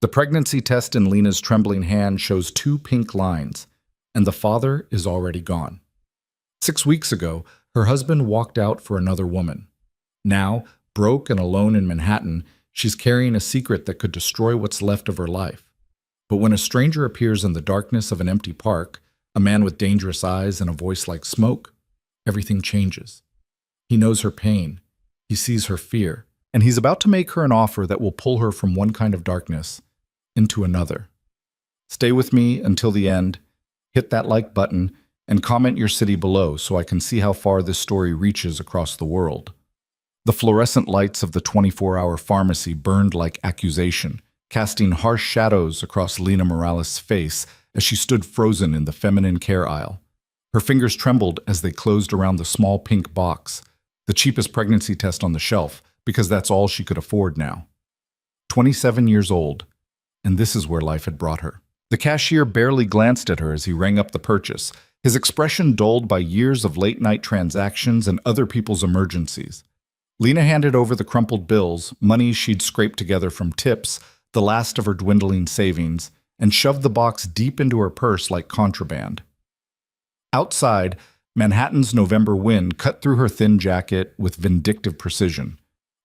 The pregnancy test in Lena's trembling hand shows 2 pink lines, and the father is already gone. 6 weeks ago, her husband walked out for another woman. Now, broke and alone in Manhattan, she's carrying a secret that could destroy what's left of her life. But when a stranger appears in the darkness of an empty park, a man with dangerous eyes and a voice like smoke, everything changes. He knows her pain, he sees her fear, and he's about to make her an offer that will pull her from one kind of darkness into another. Stay with me until the end, hit that like button, and comment your city below so I can see how far this story reaches across the world. The fluorescent lights of the 24-hour pharmacy burned like accusation, casting harsh shadows across Lena Morales' face as she stood frozen in the feminine care aisle. Her fingers trembled as they closed around the small pink box, the cheapest pregnancy test on the shelf, because that's all she could afford now. 27 years old, and this is where life had brought her. The cashier barely glanced at her as he rang up the purchase, his expression dulled by years of late-night transactions and other people's emergencies. Lena handed over the crumpled bills, money she'd scraped together from tips, the last of her dwindling savings, and shoved the box deep into her purse like contraband. Outside, Manhattan's November wind cut through her thin jacket with vindictive precision.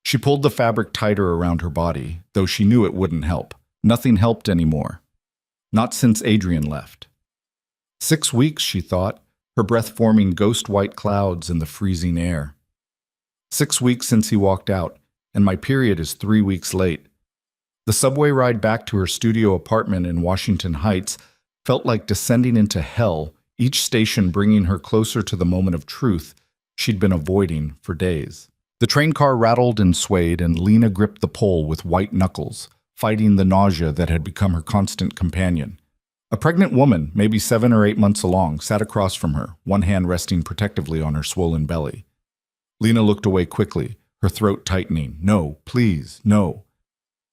She pulled the fabric tighter around her body, though she knew it wouldn't help. Nothing helped anymore. Not since Adrian left. 6 weeks, she thought, her breath forming ghost-white clouds in the freezing air. 6 weeks since he walked out, and my period is 3 weeks late. The subway ride back to her studio apartment in Washington Heights felt like descending into hell, each station bringing her closer to the moment of truth she'd been avoiding for days. The train car rattled and swayed, and Lena gripped the pole with white knuckles, fighting the nausea that had become her constant companion. A pregnant woman, maybe 7 or 8 months along, sat across from her, one hand resting protectively on her swollen belly. Lena looked away quickly, her throat tightening. No, please, no.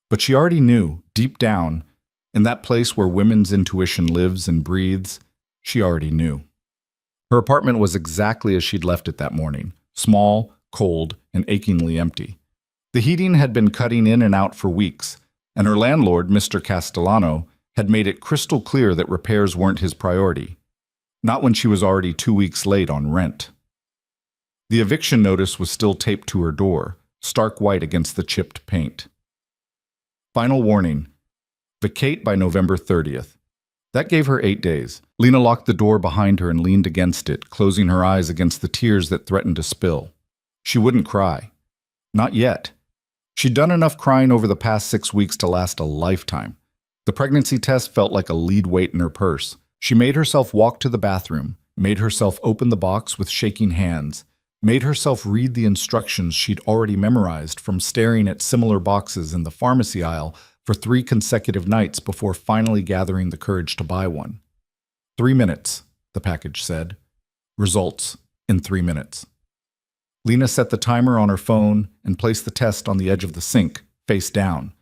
But she already knew, deep down, in that place where women's intuition lives and breathes, she already knew. Her apartment was exactly as she'd left it that morning, small, cold, and achingly empty. The heating had been cutting in and out for weeks, and her landlord, Mr. Castellano, had made it crystal clear that repairs weren't his priority, not when she was already 2 weeks late on rent. The eviction notice was still taped to her door, stark white against the chipped paint. Final warning: vacate by November 30th. That gave her 8 days. Lena locked the door behind her and leaned against it, closing her eyes against the tears that threatened to spill. She wouldn't cry. Not yet. She'd done enough crying over the past 6 weeks to last a lifetime. The pregnancy test felt like a lead weight in her purse. She made herself walk to the bathroom, made herself open the box with shaking hands, made herself read the instructions she'd already memorized from staring at similar boxes in the pharmacy aisle for 3 consecutive nights before finally gathering the courage to buy one. 3 minutes, the package said. Results in 3 minutes. Lena set the timer on her phone and placed the test on the edge of the sink, face down.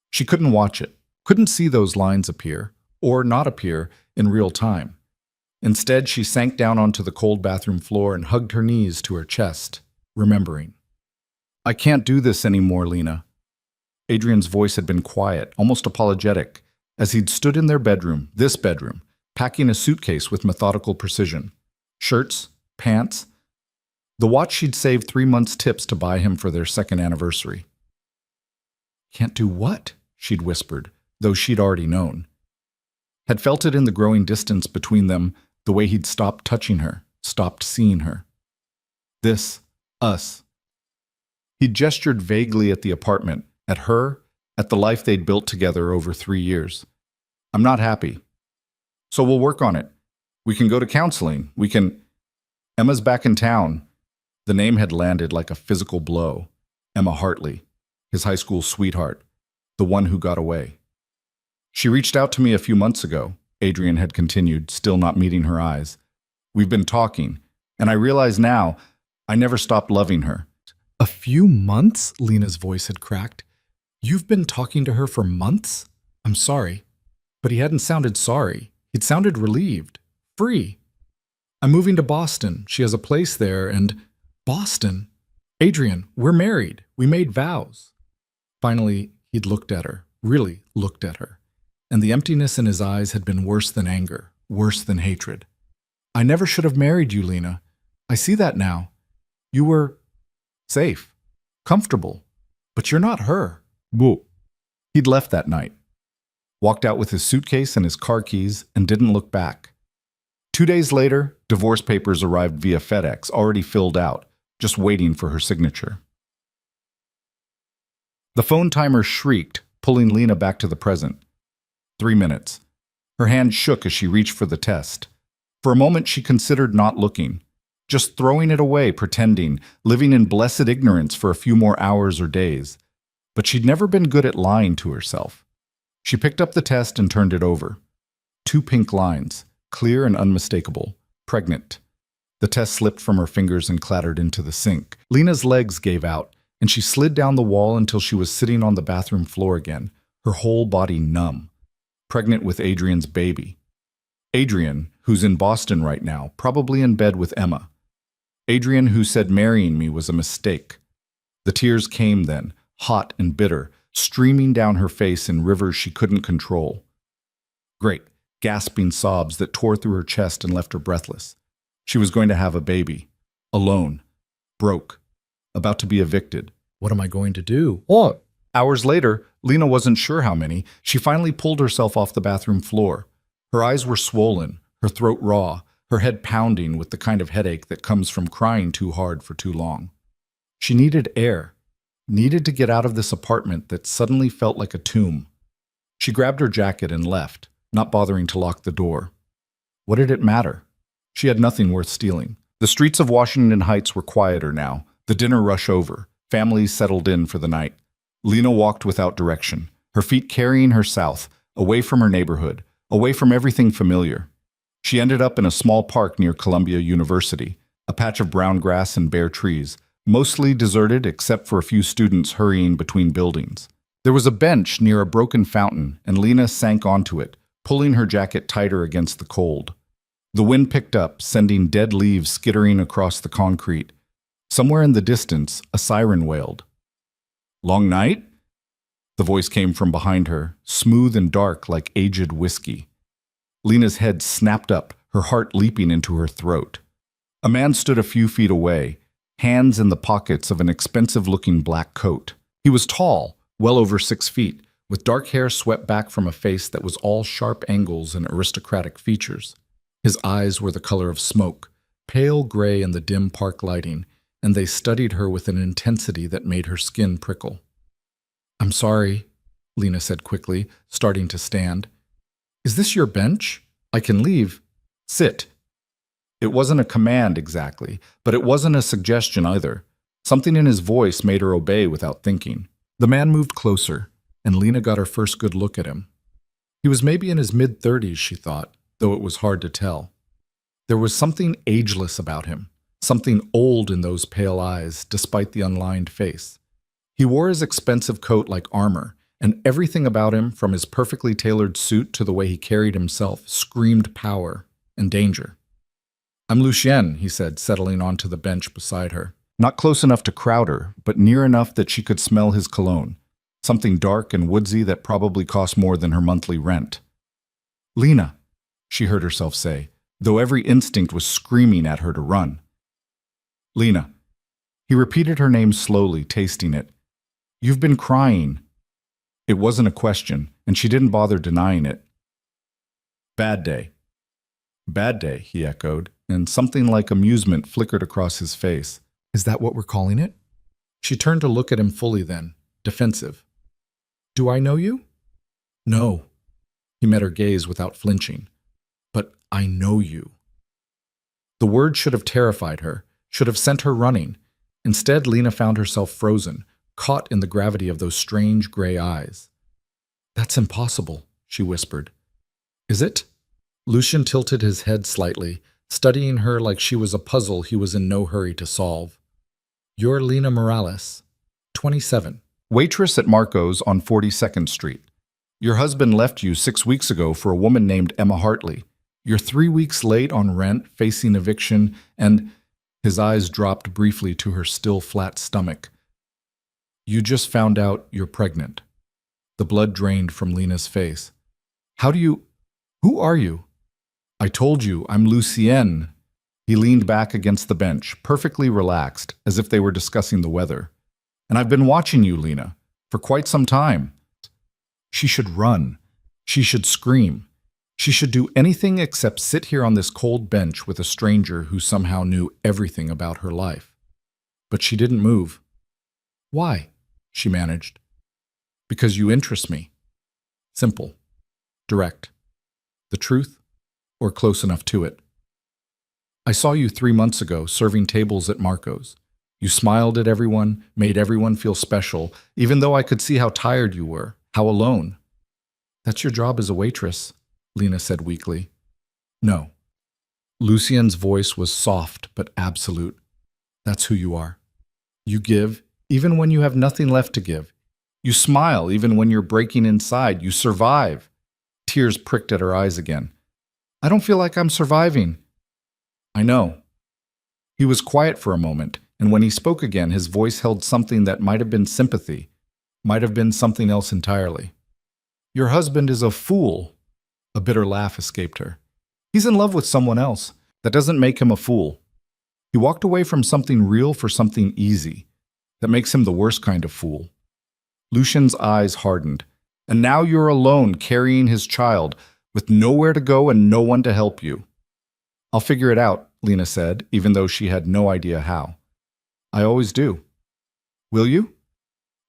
She couldn't watch it, couldn't see those lines appear, or not appear, in real time. Instead, she sank down onto the cold bathroom floor and hugged her knees to her chest, remembering. I can't do this anymore, Lena. Adrian's voice had been quiet, almost apologetic, as he'd stood in their bedroom, this bedroom, packing a suitcase with methodical precision. Shirts, pants, the watch she'd saved 3 months' tips to buy him for their 2nd anniversary. Can't do what? She'd whispered, though she'd already known. Had felt it in the growing distance between them, the way he'd stopped touching her, stopped seeing her. This, us. He'd gestured vaguely at the apartment, at her, at the life they'd built together over 3 years. I'm not happy. So we'll work on it. We can go to counseling. We can... Emma's back in town. The name had landed like a physical blow. Emma Hartley, his high school sweetheart, the one who got away. She reached out to me a few months ago, Adrian had continued, still not meeting her eyes. We've been talking, and I realize now I never stopped loving her. A few months? Lena's voice had cracked. You've been talking to her for months? I'm sorry. But he hadn't sounded sorry. He'd sounded relieved. Free. I'm moving to Boston. She has a place there, and... Boston? Adrian, we're married. We made vows. Finally, he'd looked at her, really looked at her, and the emptiness in his eyes had been worse than anger, worse than hatred. I never should have married you, Lena. I see that now. You were safe, comfortable, but you're not her. Boo. He'd left that night, walked out with his suitcase and his car keys, and didn't look back. 2 days later, divorce papers arrived via FedEx, already filled out, just waiting for her signature. The phone timer shrieked, pulling Lena back to the present. 3 minutes. Her hand shook as she reached for the test. For a moment, she considered not looking, just throwing it away, pretending, living in blessed ignorance for a few more hours or days. But she'd never been good at lying to herself. She picked up the test and turned it over. 2 pink lines, clear and unmistakable. Pregnant. The test slipped from her fingers and clattered into the sink. Lena's legs gave out, and she slid down the wall until she was sitting on the bathroom floor again, her whole body numb. Pregnant with Adrian's baby. Adrian, who's in Boston right now, probably in bed with Emma. Adrian, who said marrying me was a mistake. The tears came then, hot and bitter, streaming down her face in rivers she couldn't control. Great, gasping sobs that tore through her chest and left her breathless. She was going to have a baby. Alone. Broke. About to be evicted. What am I going to do? What? Hours later, Lena wasn't sure how many, she finally pulled herself off the bathroom floor. Her eyes were swollen, her throat raw, her head pounding with the kind of headache that comes from crying too hard for too long. She needed air, needed to get out of this apartment that suddenly felt like a tomb. She grabbed her jacket and left, not bothering to lock the door. What did it matter? She had nothing worth stealing. The streets of Washington Heights were quieter now, the dinner rush over, families settled in for the night. Lena walked without direction, her feet carrying her south, away from her neighborhood, away from everything familiar. She ended up in a small park near Columbia University, a patch of brown grass and bare trees, mostly deserted except for a few students hurrying between buildings. There was a bench near a broken fountain, and Lena sank onto it, pulling her jacket tighter against the cold. The wind picked up, sending dead leaves skittering across the concrete. Somewhere in the distance, a siren wailed. Long night? The voice came from behind her, smooth and dark like aged whiskey. Lena's head snapped up, her heart leaping into her throat. A man stood a few feet away, hands in the pockets of an expensive-looking black coat. He was tall, well over 6 feet, with dark hair swept back from a face that was all sharp angles and aristocratic features. His eyes were the color of smoke, pale gray in the dim park lighting, and they studied her with an intensity that made her skin prickle. "I'm sorry," Lena said quickly, starting to stand. "Is this your bench? I can leave." "Sit." It wasn't a command exactly, but it wasn't a suggestion either. Something in his voice made her obey without thinking. The man moved closer, and Lena got her first good look at him. He was maybe in his mid-30s, she thought, though it was hard to tell. There was something ageless about him, something old in those pale eyes, despite the unlined face. He wore his expensive coat like armor, and everything about him, from his perfectly tailored suit to the way he carried himself, screamed power and danger. "I'm Lucien," he said, settling onto the bench beside her. Not close enough to crowd her, but near enough that she could smell his cologne, something dark and woodsy that probably cost more than her monthly rent. "Lena," she heard herself say, though every instinct was screaming at her to run. "Lena." He repeated her name slowly, tasting it. "You've been crying." It wasn't a question, and she didn't bother denying it. "Bad day." "Bad day," he echoed, and something like amusement flickered across his face. "Is that what we're calling it?" She turned to look at him fully then, defensive. "Do I know you?" "No." He met her gaze without flinching. "But I know you." The word should have terrified her, should have sent her running. Instead, Lena found herself frozen, caught in the gravity of those strange gray eyes. "That's impossible," she whispered. "Is it?" Lucien tilted his head slightly, studying her like she was a puzzle he was in no hurry to solve. "You're Lena Morales, 27. Waitress at Marco's on 42nd Street. Your husband left you 6 weeks ago for a woman named Emma Hartley. You're 3 weeks late on rent, facing eviction, and..." His eyes dropped briefly to her still flat stomach. "You just found out you're pregnant." The blood drained from Lena's face. Who are you? I told you, I'm Lucien. He leaned back against the bench, perfectly relaxed, as if they were discussing the weather. And I've been watching you, Lena, for quite some time. She should run. She should scream. She should do anything except sit here on this cold bench with a stranger who somehow knew everything about her life. But she didn't move. Why? She managed. Because you interest me. Simple. Direct. The truth, or close enough to it. I saw you 3 months ago serving tables at Marco's. You smiled at everyone, made everyone feel special, even though I could see how tired you were, how alone. That's your job as a waitress, Lena said weakly. No. Lucien's voice was soft but absolute. That's who you are. You give, even when you have nothing left to give. You smile, even when you're breaking inside. You survive. Tears pricked at her eyes again. I don't feel like I'm surviving. I know. He was quiet for a moment, and when he spoke again, his voice held something that might have been sympathy, might have been something else entirely. Your husband is a fool. A bitter laugh escaped her. He's in love with someone else. That doesn't make him a fool. He walked away from something real for something easy. That makes him the worst kind of fool. Lucien's eyes hardened. And now you're alone carrying his child, with nowhere to go and no one to help you. I'll figure it out, Lena said, even though she had no idea how. I always do. Will you?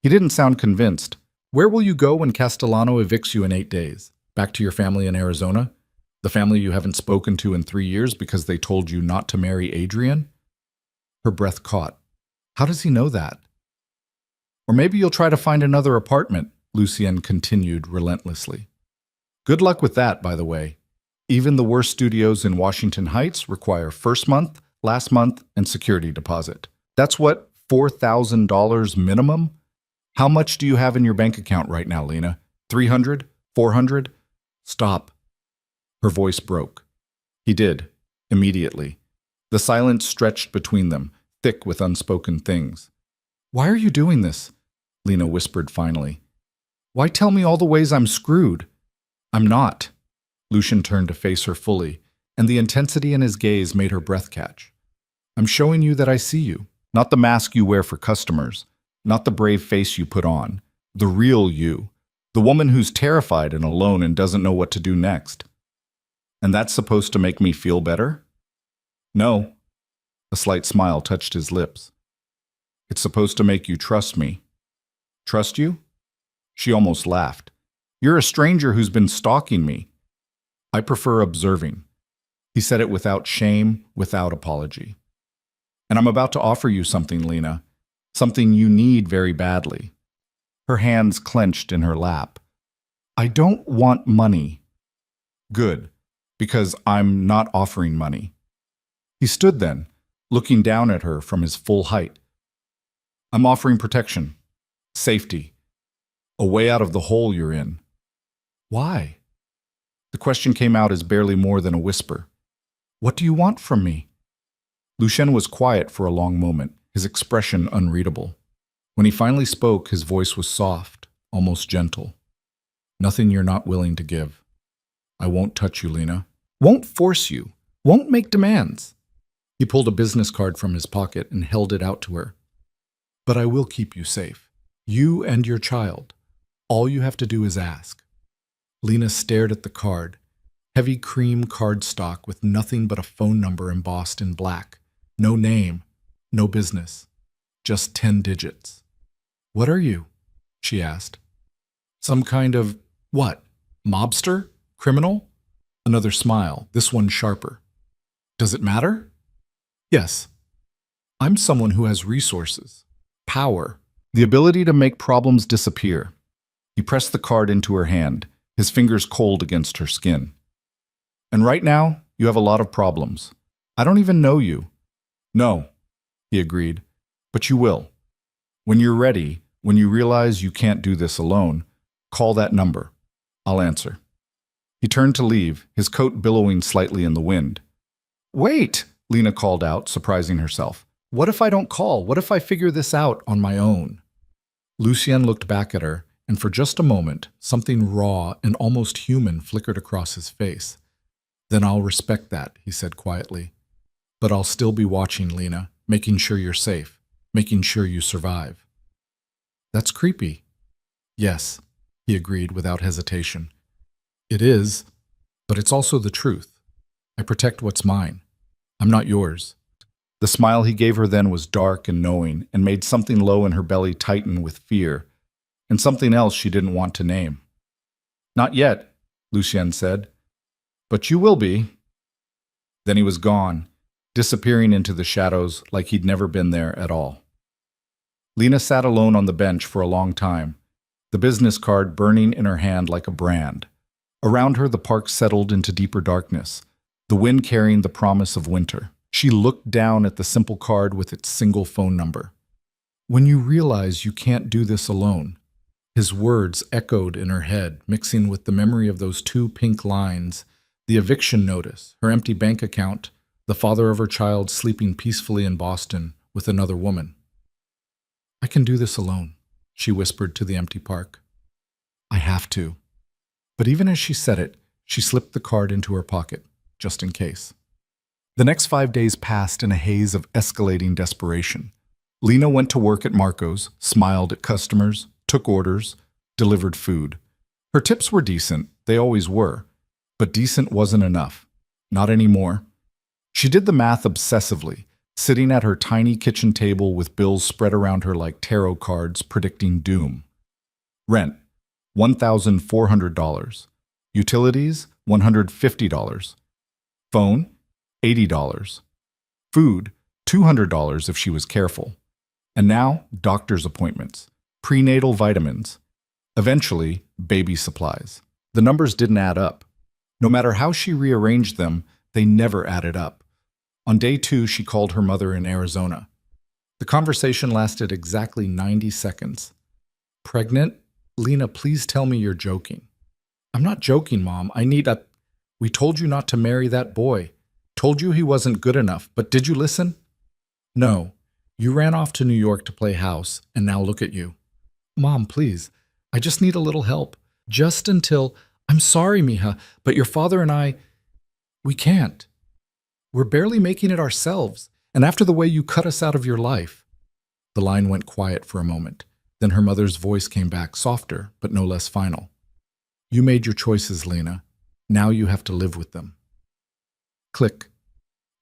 He didn't sound convinced. Where will you go when Castellano evicts you in 8 days? Back to your family in Arizona? The family you haven't spoken to in 3 years because they told you not to marry Adrian? Her breath caught. How does he know that? Or maybe you'll try to find another apartment, Lucien continued relentlessly. Good luck with that, by the way. Even the worst studios in Washington Heights require first month, last month, and security deposit. That's what, $4,000 minimum? How much do you have in your bank account right now, Lena? 300? 400? Stop. Her voice broke. He did, immediately. The silence stretched between them, thick with unspoken things. Why are you doing this? Lena whispered finally. Why tell me all the ways I'm screwed? I'm not. Lucien turned to face her fully, and the intensity in his gaze made her breath catch. I'm showing you that I see you, not the mask you wear for customers, not the brave face you put on, the real you, the woman who's terrified and alone and doesn't know what to do next. And that's supposed to make me feel better? No. A slight smile touched his lips. It's supposed to make you trust me. Trust you? She almost laughed. You're a stranger who's been stalking me. I prefer observing. He said it without shame, without apology. And I'm about to offer you something, Lena. Something you need very badly. Her hands clenched in her lap. I don't want money. Good, because I'm not offering money. He stood then, looking down at her from his full height. I'm offering protection, safety, a way out of the hole you're in. Why? The question came out as barely more than a whisper. What do you want from me? Lucien was quiet for a long moment, his expression unreadable. When he finally spoke, his voice was soft, almost gentle. Nothing you're not willing to give. I won't touch you, Lena. Won't force you. Won't make demands. He pulled a business card from his pocket and held it out to her. But I will keep you safe. You and your child. All you have to do is ask. Lena stared at the card. Heavy cream cardstock with nothing but a phone number embossed in black. No name, no business. Just 10 digits. What are you? She asked. Some kind of, what? Mobster? Criminal? Another smile, this one sharper. Does it matter? Yes. I'm someone who has resources, power, the ability to make problems disappear. He pressed the card into her hand, his fingers cold against her skin. And right now, you have a lot of problems. I don't even know you. No, he agreed, but you will. When you're ready, when you realize you can't do this alone, call that number. I'll answer. He turned to leave, his coat billowing slightly in the wind. Wait, Lena called out, surprising herself. What if I don't call? What if I figure this out on my own? Lucien looked back at her, and for just a moment, something raw and almost human flickered across his face. "Then I'll respect that," he said quietly. "But I'll still be watching, Lena, making sure you're safe, making sure you survive." "That's creepy." "Yes," he agreed without hesitation. "It is, but it's also the truth. I protect what's mine. I'm not yours." The smile he gave her then was dark and knowing and made something low in her belly tighten with fear, and something else she didn't want to name. "Not yet," Lucien said, "but you will be." Then he was gone, disappearing into the shadows like he'd never been there at all. Lena sat alone on the bench for a long time, the business card burning in her hand like a brand. Around her, the park settled into deeper darkness, the wind carrying the promise of winter. She looked down at the simple card with its single phone number. "When you realize you can't do this alone," his words echoed in her head, mixing with the memory of those 2 pink lines, the eviction notice, her empty bank account, the father of her child sleeping peacefully in Boston with another woman. "I can do this alone," she whispered to the empty park. "I have to." But even as she said it, she slipped the card into her pocket, just in case. The next 5 days passed in a haze of escalating desperation. Lena went to work at Marco's, smiled at customers, took orders, delivered food. Her tips were decent, they always were, but decent wasn't enough. Not anymore. She did the math obsessively, sitting at her tiny kitchen table with bills spread around her like tarot cards predicting doom. Rent, $1,400. Utilities, $150. Phone, $80. Food, $200 if she was careful. And now, doctor's appointments, prenatal vitamins, eventually, baby supplies. The numbers didn't add up. No matter how she rearranged them, they never added up. On day 2, she called her mother in Arizona. The conversation lasted exactly 90 seconds. "Pregnant? Lena, please tell me you're joking." "I'm not joking, Mom. We told you not to marry that boy. Told you he wasn't good enough, but did you listen?" "No. You ran off to New York to play house, and now look at you." "Mom, please. I just need a little help. Just until—" "I'm sorry, Mija, but your father and we can't. We're barely making it ourselves, and after the way you cut us out of your life." The line went quiet for a moment. Then her mother's voice came back, softer, but no less final. "You made your choices, Lena. Now you have to live with them." Click.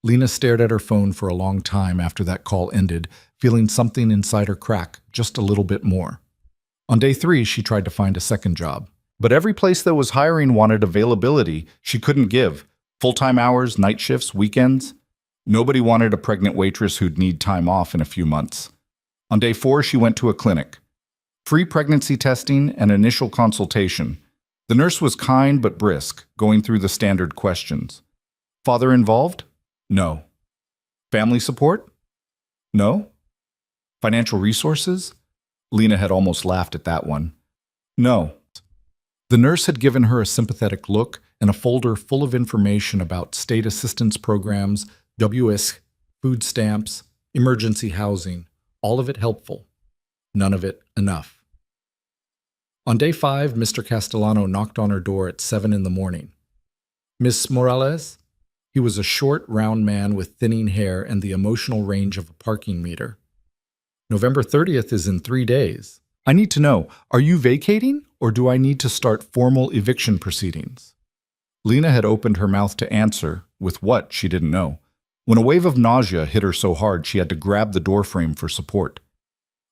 Lena stared at her phone for a long time after that call ended, feeling something inside her crack just a little bit more. On day 3, she tried to find a second job. But every place that was hiring wanted availability she couldn't give. Full-time hours, night shifts, weekends. Nobody wanted a pregnant waitress who'd need time off in a few months. On day 4, she went to a clinic. Free pregnancy testing and initial consultation. The nurse was kind but brisk, going through the standard questions. Father involved? No. Family support? No. Financial resources? Lena had almost laughed at that one. No. The nurse had given her a sympathetic look and a folder full of information about state assistance programs, WS, food stamps, emergency housing, all of it helpful. None of it enough. On day 5, Mr. Castellano knocked on her door at 7 in the morning. "Miss Morales?" He was a short, round man with thinning hair and the emotional range of a parking meter. "November 30th is in 3 days. I need to know, are you vacating, or do I need to start formal eviction proceedings?" Lena had opened her mouth to answer, with what she didn't know, when a wave of nausea hit her so hard she had to grab the doorframe for support.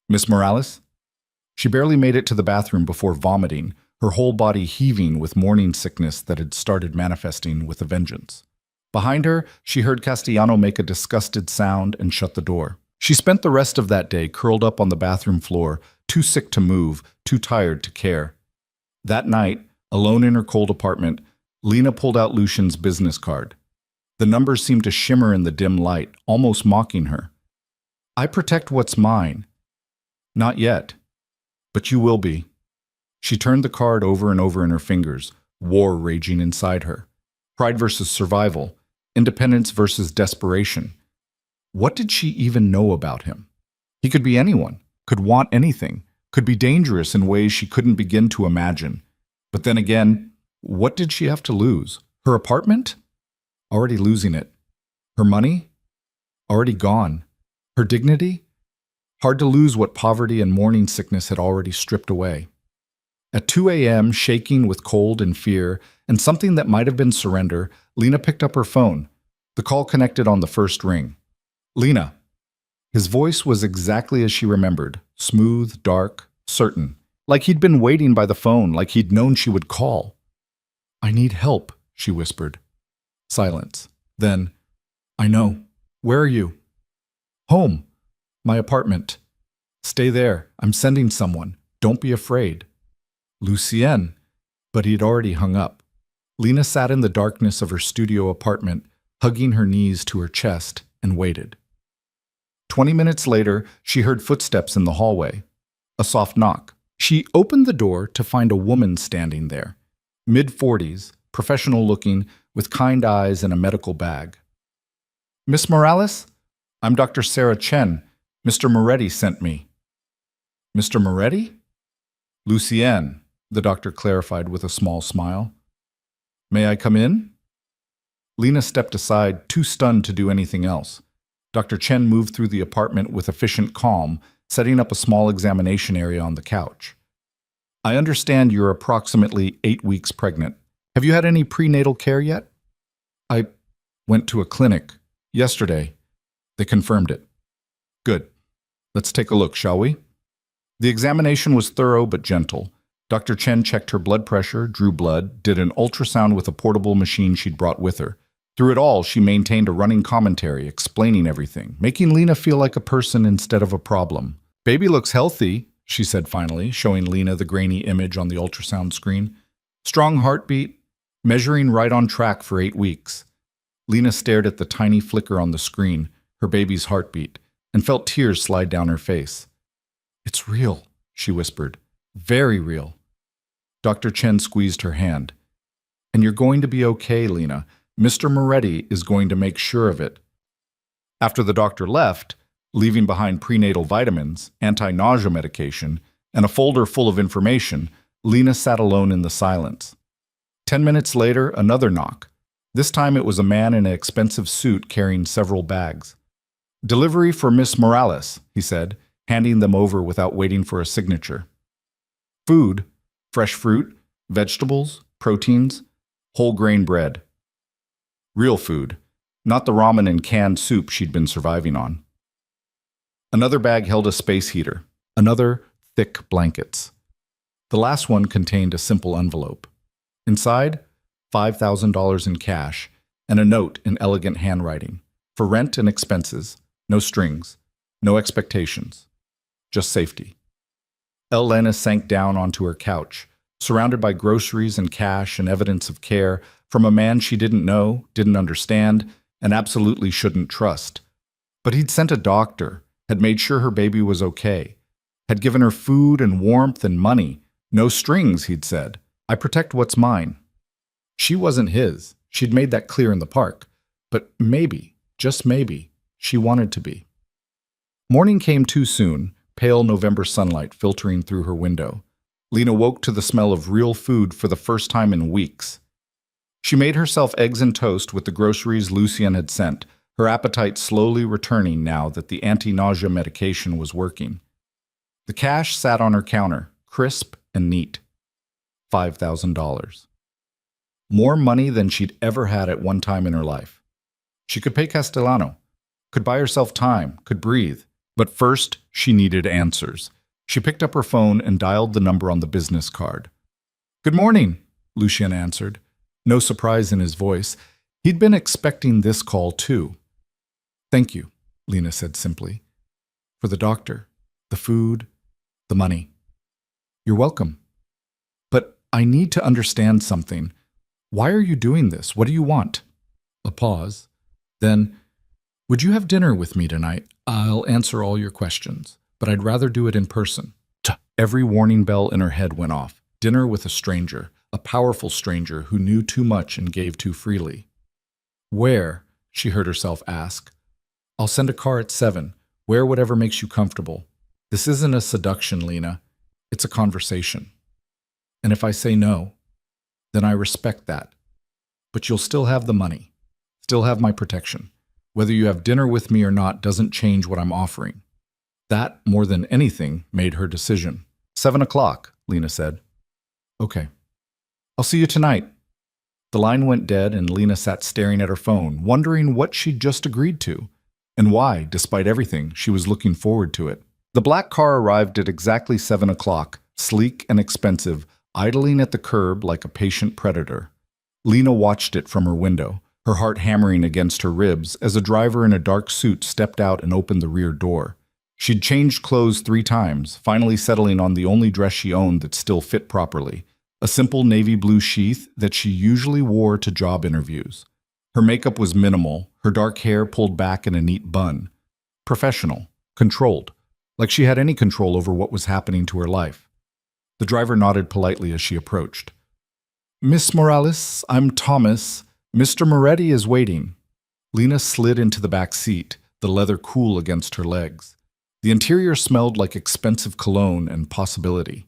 "Miss Morales?" She barely made it to the bathroom before vomiting, her whole body heaving with morning sickness that had started manifesting with a vengeance. Behind her, she heard Castellano make a disgusted sound and shut the door. She spent the rest of that day curled up on the bathroom floor, too sick to move, too tired to care. That night, alone in her cold apartment, Lena pulled out Lucian's business card. The numbers seemed to shimmer in the dim light, almost mocking her. "I protect what's mine." "Not yet. But you will be." She turned the card over and over in her fingers, war raging inside her. Pride versus survival, independence versus desperation. What did she even know about him? He could be anyone, could want anything, could be dangerous in ways she couldn't begin to imagine. But then again, what did she have to lose? Her apartment? Already losing it. Her money? Already gone. Her dignity? Hard to lose what poverty and morning sickness had already stripped away. At 2 a.m., shaking with cold and fear, and something that might have been surrender, Lena picked up her phone. The call connected on the first ring. Lena. His voice was exactly as she remembered, smooth, dark, certain, like he'd been waiting by the phone, like he'd known she would call. I need help, she whispered. Silence. Then, I know. Where are you? Home. My apartment. Stay there. I'm sending someone. Don't be afraid. Lucien. But he'd already hung up. Lena sat in the darkness of her studio apartment, hugging her knees to her chest, and waited. 20 minutes later, she heard footsteps in the hallway. A soft knock. She opened the door to find a woman standing there. Mid-40s, professional-looking, with kind eyes and a medical bag. Miss Morales? I'm Dr. Sarah Chen. Mr. Moretti sent me. Mr. Moretti? Lucien, the doctor clarified with a small smile. May I come in? Lena stepped aside, too stunned to do anything else. Dr. Chen moved through the apartment with efficient calm, setting up a small examination area on the couch. I understand you're approximately 8 weeks pregnant. Have you had any prenatal care yet? I went to a clinic yesterday. They confirmed it. Good. Let's take a look, shall we? The examination was thorough but gentle. Dr. Chen checked her blood pressure, drew blood, did an ultrasound with a portable machine she'd brought with her. Through it all, she maintained a running commentary, explaining everything, making Lena feel like a person instead of a problem. Baby looks healthy, she said finally, showing Lena the grainy image on the ultrasound screen. Strong heartbeat, measuring right on track for 8 weeks. Lena stared at the tiny flicker on the screen, her baby's heartbeat, and felt tears slide down her face. It's real, she whispered. Very real. Dr. Chen squeezed her hand. And you're going to be okay, Lena. Mr. Moretti is going to make sure of it. After the doctor left, leaving behind prenatal vitamins, anti-nausea medication, and a folder full of information, Lena sat alone in the silence. 10 minutes later, another knock. This time it was a man in an expensive suit carrying several bags. Delivery for Miss Morales, he said, handing them over without waiting for a signature. Food, fresh fruit, vegetables, proteins, whole grain bread. Real food, not the ramen and canned soup she'd been surviving on. Another bag held a space heater, another thick blankets. The last one contained a simple envelope. Inside, $5,000 in cash and a note in elegant handwriting. For rent and expenses, no strings, no expectations, just safety. Elena sank down onto her couch, surrounded by groceries and cash and evidence of care from a man she didn't know, didn't understand, and absolutely shouldn't trust. But he'd sent a doctor, had made sure her baby was okay, had given her food and warmth and money. No strings, he'd said. I protect what's mine. She wasn't his. She'd made that clear in the park. But maybe, just maybe, she wanted to be. Morning came too soon, pale November sunlight filtering through her window. Lena woke to the smell of real food for the first time in weeks. She made herself eggs and toast with the groceries Lucien had sent, her appetite slowly returning now that the anti-nausea medication was working. The cash sat on her counter, crisp and neat. $5,000. More money than she'd ever had at one time in her life. She could pay Castellano, could buy herself time, could breathe. But first, she needed answers. She picked up her phone and dialed the number on the business card. Good morning, Lucien answered. No surprise in his voice. He'd been expecting this call too. Thank you, Lena said simply. For the doctor, the food, the money. You're welcome. But I need to understand something. Why are you doing this? What do you want? A pause. Then, would you have dinner with me tonight? I'll answer all your questions, but I'd rather do it in person. Every warning bell in her head went off. Dinner with a stranger, a powerful stranger who knew too much and gave too freely. Where? She heard herself ask. I'll send a car at 7. Wear whatever makes you comfortable. This isn't a seduction, Lena. It's a conversation. And if I say no, then I respect that. But you'll still have the money, still have my protection. Whether you have dinner with me or not doesn't change what I'm offering. That, more than anything, made her decision. 7 o'clock, Lena said. Okay. I'll see you tonight. The line went dead and Lena sat staring at her phone, wondering what she'd just agreed to, and why, despite everything, she was looking forward to it. The black car arrived at exactly 7 o'clock, sleek and expensive, idling at the curb like a patient predator. Lena watched it from her window, her heart hammering against her ribs as a driver in a dark suit stepped out and opened the rear door. She'd changed clothes 3 times, finally settling on the only dress she owned that still fit properly, a simple navy blue sheath that she usually wore to job interviews. Her makeup was minimal, her dark hair pulled back in a neat bun. Professional, controlled, like she had any control over what was happening to her life. The driver nodded politely as she approached. Miss Morales, I'm Thomas. Mr. Moretti is waiting. Lena slid into the back seat, the leather cool against her legs. The interior smelled like expensive cologne and possibility.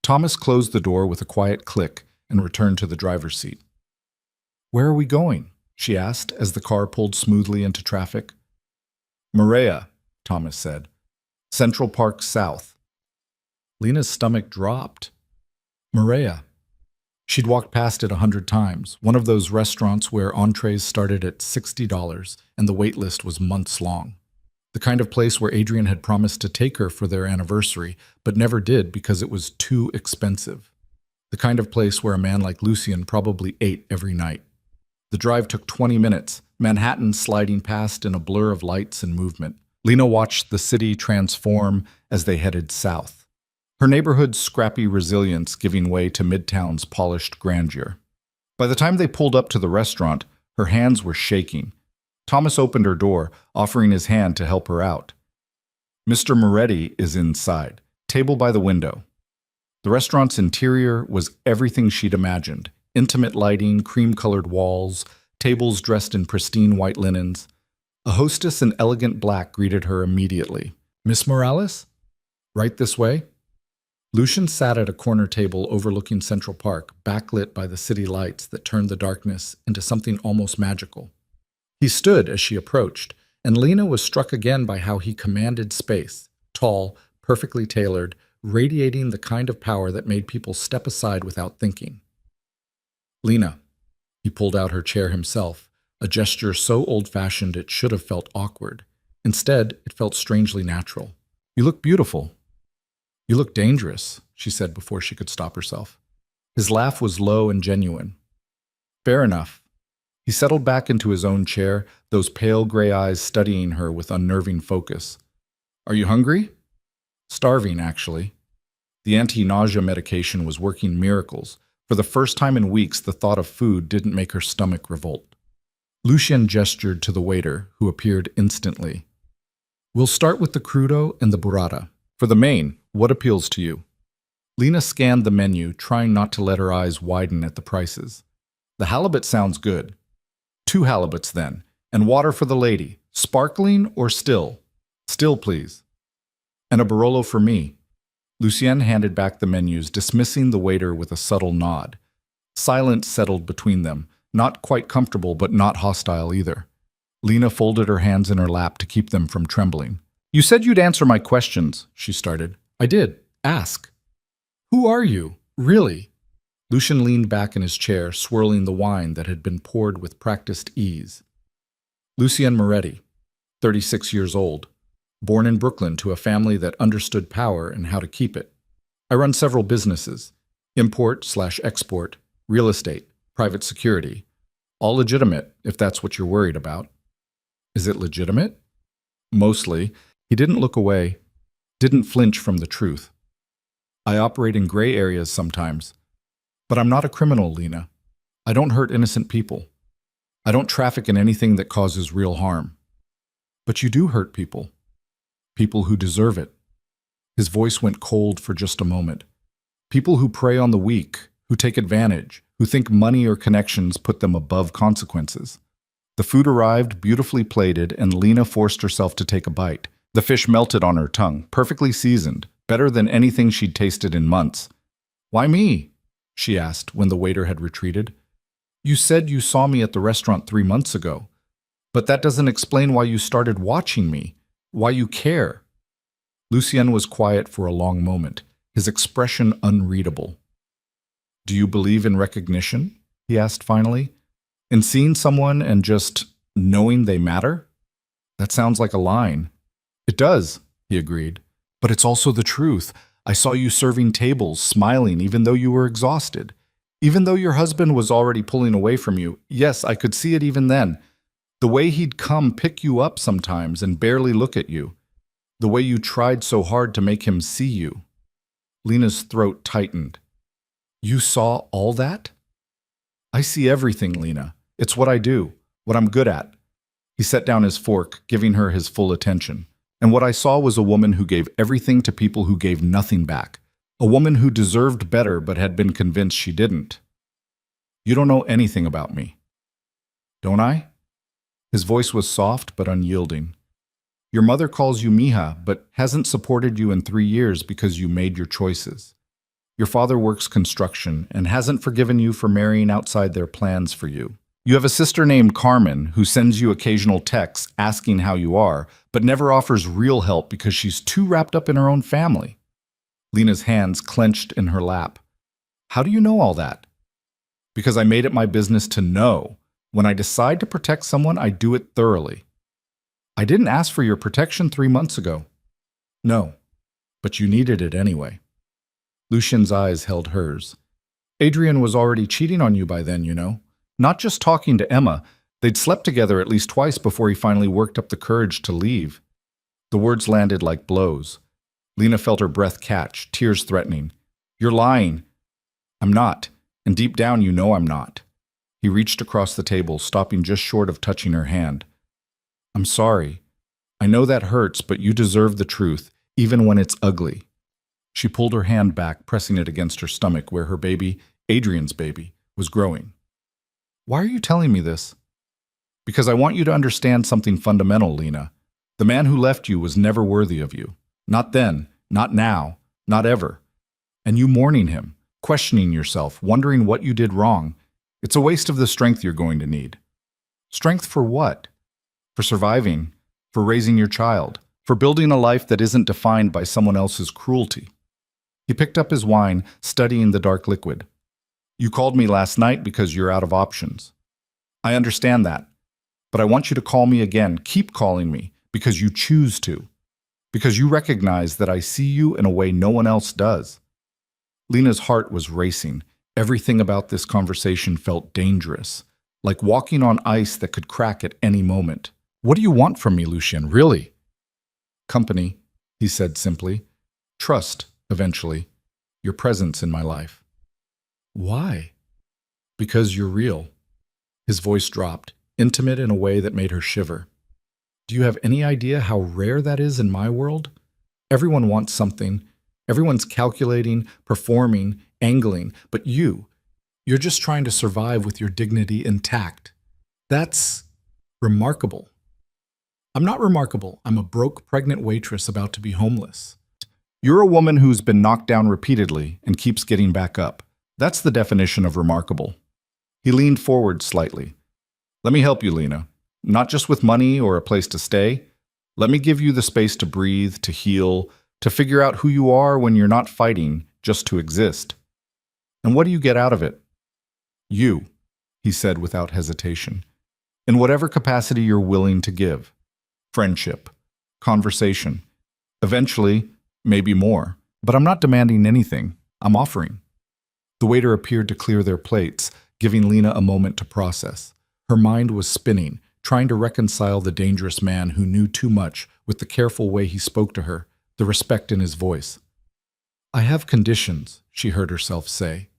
Thomas closed the door with a quiet click and returned to the driver's seat. Where are we going? She asked as the car pulled smoothly into traffic. Maria, Thomas said. Central Park South. Lena's stomach dropped. Maria. She'd walked past it 100 times, one of those restaurants where entrees started at $60 and the wait list was months long. The kind of place where Adrian had promised to take her for their anniversary, but never did because it was too expensive. The kind of place where a man like Lucien probably ate every night. The drive took 20 minutes, Manhattan sliding past in a blur of lights and movement. Lena watched the city transform as they headed south. Her neighborhood's scrappy resilience giving way to Midtown's polished grandeur. By the time they pulled up to the restaurant, her hands were shaking. Thomas opened her door, offering his hand to help her out. Mr. Moretti is inside, table by the window. The restaurant's interior was everything she'd imagined. Intimate lighting, cream-colored walls, tables dressed in pristine white linens. A hostess in elegant black greeted her immediately. Miss Morales? Right this way? Lucien sat at a corner table overlooking Central Park, backlit by the city lights that turned the darkness into something almost magical. He stood as she approached, and Lena was struck again by how he commanded space, tall, perfectly tailored, radiating the kind of power that made people step aside without thinking. Lena. He pulled out her chair himself, a gesture so old-fashioned it should have felt awkward. Instead, it felt strangely natural. You look beautiful. You look dangerous, she said before she could stop herself. His laugh was low and genuine. Fair enough. He settled back into his own chair, those pale gray eyes studying her with unnerving focus. Are you hungry? Starving, actually. The anti-nausea medication was working miracles. For the first time in weeks, the thought of food didn't make her stomach revolt. Lucien gestured to the waiter, who appeared instantly. We'll start with the crudo and the burrata. For the main, what appeals to you? Lena scanned the menu, trying not to let her eyes widen at the prices. The halibut sounds good. 2 halibuts then, and water for the lady. Sparkling or still? Still, please. And a Barolo for me. Lucien handed back the menus, dismissing the waiter with a subtle nod. Silence settled between them, not quite comfortable but not hostile either. Lena folded her hands in her lap to keep them from trembling. You said you'd answer my questions, she started. I did. Ask. Who are you? Really? Lucien leaned back in his chair, swirling the wine that had been poured with practiced ease. Lucien Moretti, 36 years old, born in Brooklyn to a family that understood power and how to keep it. I run several businesses, import/export, real estate, private security, all legitimate if that's what you're worried about. Is it legitimate? Mostly. He didn't look away, didn't flinch from the truth. I operate in gray areas sometimes. But I'm not a criminal, Lena. I don't hurt innocent people. I don't traffic in anything that causes real harm. But you do hurt people. People who deserve it. His voice went cold for just a moment. People who prey on the weak, who take advantage, who think money or connections put them above consequences. The food arrived, beautifully plated, and Lena forced herself to take a bite. The fish melted on her tongue, perfectly seasoned, better than anything she'd tasted in months. "Why me?" she asked when the waiter had retreated. "You said you saw me at the restaurant 3 months ago, but that doesn't explain why you started watching me, why you care." Lucien was quiet for a long moment, his expression unreadable. "Do you believe in recognition?" he asked finally. "In seeing someone and just knowing they matter?" "That sounds like a line." "It does," he agreed. "But it's also the truth. I saw you serving tables, smiling even though you were exhausted. Even though your husband was already pulling away from you. Yes, I could see it even then. The way he'd come pick you up sometimes and barely look at you. The way you tried so hard to make him see you." Lena's throat tightened. "You saw all that?" "I see everything, Lena. It's what I do, what I'm good at." He set down his fork, giving her his full attention. "And what I saw was a woman who gave everything to people who gave nothing back. A woman who deserved better but had been convinced she didn't. You don't know anything about me." "Don't I?" His voice was soft but unyielding. "Your mother calls you Mija, but hasn't supported you in 3 years because you made your choices. Your father works construction and hasn't forgiven you for marrying outside their plans for you. You have a sister named Carmen who sends you occasional texts asking how you are, but never offers real help because she's too wrapped up in her own family." Lena's hands clenched in her lap. "How do you know all that?" "Because I made it my business to know. When I decide to protect someone, I do it thoroughly." "I didn't ask for your protection 3 months ago." "No, but you needed it anyway." Lucien's eyes held hers. "Adrian was already cheating on you by then, you know. Not just talking to Emma. They'd slept together at least twice before he finally worked up the courage to leave." The words landed like blows. Lena felt her breath catch, tears threatening. "You're lying." "I'm not, and deep down you know I'm not." He reached across the table, stopping just short of touching her hand. "I'm sorry. I know that hurts, but you deserve the truth, even when it's ugly." She pulled her hand back, pressing it against her stomach where her baby, Adrian's baby, was growing. "Why are you telling me this?" "Because I want you to understand something fundamental, Lena. The man who left you was never worthy of you. Not then, not now, not ever. And you mourning him, questioning yourself, wondering what you did wrong, it's a waste of the strength you're going to need." "Strength for what?" "For surviving, for raising your child, for building a life that isn't defined by someone else's cruelty." He picked up his wine, studying the dark liquid. "You called me last night because you're out of options. I understand that. But I want you to call me again, keep calling me, because you choose to. Because you recognize that I see you in a way no one else does." Lena's heart was racing. Everything about this conversation felt dangerous, like walking on ice that could crack at any moment. "What do you want from me, Lucien, really?" "Company," he said simply. "Trust, eventually. Your presence in my life." "Why?" "Because you're real." His voice dropped, intimate in a way that made her shiver. "Do you have any idea how rare that is in my world? Everyone wants something. Everyone's calculating, performing, angling. But you're just trying to survive with your dignity intact. That's remarkable." "I'm not remarkable. I'm a broke, pregnant waitress about to be homeless." "You're a woman who's been knocked down repeatedly and keeps getting back up. That's the definition of remarkable." He leaned forward slightly. "Let me help you, Lena. Not just with money or a place to stay. Let me give you the space to breathe, to heal, to figure out who you are when you're not fighting just to exist. And what do you get out of it?" "You," he said without hesitation. "In whatever capacity you're willing to give. Friendship, conversation, eventually, maybe more. But I'm not demanding anything. I'm offering." The waiter appeared to clear their plates, giving Lena a moment to process. Her mind was spinning, trying to reconcile the dangerous man who knew too much with the careful way he spoke to her, the respect in his voice. "I have conditions," she heard herself say.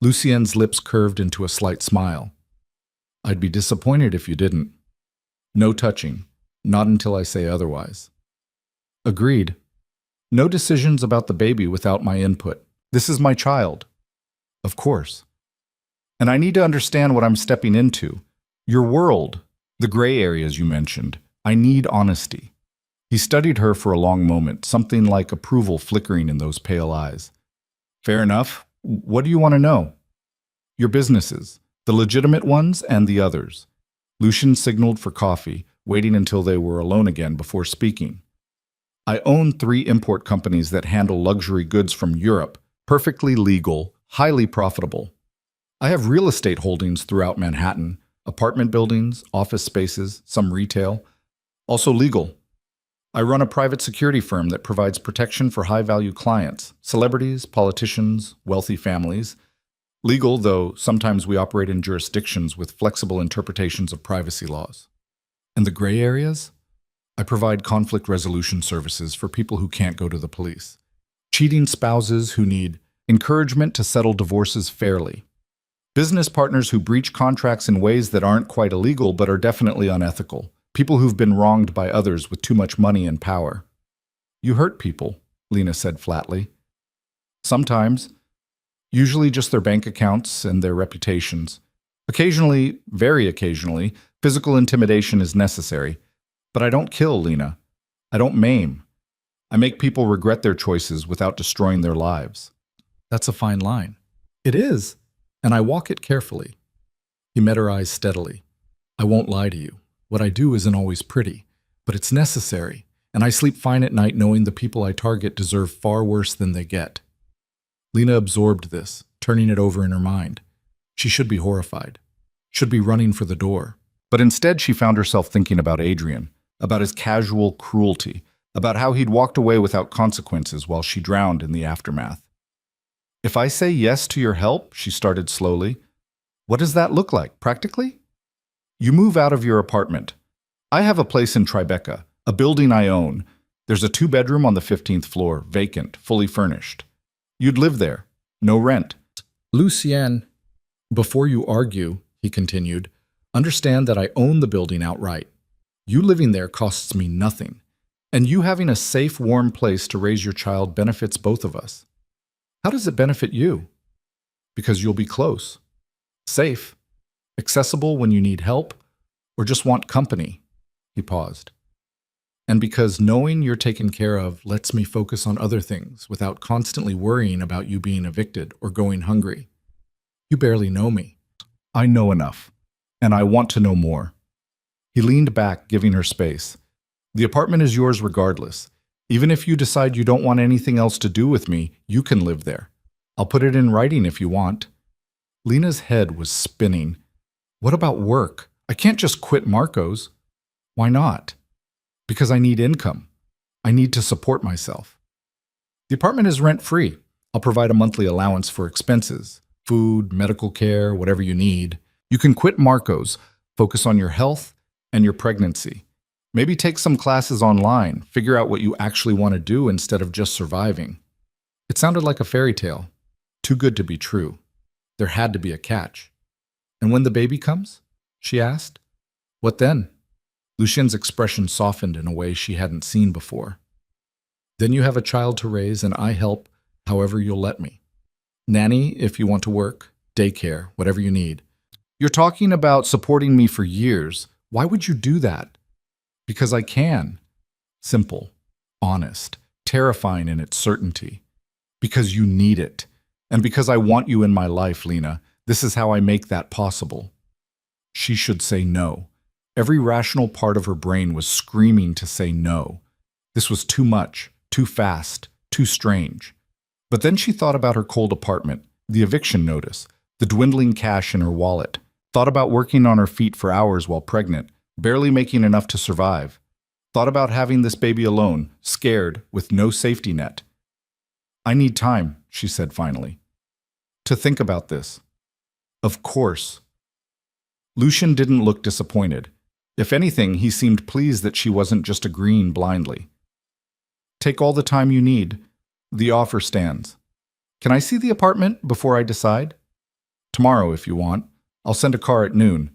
Lucien's lips curved into a slight smile. "I'd be disappointed if you didn't. No touching, not until I say otherwise." "Agreed. No decisions about the baby without my input. This is my child." "Of course." "And I need to understand what I'm stepping into. Your world, the gray areas you mentioned. I need honesty." He studied her for a long moment, something like approval flickering in those pale eyes. Fair enough. What do you want to know? Your businesses, the legitimate ones and the others. Lucian signaled for coffee, waiting until they were alone again before speaking. I own 3 import companies that handle luxury goods from Europe, perfectly legal, highly profitable. I have real estate holdings throughout Manhattan, apartment buildings, office spaces, some retail, also legal. I run a private security firm that provides protection for high-value clients, celebrities, politicians, wealthy families. Legal, though sometimes we operate in jurisdictions with flexible interpretations of privacy laws. And the gray areas? I provide conflict resolution services for people who can't go to the police. Cheating spouses who need encouragement to settle divorces fairly. Business partners who breach contracts in ways that aren't quite illegal but are definitely unethical. People who've been wronged by others with too much money and power. You hurt people, Lena said flatly. Sometimes. Usually just their bank accounts and their reputations. Occasionally, very occasionally, physical intimidation is necessary. But I don't kill, Lena. I don't maim. I make people regret their choices without destroying their lives. That's a fine line. It is, and I walk it carefully. He met her eyes steadily. I won't lie to you. What I do isn't always pretty, but it's necessary, and I sleep fine at night knowing the people I target deserve far worse than they get. Lena absorbed this, turning it over in her mind. She should be horrified, should be running for the door. But instead she found herself thinking about Adrian, about his casual cruelty, about how he'd walked away without consequences while she drowned in the aftermath. If I say yes to your help, she started slowly, what does that look like, practically? You move out of your apartment. I have a place in Tribeca, a building I own. There's a 2-bedroom on the 15th floor, vacant, fully furnished. You'd live there. No rent. Lucien, before you argue, he continued, understand that I own the building outright. You living there costs me nothing. And you having a safe, warm place to raise your child benefits both of us. How does it benefit you? Because you'll be close. Safe. Accessible when you need help, or just want company, he paused. And because knowing you're taken care of lets me focus on other things without constantly worrying about you being evicted or going hungry. You barely know me. I know enough, and I want to know more. He leaned back, giving her space. The apartment is yours regardless. Even if you decide you don't want anything else to do with me, you can live there. I'll put it in writing if you want. Lena's head was spinning. What about work? I can't just quit Marco's. Why not? Because I need income. I need to support myself. The apartment is rent-free. I'll provide a monthly allowance for expenses, food, medical care, whatever you need. You can quit Marco's, focus on your health and your pregnancy. Maybe take some classes online, figure out what you actually want to do instead of just surviving. It sounded like a fairy tale. Too good to be true. There had to be a catch. And when the baby comes? She asked. What then? Lucien's expression softened in a way she hadn't seen before. Then you have a child to raise and I help however you'll let me. Nanny, if you want to work, daycare, whatever you need. You're talking about supporting me for years. Why would you do that? Because I can. Simple, honest, terrifying in its certainty. Because you need it. And because I want you in my life, Lena. This is how I make that possible. She should say no. Every rational part of her brain was screaming to say no. This was too much, too fast, too strange. But then she thought about her cold apartment, the eviction notice, the dwindling cash in her wallet, thought about working on her feet for hours while pregnant, barely making enough to survive, thought about having this baby alone, scared, with no safety net. I need time, she said finally, to think about this. Of course. Lucian didn't look disappointed. If anything, he seemed pleased that she wasn't just agreeing blindly. Take all the time you need. The offer stands. Can I see the apartment before I decide? Tomorrow, if you want. I'll send a car at noon.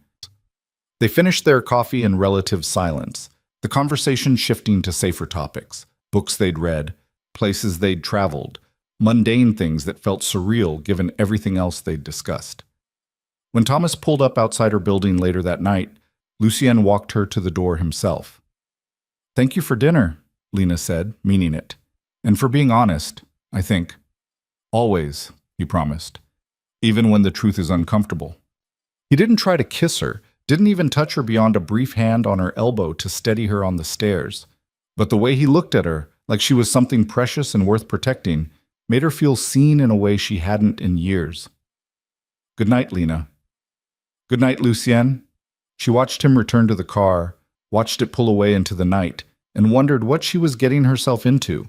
They finished their coffee in relative silence, the conversation shifting to safer topics, books they'd read, places they'd traveled, mundane things that felt surreal given everything else they'd discussed. When Thomas pulled up outside her building later that night, Lucien walked her to the door himself. Thank you for dinner, Lena said, meaning it. And for being honest, I think. Always, he promised, even when the truth is uncomfortable. He didn't try to kiss her, didn't even touch her beyond a brief hand on her elbow to steady her on the stairs. But the way he looked at her, like she was something precious and worth protecting, made her feel seen in a way she hadn't in years. Good night, Lena. Good night, Lucien. She watched him return to the car, watched it pull away into the night, and wondered what she was getting herself into.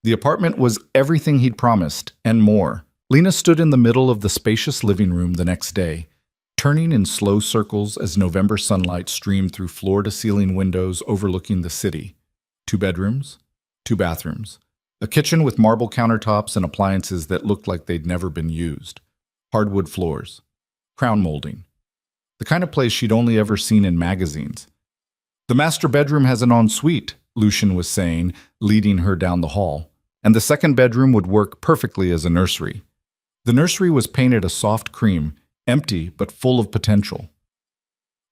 The apartment was everything he'd promised, and more. Lena stood in the middle of the spacious living room the next day, turning in slow circles as November sunlight streamed through floor-to-ceiling windows overlooking the city. 2 bedrooms, 2 bathrooms, a kitchen with marble countertops and appliances that looked like they'd never been used, hardwood floors, crown molding, the kind of place she'd only ever seen in magazines. The master bedroom has an ensuite, Lucien was saying, leading her down the hall, and the second bedroom would work perfectly as a nursery. The nursery was painted a soft cream, empty but full of potential.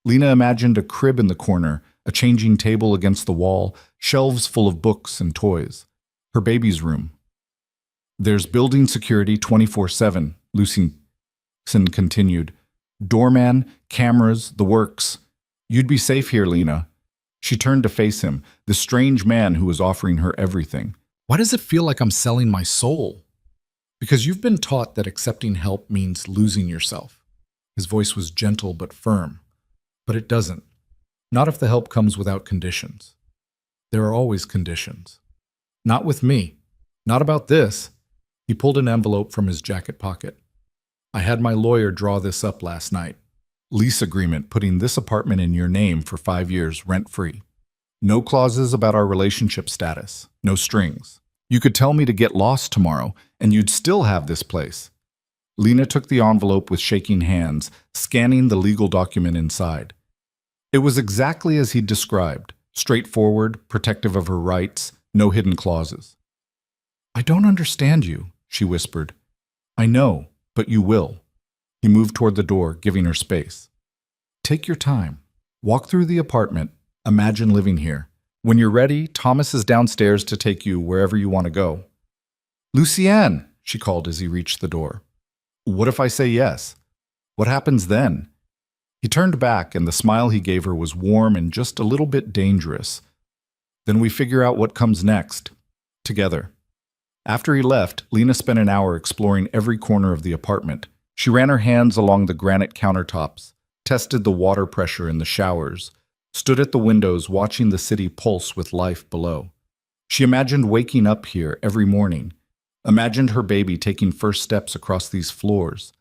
Lena imagined a crib in the corner, a changing table against the wall, shelves full of books and toys. Her baby's room. There's building security 24/7, Lucien continued. Doorman, cameras, the works. You'd be safe here, Lena. She turned to face him, the strange man who was offering her everything. Why does it feel like I'm selling my soul? Because you've been taught that accepting help means losing yourself. His voice was gentle but firm. But it doesn't. Not if the help comes without conditions. There are always conditions. Not with me. Not about this. He pulled an envelope from his jacket pocket. I had my lawyer draw this up last night. Lease agreement putting this apartment in your name for 5 years rent-free. No clauses about our relationship status. No strings. You could tell me to get lost tomorrow, and you'd still have this place. Lena took the envelope with shaking hands, scanning the legal document inside. It was exactly as he'd described, straightforward, protective of her rights, no hidden clauses. I don't understand you, she whispered. I know, but you will. He moved toward the door, giving her space. Take your time. Walk through the apartment. Imagine living here. When you're ready, Thomas is downstairs to take you wherever you want to go. Lucien, she called as he reached the door. What if I say yes? What happens then? He turned back, and the smile he gave her was warm and just a little bit dangerous. Then we figure out what comes next. Together. After he left, Lena spent an hour exploring every corner of the apartment. She ran her hands along the granite countertops, tested the water pressure in the showers, stood at the windows watching the city pulse with life below. She imagined waking up here every morning, imagined her baby taking first steps across these floors,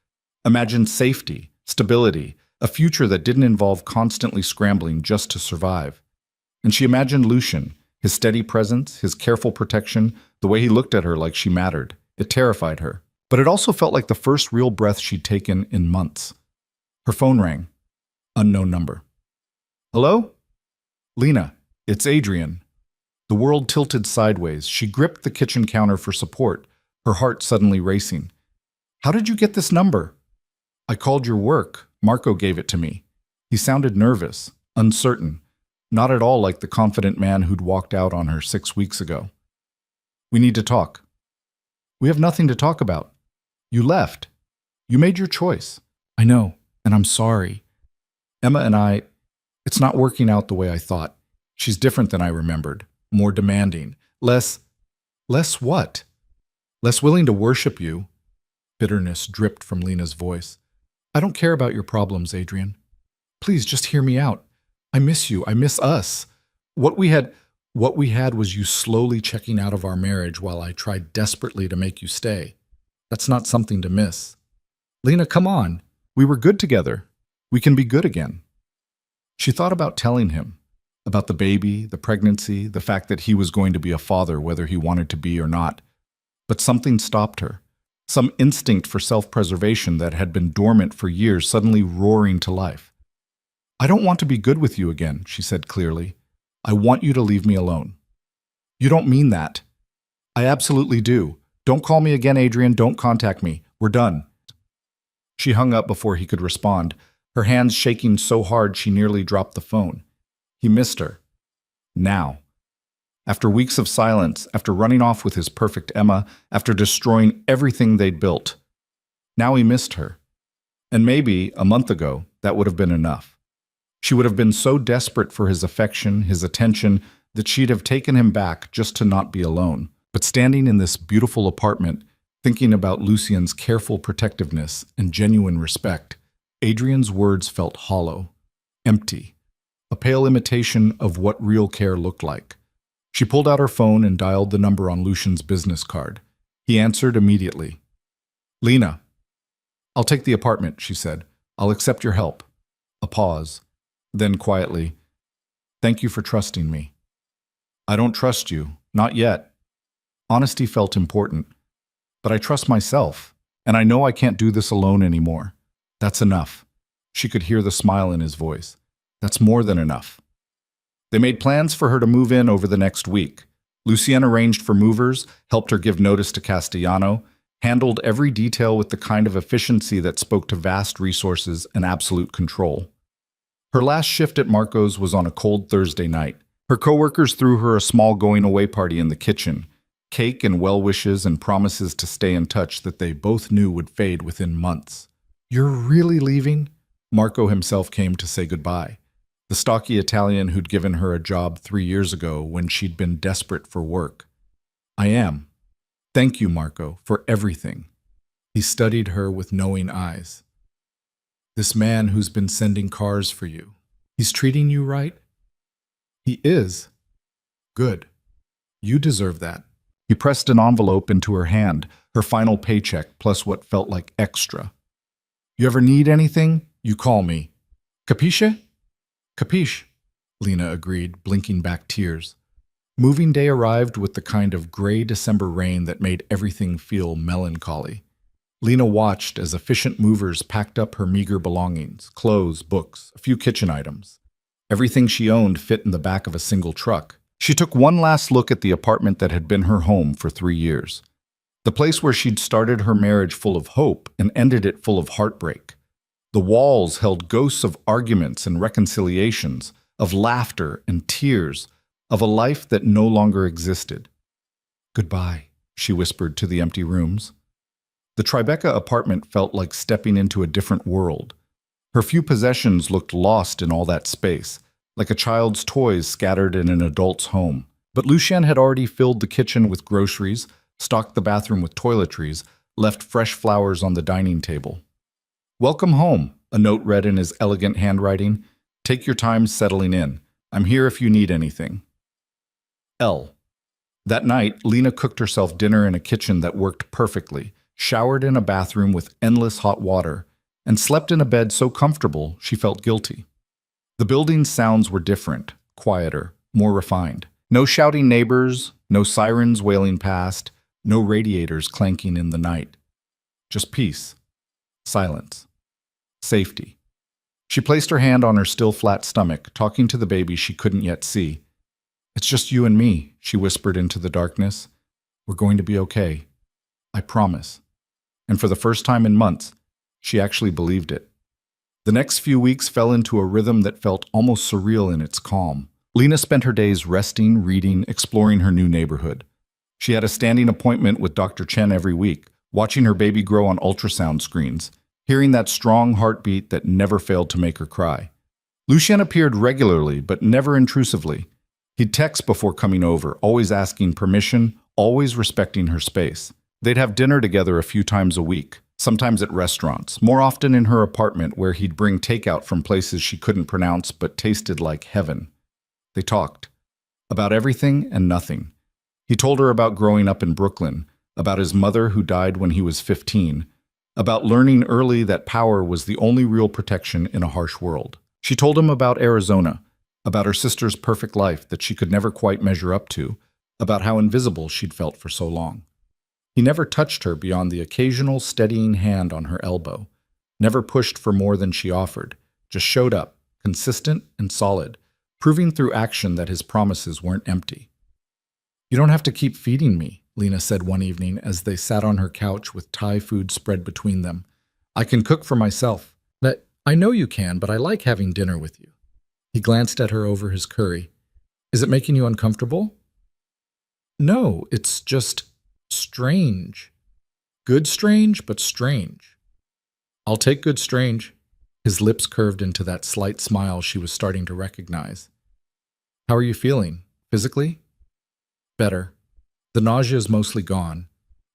imagined safety, stability, a future that didn't involve constantly scrambling just to survive. And she imagined Lucien, his steady presence, his careful protection, the way he looked at her like she mattered. It terrified her. But it also felt like the first real breath she'd taken in months. Her phone rang. Unknown number. Hello? Lena, it's Adrian. The world tilted sideways. She gripped the kitchen counter for support, her heart suddenly racing. How did you get this number? I called your work. Marco gave it to me. He sounded nervous, uncertain, not at all like the confident man who'd walked out on her 6 weeks ago. We need to talk. We have nothing to talk about. You left. You made your choice. I know, and I'm sorry. Emma and I, it's not working out the way I thought. She's different than I remembered, more demanding, less what? Less willing to worship you. Bitterness dripped from Lena's voice. I don't care about your problems, Adrian. Please just hear me out. I miss you. I miss us. What we had was you slowly checking out of our marriage while I tried desperately to make you stay. That's not something to miss. Lena, come on. We were good together. We can be good again. She thought about telling him, about the baby, the pregnancy, the fact that he was going to be a father whether he wanted to be or not. But something stopped her. Some instinct for self-preservation that had been dormant for years suddenly roaring to life. I don't want to be good with you again, she said clearly. I want you to leave me alone. You don't mean that. I absolutely do. Don't call me again, Adrian. Don't contact me. We're done. She hung up before he could respond, her hands shaking so hard she nearly dropped the phone. He missed her. Now. After weeks of silence, after running off with his perfect Emma, after destroying everything they'd built. Now he missed her. And maybe, a month ago, that would have been enough. She would have been so desperate for his affection, his attention, that she'd have taken him back just to not be alone. But standing in this beautiful apartment, thinking about Lucien's careful protectiveness and genuine respect, Adrian's words felt hollow, empty, a pale imitation of what real care looked like. She pulled out her phone and dialed the number on Lucien's business card. He answered immediately. "Lena." "I'll take the apartment," she said. "I'll accept your help." A pause. Then quietly, "Thank you for trusting me." "I don't trust you. Not yet." Honesty felt important. "But I trust myself, and I know I can't do this alone anymore." "That's enough." She could hear the smile in his voice. "That's more than enough." They made plans for her to move in over the next week. Lucien arranged for movers, helped her give notice to Castellano, handled every detail with the kind of efficiency that spoke to vast resources and absolute control. Her last shift at Marco's was on a cold Thursday night. Her coworkers threw her a small going-away party in the kitchen, cake and well wishes and promises to stay in touch that they both knew would fade within months. "You're really leaving?" Marco himself came to say goodbye. The stocky Italian who'd given her a job 3 years ago when she'd been desperate for work. "I am. Thank you, Marco, for everything." He studied her with knowing eyes. "This man who's been sending cars for you, he's treating you right?" "He is." "Good. You deserve that." He pressed an envelope into her hand, her final paycheck plus what felt like extra. "You ever need anything, you call me. Capisce?" "Capiche," Lena agreed, blinking back tears. Moving day arrived with the kind of gray December rain that made everything feel melancholy. Lena watched as efficient movers packed up her meager belongings, clothes, books, a few kitchen items. Everything she owned fit in the back of a single truck. She took one last look at the apartment that had been her home for 3 years. The place where she'd started her marriage full of hope and ended it full of heartbreak. The walls held ghosts of arguments and reconciliations, of laughter and tears, of a life that no longer existed. "Goodbye," she whispered to the empty rooms. The Tribeca apartment felt like stepping into a different world. Her few possessions looked lost in all that space, like a child's toys scattered in an adult's home. But Lucien had already filled the kitchen with groceries, stocked the bathroom with toiletries, left fresh flowers on the dining table. "Welcome home," a note read in his elegant handwriting. "Take your time settling in. I'm here if you need anything. L." That night, Lena cooked herself dinner in a kitchen that worked perfectly, showered in a bathroom with endless hot water, and slept in a bed so comfortable she felt guilty. The building's sounds were different, quieter, more refined. No shouting neighbors, no sirens wailing past, no radiators clanking in the night. Just peace, silence, safety. She placed her hand on her still flat stomach, talking to the baby she couldn't yet see. "It's just you and me," she whispered into the darkness. "We're going to be okay. I promise." And for the first time in months, she actually believed it. The next few weeks fell into a rhythm that felt almost surreal in its calm. Lena spent her days resting, reading, exploring her new neighborhood. She had a standing appointment with Dr. Chen every week, watching her baby grow on ultrasound screens, hearing that strong heartbeat that never failed to make her cry. Lucien appeared regularly, but never intrusively. He'd text before coming over, always asking permission, always respecting her space. They'd have dinner together a few times a week, sometimes at restaurants, more often in her apartment where he'd bring takeout from places she couldn't pronounce but tasted like heaven. They talked about everything and nothing. He told her about growing up in Brooklyn, about his mother who died when he was 15, about learning early that power was the only real protection in a harsh world. She told him about Arizona, about her sister's perfect life that she could never quite measure up to, about how invisible she'd felt for so long. He never touched her beyond the occasional steadying hand on her elbow, never pushed for more than she offered, just showed up, consistent and solid, proving through action that his promises weren't empty. "You don't have to keep feeding me," Lena said one evening as they sat on her couch with Thai food spread between them. "I can cook for myself." "I know you can, but I like having dinner with you." He glanced at her over his curry. "Is it making you uncomfortable?" No, it's just strange. Good strange, but strange. I'll take good strange. His lips curved into that slight smile she was starting to recognize. How are you feeling? Physically? Better. The nausea is mostly gone.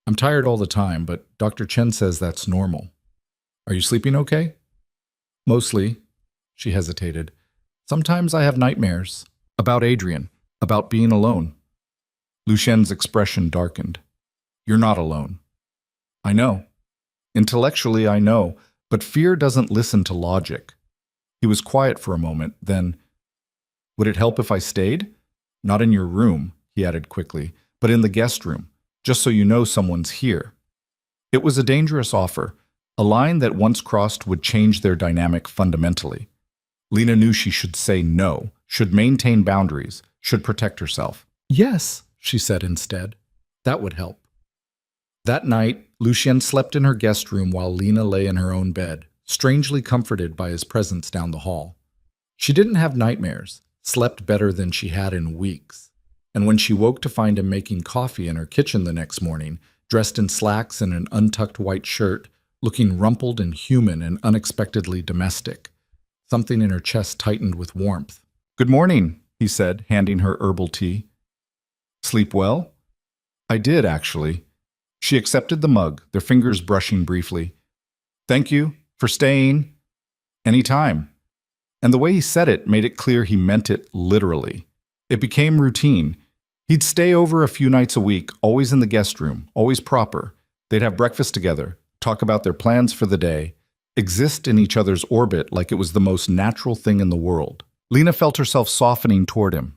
I'm tired all the time, but Dr. Chen says that's normal. Are you sleeping okay? Mostly. She hesitated. Sometimes I have nightmares. About Adrian. About being alone. Lucien's expression darkened. You're not alone. I know. Intellectually, I know, but fear doesn't listen to logic. He was quiet for a moment, then, would it help if I stayed? Not in your room, he added quickly, but in the guest room, just so you know someone's here. It was a dangerous offer, a line that once crossed would change their dynamic fundamentally. Lena knew she should say no, should maintain boundaries, should protect herself. Yes, she said instead. That would help. That night, Lucien slept in her guest room while Lena lay in her own bed, strangely comforted by his presence down the hall. She didn't have nightmares, slept better than she had in weeks. And when she woke to find him making coffee in her kitchen the next morning, dressed in slacks and an untucked white shirt, looking rumpled and human and unexpectedly domestic, something in her chest tightened with warmth. Good morning, he said, handing her herbal tea. Sleep well? I did, actually. She accepted the mug, their fingers brushing briefly. Thank you for staying. Any time. And the way he said it made it clear he meant it literally. It became routine. He'd stay over a few nights a week, always in the guest room, always proper. They'd have breakfast together, talk about their plans for the day, exist in each other's orbit like it was the most natural thing in the world. Lena felt herself softening toward him,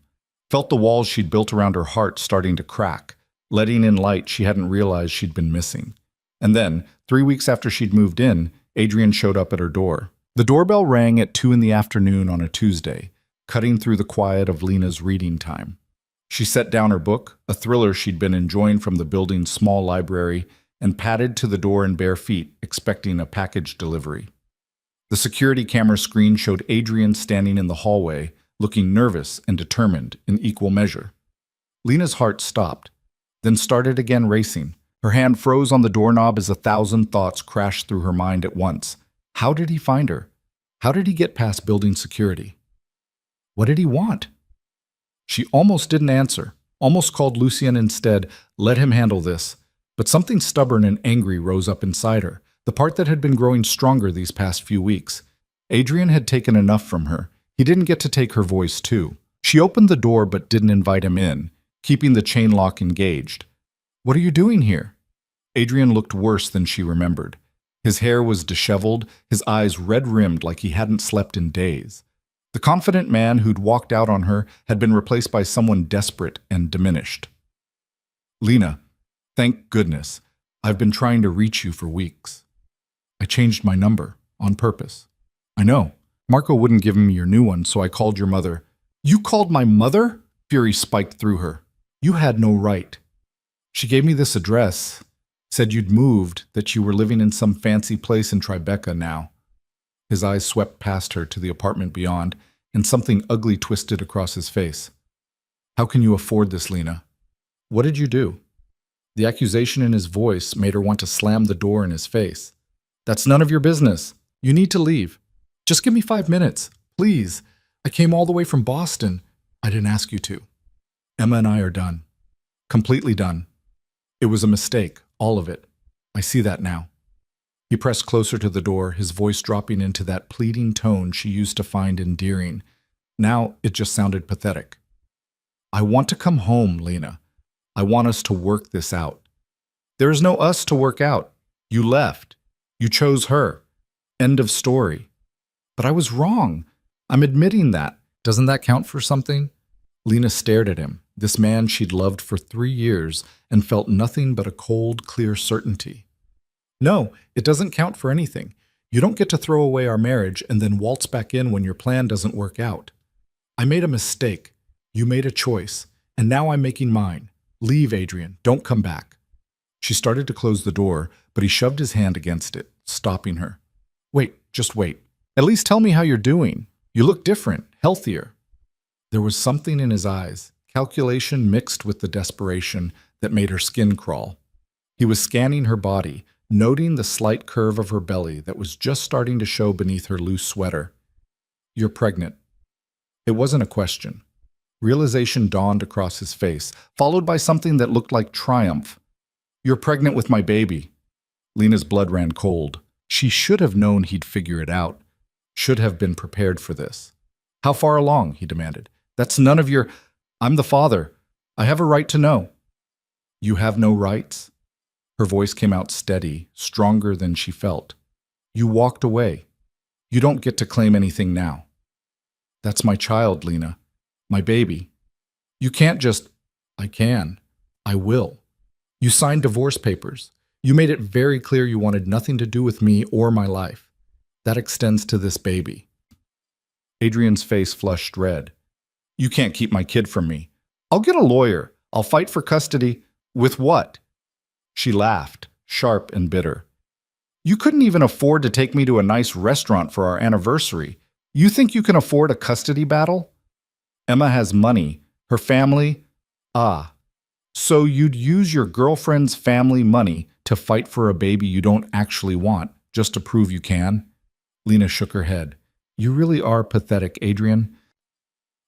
felt the walls she'd built around her heart starting to crack, letting in light she hadn't realized she'd been missing. And then, 3 weeks after she'd moved in, Adrian showed up at her door. The doorbell rang at 2 in the afternoon on a Tuesday, cutting through the quiet of Lena's reading time. She set down her book, a thriller she'd been enjoying from the building's small library, and padded to the door in bare feet, expecting a package delivery. The security camera screen showed Adrian standing in the hallway, looking nervous and determined in equal measure. Lena's heart stopped, then started again racing. Her hand froze on the doorknob as 1,000 thoughts crashed through her mind at once. How did he find her? How did he get past building security? What did he want? She almost didn't answer, almost called Lucien instead, let him handle this. But something stubborn and angry rose up inside her, the part that had been growing stronger these past few weeks. Adrian had taken enough from her. He didn't get to take her voice too. She opened the door but didn't invite him in, keeping the chain lock engaged. What are you doing here? Adrian looked worse than she remembered. His hair was disheveled, his eyes red-rimmed like he hadn't slept in days. The confident man who'd walked out on her had been replaced by someone desperate and diminished. Lena, thank goodness. I've been trying to reach you for weeks. I changed my number, on purpose. I know. Marco wouldn't give me your new one, so I called your mother. You called my mother? Fury spiked through her. You had no right. She gave me this address, said you'd moved, that you were living in some fancy place in Tribeca now. His eyes swept past her to the apartment beyond, and something ugly twisted across his face. How can you afford this, Lena? What did you do? The accusation in his voice made her want to slam the door in his face. That's none of your business. You need to leave. Just give me 5 minutes, please. I came all the way from Boston. I didn't ask you to. Emma and I are done. Completely done. It was a mistake, all of it. I see that now. He pressed closer to the door, his voice dropping into that pleading tone she used to find endearing. Now it just sounded pathetic. I want to come home, Lena. I want us to work this out. There is no us to work out. You left. You chose her. End of story. But I was wrong. I'm admitting that. Doesn't that count for something? Lena stared at him, this man she'd loved for 3 years, and felt nothing but a cold, clear certainty. No, it doesn't count for anything. You don't get to throw away our marriage and then waltz back in when your plan doesn't work out. I made a mistake. You made a choice. And now I'm making mine. Leave, Adrian. Don't come back. She started to close the door, but he shoved his hand against it, stopping her. Wait, just wait. At least tell me how you're doing. You look different, healthier. There was something in his eyes, calculation mixed with the desperation that made her skin crawl. He was scanning her body, noting the slight curve of her belly that was just starting to show beneath her loose sweater. "You're pregnant." It wasn't a question. Realization dawned across his face, followed by something that looked like triumph. "You're pregnant with my baby." Lena's blood ran cold. She should have known he'd figure it out, should have been prepared for this. "How far along?" he demanded. "That's none of your—" "I'm the father. I have a right to know." "You have no rights?" Her voice came out steady, stronger than she felt. "You walked away. You don't get to claim anything now." "That's my child, Lena. My baby. You can't just—" "I can. I will. You signed divorce papers. You made it very clear you wanted nothing to do with me or my life. That extends to this baby." Adrian's face flushed red. "You can't keep my kid from me. I'll get a lawyer. I'll fight for custody. With what?" She laughed, sharp and bitter. "You couldn't even afford to take me to a nice restaurant for our anniversary. You think you can afford a custody battle? Emma has money. Her family— Ah. So you'd use your girlfriend's family money to fight for a baby you don't actually want, just to prove you can?" Lena shook her head. "You really are pathetic, Adrian."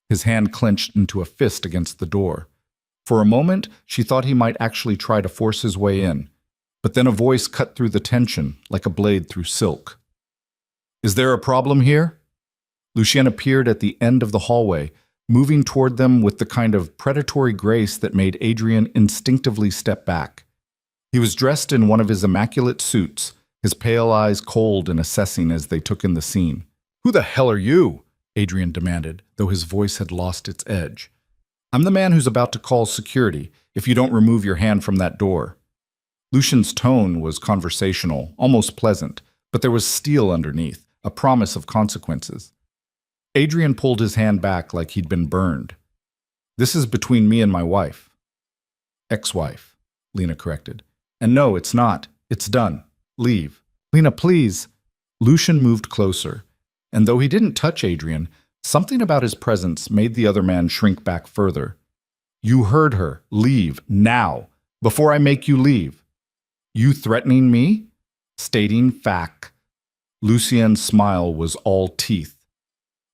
His hand clenched into a fist against the door. For a moment, she thought he might actually try to force his way in, but then a voice cut through the tension like a blade through silk. "Is there a problem here?" Lucien appeared at the end of the hallway, moving toward them with the kind of predatory grace that made Adrian instinctively step back. He was dressed in one of his immaculate suits, his pale eyes cold and assessing as they took in the scene. "Who the hell are you?" Adrian demanded, though his voice had lost its edge. "I'm the man who's about to call security, if you don't remove your hand from that door." Lucien's tone was conversational, almost pleasant, but there was steel underneath, a promise of consequences. Adrian pulled his hand back like he'd been burned. "This is between me and my wife." "Ex-wife," Lena corrected. "And no, it's not. It's done. Leave." "Lena, please." Lucien moved closer, and though he didn't touch Adrian, something about his presence made the other man shrink back further. "You heard her. Leave. Now. Before I make you leave." "You threatening me?" "Stating fact." Lucien's smile was all teeth.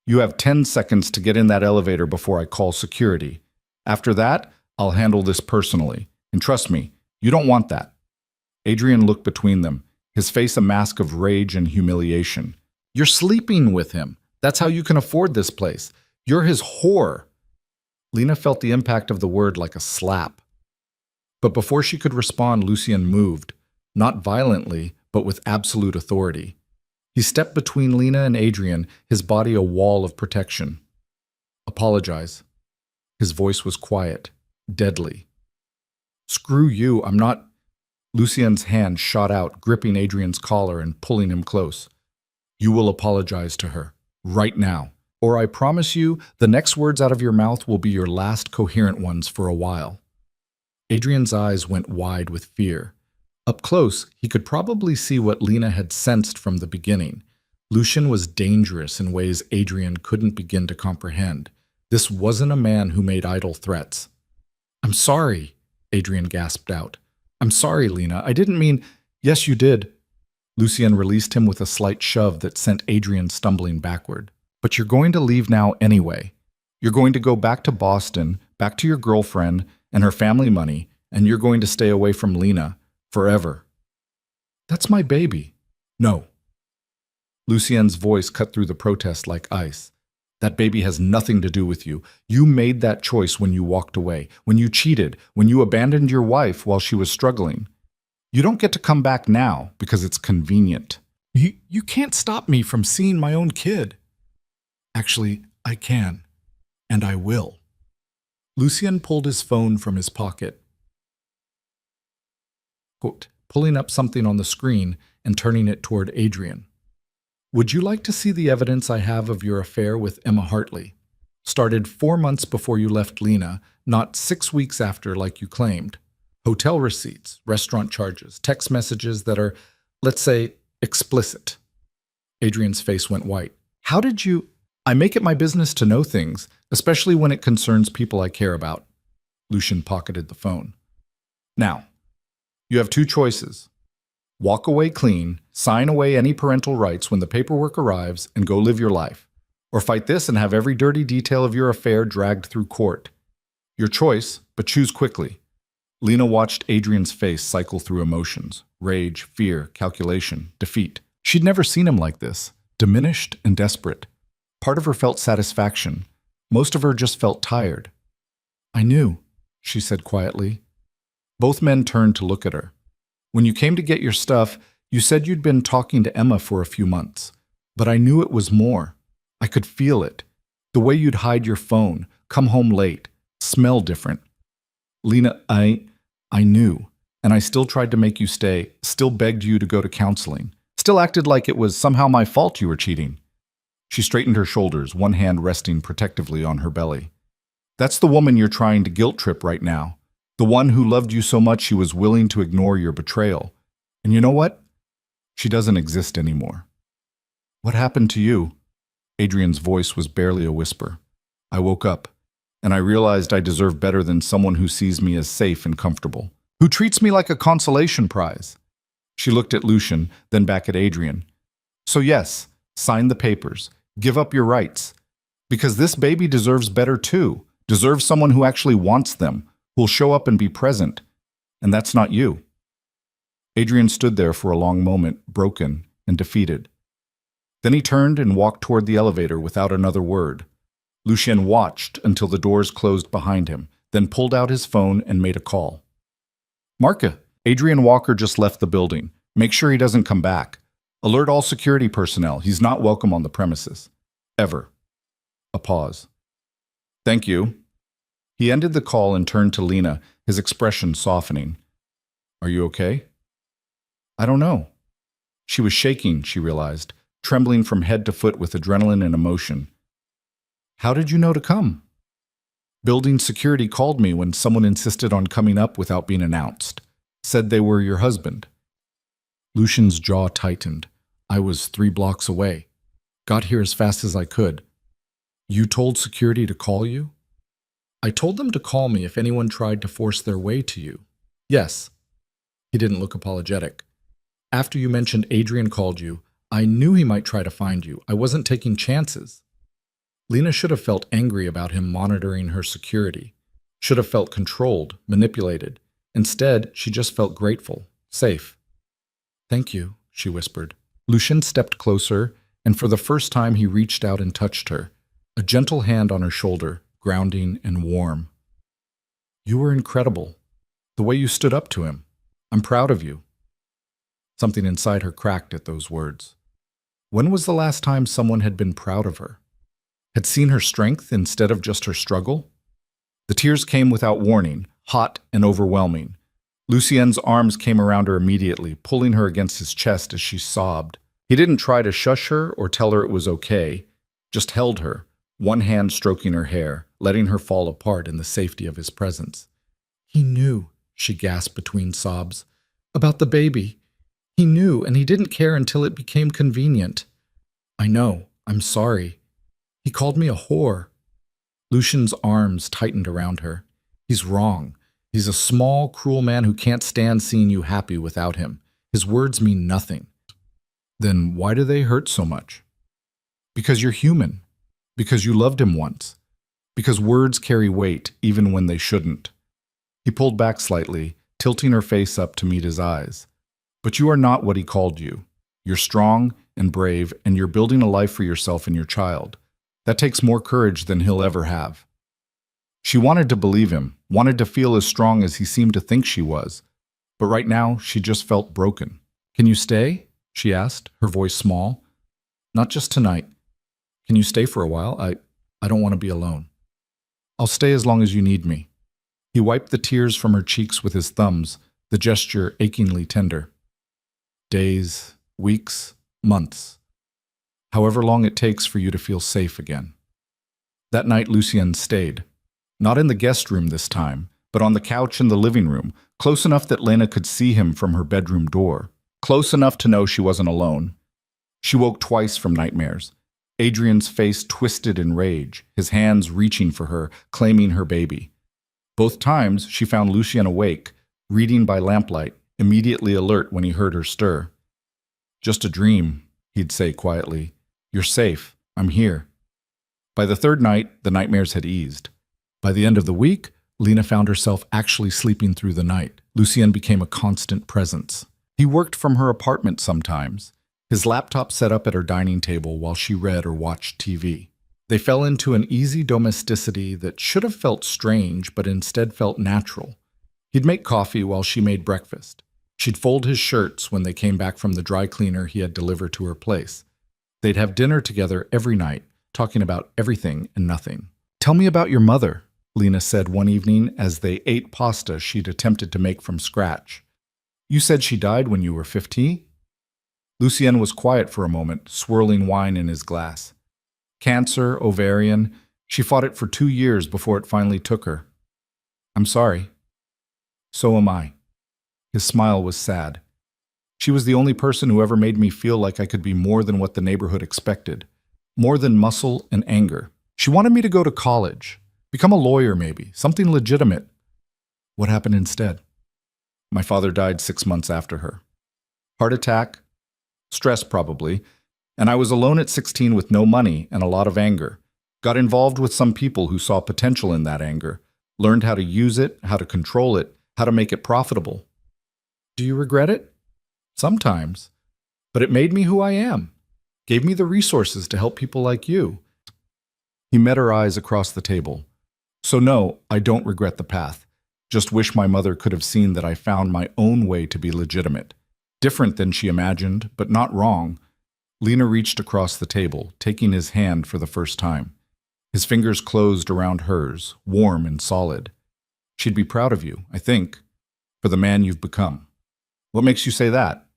"You have 10 seconds to get in that elevator before I call security. After that, I'll handle this personally. And trust me, you don't want that." Adrian looked between them, his face a mask of rage and humiliation. "You're sleeping with him. That's how you can afford this place. You're his whore." Lena felt the impact of the word like a slap. But before she could respond, Lucien moved, not violently, but with absolute authority. He stepped between Lena and Adrian, his body a wall of protection. "Apologize." His voice was quiet, deadly. "Screw you, I'm not—" Lucien's hand shot out, gripping Adrian's collar and pulling him close. "You will apologize to her, right now, or I promise you the next words out of your mouth will be your last coherent ones for a while." Adrian's eyes went wide with fear. Up close, he could probably see what Lena had sensed from the beginning. Lucien was dangerous in ways Adrian couldn't begin to comprehend. This wasn't a man who made idle threats. "I'm sorry," Adrian gasped out. "I'm sorry, Lena. I didn't mean—" "Yes, you did." Lucien released him with a slight shove that sent Adrian stumbling backward. "But you're going to leave now anyway. You're going to go back to Boston, back to your girlfriend and her family money, and you're going to stay away from Lena. Forever." "That's my baby." "No." Lucien's voice cut through the protest like ice. "That baby has nothing to do with you. You made that choice when you walked away, when you cheated, when you abandoned your wife while she was struggling. You don't get to come back now because it's convenient." You can't stop me from seeing my own kid." "Actually, I can. And I will." Lucien pulled his phone from his pocket, pulling up something on the screen and turning it toward Adrian. "Would you like to see the evidence I have of your affair with Emma Hartley? Started 4 months before you left Lena, not 6 weeks after like you claimed. Hotel receipts, restaurant charges, text messages that are, let's say, explicit." Adrian's face went white. "How did you—" I make it my business to know things, especially when it concerns people I care about. Lucian pocketed the phone. Now, you have two choices. Walk away clean, sign away any parental rights when the paperwork arrives, and go live your life. Or fight this and have every dirty detail of your affair dragged through court. Your choice, but choose quickly. Lena watched Adrian's face cycle through emotions: rage, fear, calculation, defeat. She'd never seen him like this, diminished and desperate. Part of her felt satisfaction. Most of her just felt tired. I knew, she said quietly. Both men turned to look at her. When you came to get your stuff, you said you'd been talking to Emma for a few months. But I knew it was more. I could feel it. The way you'd hide your phone, come home late, smell different. Lena, I knew. And I still tried to make you stay, still begged you to go to counseling, still acted like it was somehow my fault you were cheating. She straightened her shoulders, one hand resting protectively on her belly. That's the woman you're trying to guilt trip right now. The one who loved you so much she was willing to ignore your betrayal. And you know what? She doesn't exist anymore. What happened to you? Adrian's voice was barely a whisper. I woke up, and I realized I deserve better than someone who sees me as safe and comfortable, who treats me like a consolation prize. She looked at Lucian, then back at Adrian. So yes, sign the papers. Give up your rights. Because this baby deserves better too. Deserves someone who actually wants them, who'll show up and be present. And that's not you. Adrian stood there for a long moment, broken and defeated. Then he turned and walked toward the elevator without another word. Lucien watched until the doors closed behind him, then pulled out his phone and made a call. Marka, Adrian Walker just left the building. Make sure he doesn't come back. Alert all security personnel. He's not welcome on the premises. Ever. A pause. Thank you. He ended the call and turned to Lena, his expression softening. Are you okay? I don't know. She was shaking, she realized, trembling from head to foot with adrenaline and emotion. How did you know to come? Building security called me when someone insisted on coming up without being announced. Said they were your husband. Lucian's jaw tightened. I was 3 blocks away. Got here as fast as I could. You told security to call you? I told them to call me if anyone tried to force their way to you. Yes. He didn't look apologetic. After you mentioned Adrian called you, I knew he might try to find you. I wasn't taking chances. Lena should have felt angry about him monitoring her security. Should have felt controlled, manipulated. Instead, she just felt grateful, safe. Thank you, she whispered. Lucien stepped closer, and for the first time he reached out and touched her, a gentle hand on her shoulder, grounding and warm. You were incredible. The way you stood up to him. I'm proud of you. Something inside her cracked at those words. When was the last time someone had been proud of her? Had seen her strength instead of just her struggle? The tears came without warning, hot and overwhelming. Lucien's arms came around her immediately, pulling her against his chest as she sobbed. He didn't try to shush her or tell her it was okay, just held her, one hand stroking her hair, letting her fall apart in the safety of his presence. He knew, she gasped between sobs, about the baby. He knew, and he didn't care until it became convenient. I know, I'm sorry. He called me a whore. Lucian's arms tightened around her. He's wrong. He's a small, cruel man who can't stand seeing you happy without him. His words mean nothing. Then why do they hurt so much? Because you're human. Because you loved him once. Because words carry weight even when they shouldn't. He pulled back slightly, tilting her face up to meet his eyes. But you are not what he called you. You're strong and brave, and you're building a life for yourself and your child. That takes more courage than he'll ever have. She wanted to believe him, wanted to feel as strong as he seemed to think she was. But right now, she just felt broken. Can you stay? She asked, her voice small. Not just tonight. Can you stay for a while? I don't want to be alone. I'll stay as long as you need me. He wiped the tears from her cheeks with his thumbs, the gesture achingly tender. Days, weeks, months. However long it takes for you to feel safe again. That night, Lucien stayed. Not in the guest room this time, but on the couch in the living room, close enough that Lena could see him from her bedroom door, close enough to know she wasn't alone. She woke twice from nightmares. Adrian's face twisted in rage, his hands reaching for her, claiming her baby. Both times, she found Lucien awake, reading by lamplight, immediately alert when he heard her stir. "Just a dream," he'd say quietly. "You're safe. I'm here." By the third night, the nightmares had eased. By the end of the week, Lena found herself actually sleeping through the night. Lucien became a constant presence. He worked from her apartment sometimes, his laptop set up at her dining table while she read or watched TV. They fell into an easy domesticity that should have felt strange, but instead felt natural. He'd make coffee while she made breakfast. She'd fold his shirts when they came back from the dry cleaner he had delivered to her place. They'd have dinner together every night, talking about everything and nothing. "Tell me about your mother," Lena said one evening as they ate pasta she'd attempted to make from scratch. "You said she died when you were 15?" Lucien was quiet for a moment, swirling wine in his glass. "Cancer, ovarian. She fought it for 2 years before it finally took her." "I'm sorry." "So am I." His smile was sad. "She was the only person who ever made me feel like I could be more than what the neighborhood expected. More than muscle and anger. She wanted me to go to college. Become a lawyer maybe. Something legitimate." "What happened instead?" "My father died 6 months after her. Heart attack. Stress probably. And I was alone at 16 with no money and a lot of anger. Got involved with some people who saw potential in that anger. Learned how to use it, how to control it, how to make it profitable." "Do you regret it?" "Sometimes. But it made me who I am. Gave me the resources to help people like you." He met her eyes across the table. "So no, I don't regret the path. Just wish my mother could have seen that I found my own way to be legitimate. Different than she imagined, but not wrong." Lena reached across the table, taking his hand for the first time. His fingers closed around hers, warm and solid. "She'd be proud of you, I think, for the man you've become." "What makes you say that?"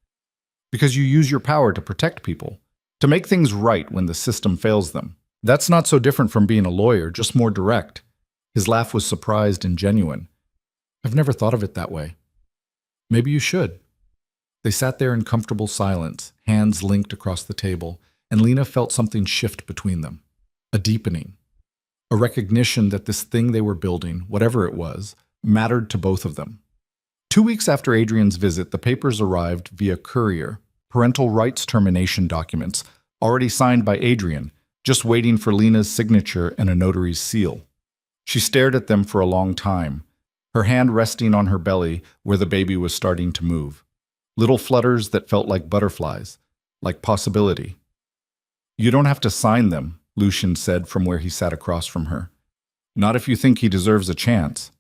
"Because you use your power to protect people, to make things right when the system fails them. That's not so different from being a lawyer, just more direct." His laugh was surprised and genuine. "I've never thought of it that way." "Maybe you should." They sat there in comfortable silence, hands linked across the table, and Lena felt something shift between them. A deepening. A recognition that this thing they were building, whatever it was, mattered to both of them. 2 weeks after Adrian's visit, the papers arrived via courier, parental rights termination documents, already signed by Adrian, just waiting for Lena's signature and a notary's seal. She stared at them for a long time, her hand resting on her belly where the baby was starting to move. Little flutters that felt like butterflies, like possibility. "You don't have to sign them," Lucien said from where he sat across from her. "Not if you think he deserves a chance."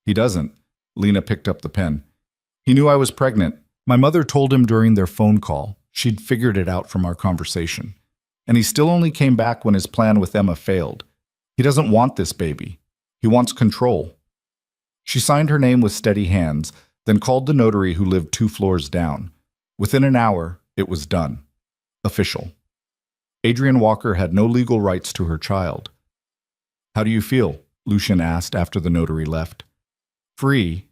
"He doesn't." Lena picked up the pen. "He knew I was pregnant. My mother told him during their phone call. She'd figured it out from our conversation. And he still only came back when his plan with Emma failed. He doesn't want this baby. He wants control." She signed her name with steady hands, then called the notary who lived 2 floors down. Within an hour, it was done. Official. Adrian Walker had no legal rights to her child. "How do you feel?" Lucien asked after the notary left. "Free."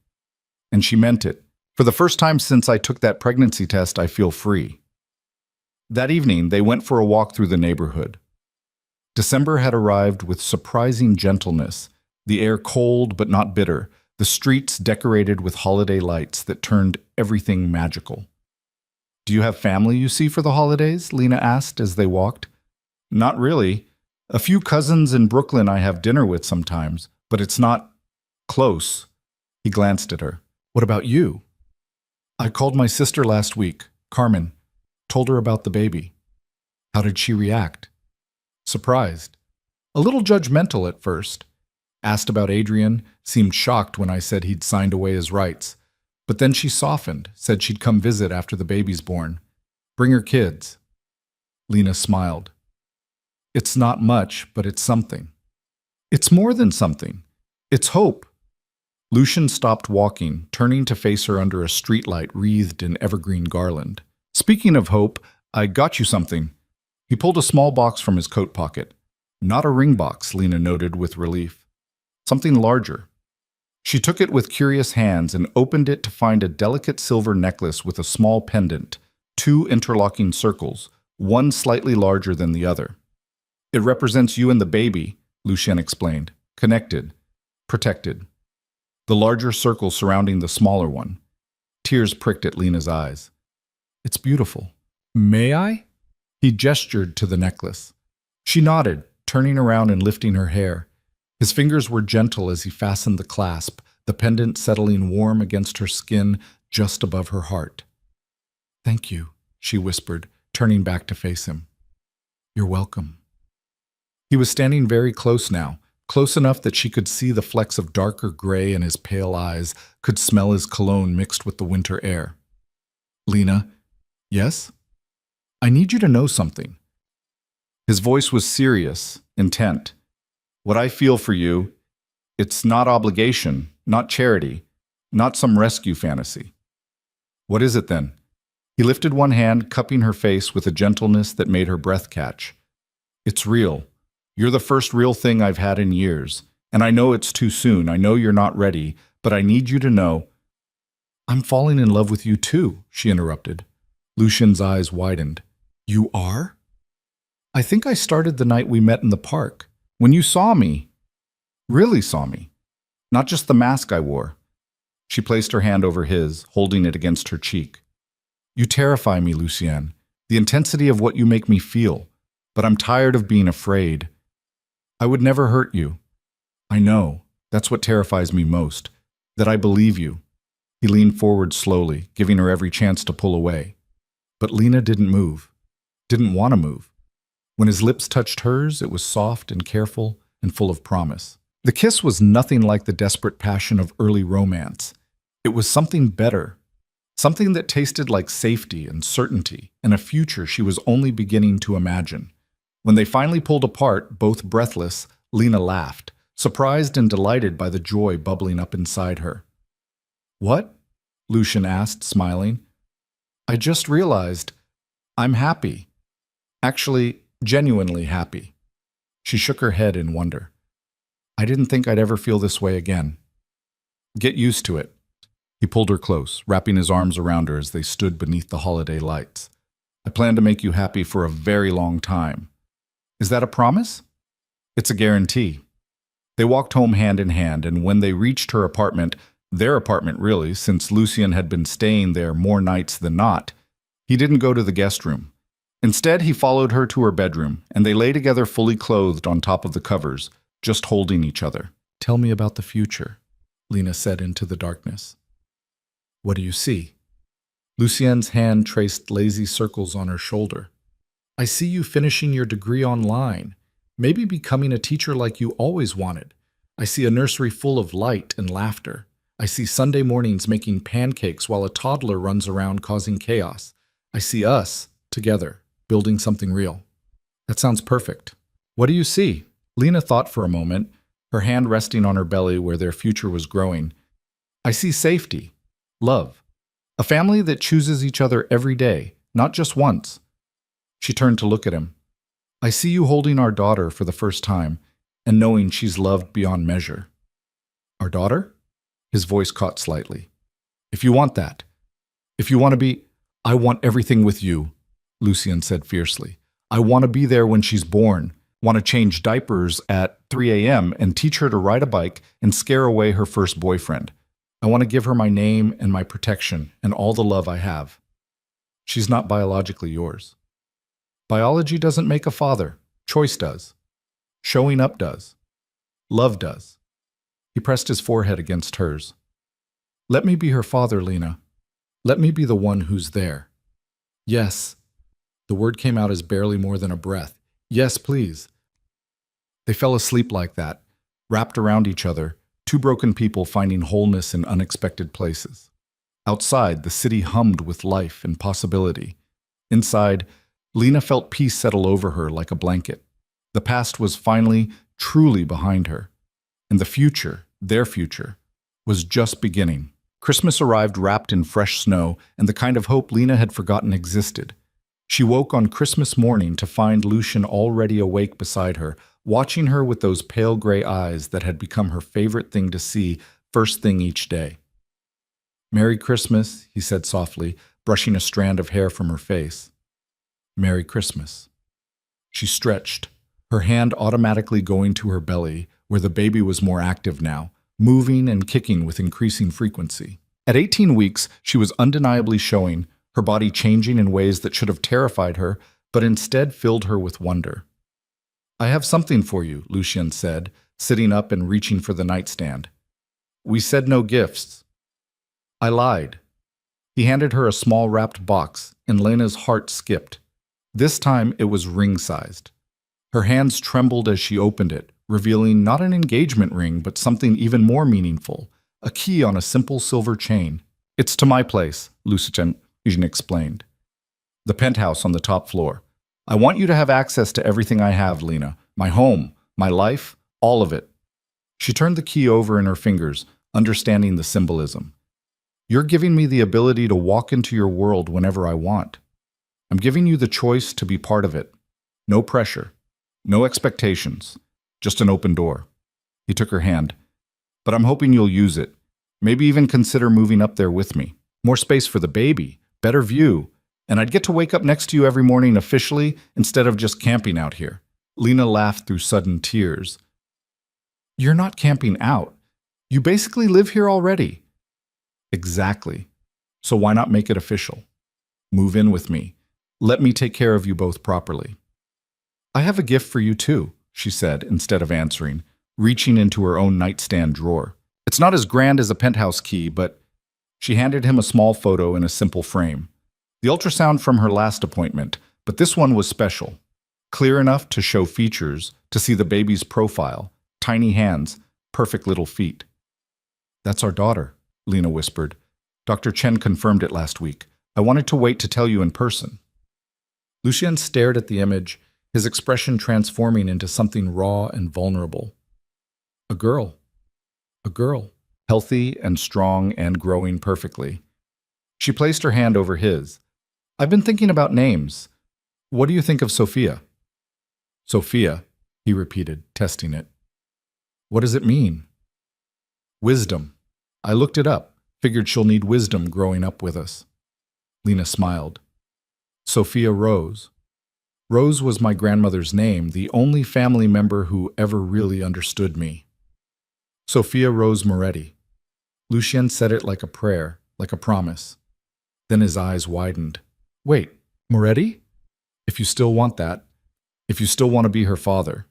And she meant it. "For the first time since I took that pregnancy test, I feel free." That evening, they went for a walk through the neighborhood. December had arrived with surprising gentleness, the air cold but not bitter, the streets decorated with holiday lights that turned everything magical. "Do you have family you see for the holidays?" Lena asked as they walked. "Not really. A few cousins in Brooklyn I have dinner with sometimes, but it's not close." He glanced at her. "What about you?" "I called my sister last week, Carmen. Told her about the baby." "How did she react?" "Surprised. A little judgmental at first. Asked about Adrian, seemed shocked when I said he'd signed away his rights. But then she softened, said she'd come visit after the baby's born. Bring her kids." Lena smiled. "It's not much, but it's something." "It's more than something. It's hope." Lucien stopped walking, turning to face her under a streetlight wreathed in evergreen garland. "Speaking of hope, I got you something." He pulled a small box from his coat pocket. Not a ring box, Lena noted with relief. Something larger. She took it with curious hands and opened it to find a delicate silver necklace with a small pendant, 2 interlocking circles, one slightly larger than the other. It represents you and the baby, Lucien explained. Connected, protected. The larger circle surrounding the smaller one. Tears pricked at Lena's eyes. It's beautiful. May I? He gestured to the necklace. She nodded, turning around and lifting her hair. His fingers were gentle as he fastened the clasp, the pendant settling warm against her skin just above her heart. Thank you, she whispered, turning back to face him. You're welcome. He was standing very close now, close enough that she could see the flecks of darker gray in his pale eyes, could smell his cologne mixed with the winter air. Lena, yes? I need you to know something. His voice was serious, intent. What I feel for you, it's not obligation, not charity, not some rescue fantasy. What is it then? He lifted one hand, cupping her face with a gentleness that made her breath catch. It's real. You're the first real thing I've had in years, and I know it's too soon. I know you're not ready, but I need you to know. I'm falling in love with you too, she interrupted. Lucien's eyes widened. You are? I think I started the night we met in the park, when you saw me. Really saw me. Not just the mask I wore. She placed her hand over his, holding it against her cheek. You terrify me, Lucien, the intensity of what you make me feel, but I'm tired of being afraid. I would never hurt you. I know. That's what terrifies me most, that I believe you. He leaned forward slowly, giving her every chance to pull away. But Lena didn't move, didn't want to move. When his lips touched hers, it was soft and careful and full of promise. The kiss was nothing like the desperate passion of early romance. It was something better, something that tasted like safety and certainty and a future she was only beginning to imagine. When they finally pulled apart, both breathless, Lena laughed, surprised and delighted by the joy bubbling up inside her. What? Lucien asked, smiling. I just realized I'm happy. Actually, genuinely happy. She shook her head in wonder. I didn't think I'd ever feel this way again. Get used to it. He pulled her close, wrapping his arms around her as they stood beneath the holiday lights. I plan to make you happy for a very long time. Is that a promise? It's a guarantee. They walked home hand in hand, and when they reached her apartment, their apartment really, since Lucien had been staying there more nights than not, he didn't go to the guest room. Instead, he followed her to her bedroom, and they lay together fully clothed on top of the covers, just holding each other. Tell me about the future, Lena said into the darkness. What do you see? Lucien's hand traced lazy circles on her shoulder. I see you finishing your degree online, maybe becoming a teacher like you always wanted. I see a nursery full of light and laughter. I see Sunday mornings making pancakes while a toddler runs around causing chaos. I see us, together, building something real. That sounds perfect. What do you see? Lena thought for a moment, her hand resting on her belly where their future was growing. I see safety, love, a family that chooses each other every day, not just once. She turned to look at him. I see you holding our daughter for the first time and knowing she's loved beyond measure. Our daughter? His voice caught slightly. If you want that, if you want to be, I want everything with you, Lucien said fiercely. I want to be there when she's born, want to change diapers at 3 a.m. and teach her to ride a bike and scare away her first boyfriend. I want to give her my name and my protection and all the love I have. She's not biologically yours. Biology doesn't make a father. Choice does. Showing up does. Love does. He pressed his forehead against hers. Let me be her father, Lena. Let me be the one who's there. Yes. The word came out as barely more than a breath. Yes, please. They fell asleep like that, wrapped around each other, two broken people finding wholeness in unexpected places. Outside, the city hummed with life and possibility. Inside, Lena felt peace settle over her like a blanket. The past was finally, truly behind her. And the future, their future, was just beginning. Christmas arrived wrapped in fresh snow and the kind of hope Lena had forgotten existed. She woke on Christmas morning to find Lucien already awake beside her, watching her with those pale gray eyes that had become her favorite thing to see first thing each day. Merry Christmas, he said softly, brushing a strand of hair from her face. Merry Christmas. She stretched, her hand automatically going to her belly, where the baby was more active now, moving and kicking with increasing frequency. At 18 weeks, she was undeniably showing, her body changing in ways that should have terrified her, but instead filled her with wonder. "I have something for you," Lucien said, sitting up and reaching for the nightstand. "We said no gifts." I lied. He handed her a small wrapped box, and Lena's heart skipped. This time it was ring-sized. Her hands trembled as she opened it, revealing not an engagement ring, but something even more meaningful, a key on a simple silver chain. "It's to my place," Lucien explained. "The penthouse on the top floor. I want you to have access to everything I have, Lena. My home, my life, all of it." She turned the key over in her fingers, understanding the symbolism. "You're giving me the ability to walk into your world whenever I want. I'm giving you the choice to be part of it. No pressure. No expectations, just an open door." He took her hand. "But I'm hoping you'll use it. Maybe even consider moving up there with me. More space for the baby, better view, and I'd get to wake up next to you every morning officially instead of just camping out here." Lena laughed through sudden tears. "You're not camping out. You basically live here already." "Exactly. So why not make it official? Move in with me. Let me take care of you both properly." "I have a gift for you too," she said instead of answering, reaching into her own nightstand drawer. "It's not as grand as a penthouse key, but..." She handed him a small photo in a simple frame. The ultrasound from her last appointment, but this one was special. Clear enough to show features, to see the baby's profile, tiny hands, perfect little feet. "That's our daughter," Lena whispered. "Dr. Chen confirmed it last week. I wanted to wait to tell you in person." Lucien stared at the image, his expression transforming into something raw and vulnerable. A girl. A girl. Healthy and strong and growing perfectly. She placed her hand over his. "I've been thinking about names. What do you think of Sophia?" "Sophia," he repeated, testing it. "What does it mean?" "Wisdom. I looked it up. Figured she'll need wisdom growing up with us." Lena smiled. "Sophia Rose. Rose was my grandmother's name, the only family member who ever really understood me." "Sophia Rose Moretti." Lucien said it like a prayer, like a promise. Then his eyes widened. "Wait, Moretti? If you still want that, if you still want to be her father."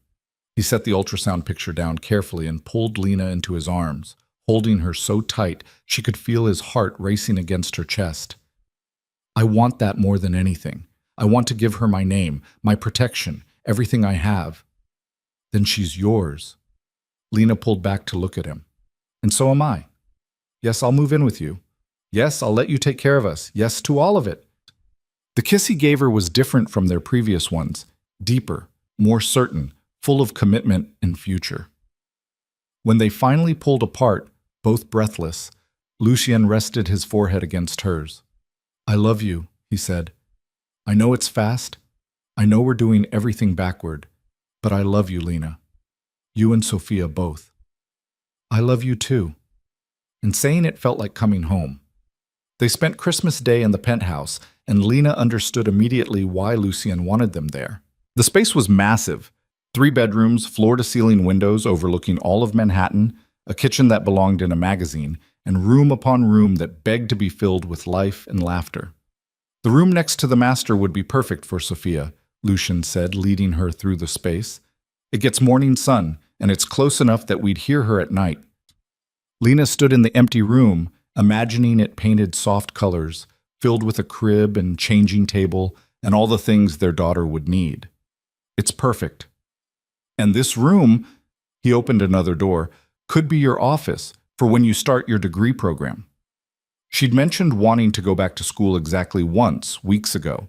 He set the ultrasound picture down carefully and pulled Lena into his arms, holding her so tight she could feel his heart racing against her chest. "I want that more than anything. I want to give her my name, my protection, everything I have." "Then she's yours." Lena pulled back to look at him. "And so am I. Yes, I'll move in with you. Yes, I'll let you take care of us. Yes to all of it." The kiss he gave her was different from their previous ones, deeper, more certain, full of commitment and future. When they finally pulled apart, both breathless, Lucien rested his forehead against hers. "I love you," he said. "I know it's fast. I know we're doing everything backward. But I love you, Lena. You and Sophia both." "I love you too." And saying it felt like coming home. They spent Christmas Day in the penthouse, and Lena understood immediately why Lucien wanted them there. The space was massive. 3 bedrooms, floor-to-ceiling windows overlooking all of Manhattan, a kitchen that belonged in a magazine, and room upon room that begged to be filled with life and laughter. "The room next to the master would be perfect for Sophia," Lucien said, leading her through the space. "It gets morning sun, and it's close enough that we'd hear her at night." Lena stood in the empty room, imagining it painted soft colors, filled with a crib and changing table and all the things their daughter would need. "It's perfect. And this room," he opened another door, "could be your office for when you start your degree program." She'd mentioned wanting to go back to school exactly once, weeks ago.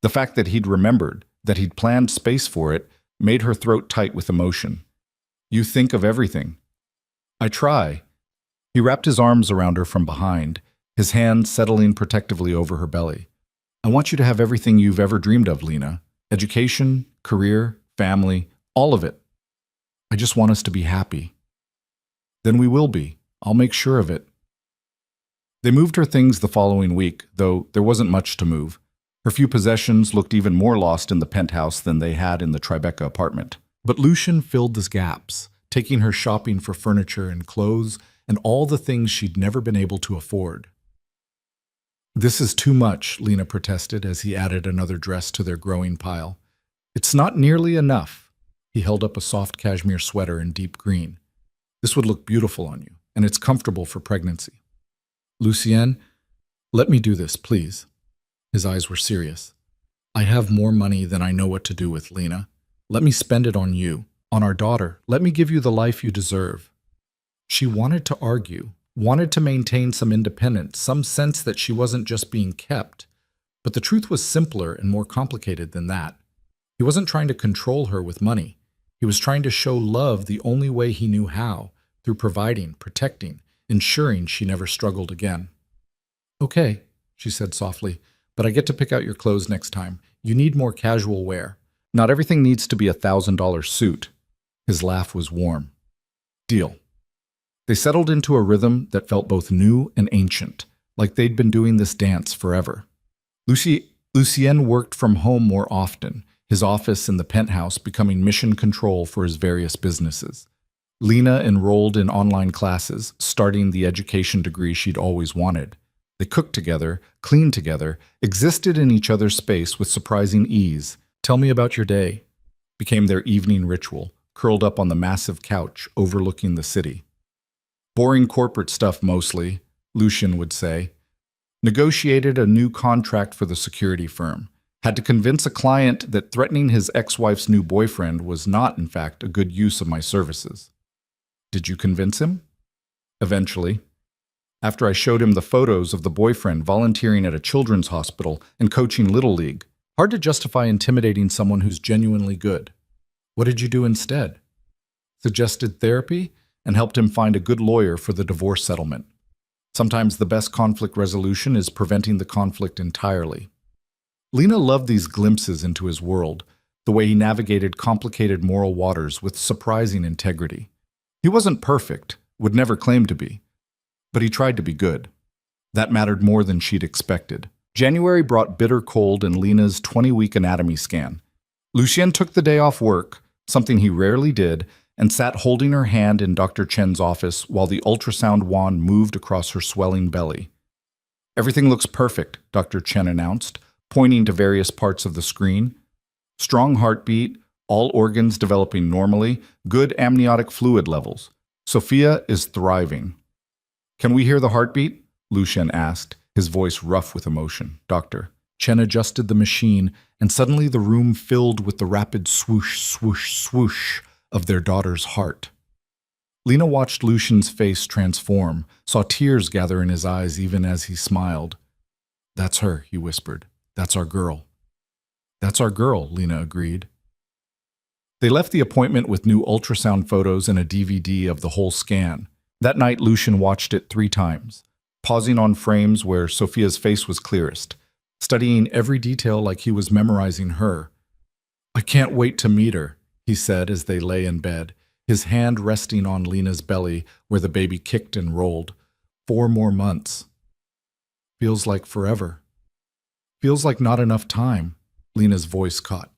The fact that he'd remembered, that he'd planned space for it, made her throat tight with emotion. "You think of everything." "I try." He wrapped his arms around her from behind, his hands settling protectively over her belly. "I want you to have everything you've ever dreamed of, Lena. Education, career, family, all of it. I just want us to be happy." "Then we will be. I'll make sure of it." They moved her things the following week, though there wasn't much to move. Her few possessions looked even more lost in the penthouse than they had in the Tribeca apartment. But Lucian filled the gaps, taking her shopping for furniture and clothes and all the things she'd never been able to afford. "This is too much," Lena protested as he added another dress to their growing pile. "It's not nearly enough." He held up a soft cashmere sweater in deep green. "This would look beautiful on you, and it's comfortable for pregnancy." "Lucien, let me do this, please." His eyes were serious. "I have more money than I know what to do with, Lena. Let me spend it on you, on our daughter. Let me give you the life you deserve." She wanted to argue, wanted to maintain some independence, some sense that she wasn't just being kept. But the truth was simpler and more complicated than that. He wasn't trying to control her with money. He was trying to show love the only way he knew how, through providing, protecting, ensuring she never struggled again. "Okay," she said softly, "but I get to pick out your clothes next time. You need more casual wear. Not everything needs to be a $1,000 suit." His laugh was warm. "Deal." They settled into a rhythm that felt both new and ancient, like they'd been doing this dance forever. Lucien worked from home more often, his office in the penthouse becoming mission control for his various businesses. Lena enrolled in online classes, starting the education degree she'd always wanted. They cooked together, cleaned together, existed in each other's space with surprising ease. "Tell me about your day," became their evening ritual, curled up on the massive couch overlooking the city. "Boring corporate stuff mostly," Lucien would say. "Negotiated a new contract for the security firm. Had to convince a client that threatening his ex-wife's new boyfriend was not, in fact, a good use of my services." "Did you convince him?" "Eventually. After I showed him the photos of the boyfriend volunteering at a children's hospital and coaching Little League. Hard to justify intimidating someone who's genuinely good." "What did you do instead?" "Suggested therapy and helped him find a good lawyer for the divorce settlement. Sometimes the best conflict resolution is preventing the conflict entirely." Lena loved these glimpses into his world, the way he navigated complicated moral waters with surprising integrity. He wasn't perfect, would never claim to be, but he tried to be good. That mattered more than she'd expected. January brought bitter cold and Lena's 20-week anatomy scan. Lucien took the day off work, something he rarely did, and sat holding her hand in Dr. Chen's office while the ultrasound wand moved across her swelling belly. "Everything looks perfect," Dr. Chen announced, pointing to various parts of the screen. "Strong heartbeat, all organs developing normally, good amniotic fluid levels. Sophia is thriving." "Can we hear the heartbeat?" Lucien asked, his voice rough with emotion. "Doctor." Chen adjusted the machine, and suddenly the room filled with the rapid swoosh, swoosh, swoosh of their daughter's heart. Lena watched Lucian's face transform, saw tears gather in his eyes even as he smiled. "That's her," he whispered. "That's our girl." "That's our girl," Lena agreed. They left the appointment with new ultrasound photos and a DVD of the whole scan. That night, Lucien watched it 3 times, pausing on frames where Sophia's face was clearest, studying every detail like he was memorizing her. "I can't wait to meet her," he said as they lay in bed, his hand resting on Lena's belly where the baby kicked and rolled. 4 more months. Feels like forever. Feels like not enough time, Lena's voice caught.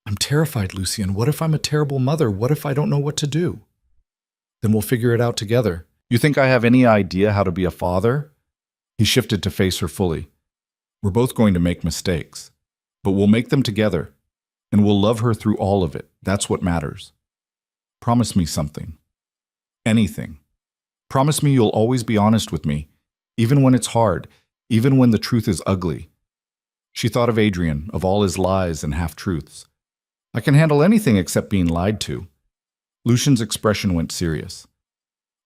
"I'm terrified, Lucien. What if I'm a terrible mother? What if I don't know what to do?" "Then we'll figure it out together. You think I have any idea how to be a father?" He shifted to face her fully. "We're both going to make mistakes, but we'll make them together. And we'll love her through all of it. That's what matters. Promise me something. Anything. Promise me you'll always be honest with me, even when it's hard, even when the truth is ugly." She thought of Adrian, of all his lies and half-truths. "I can handle anything except being lied to." Lucian's expression went serious.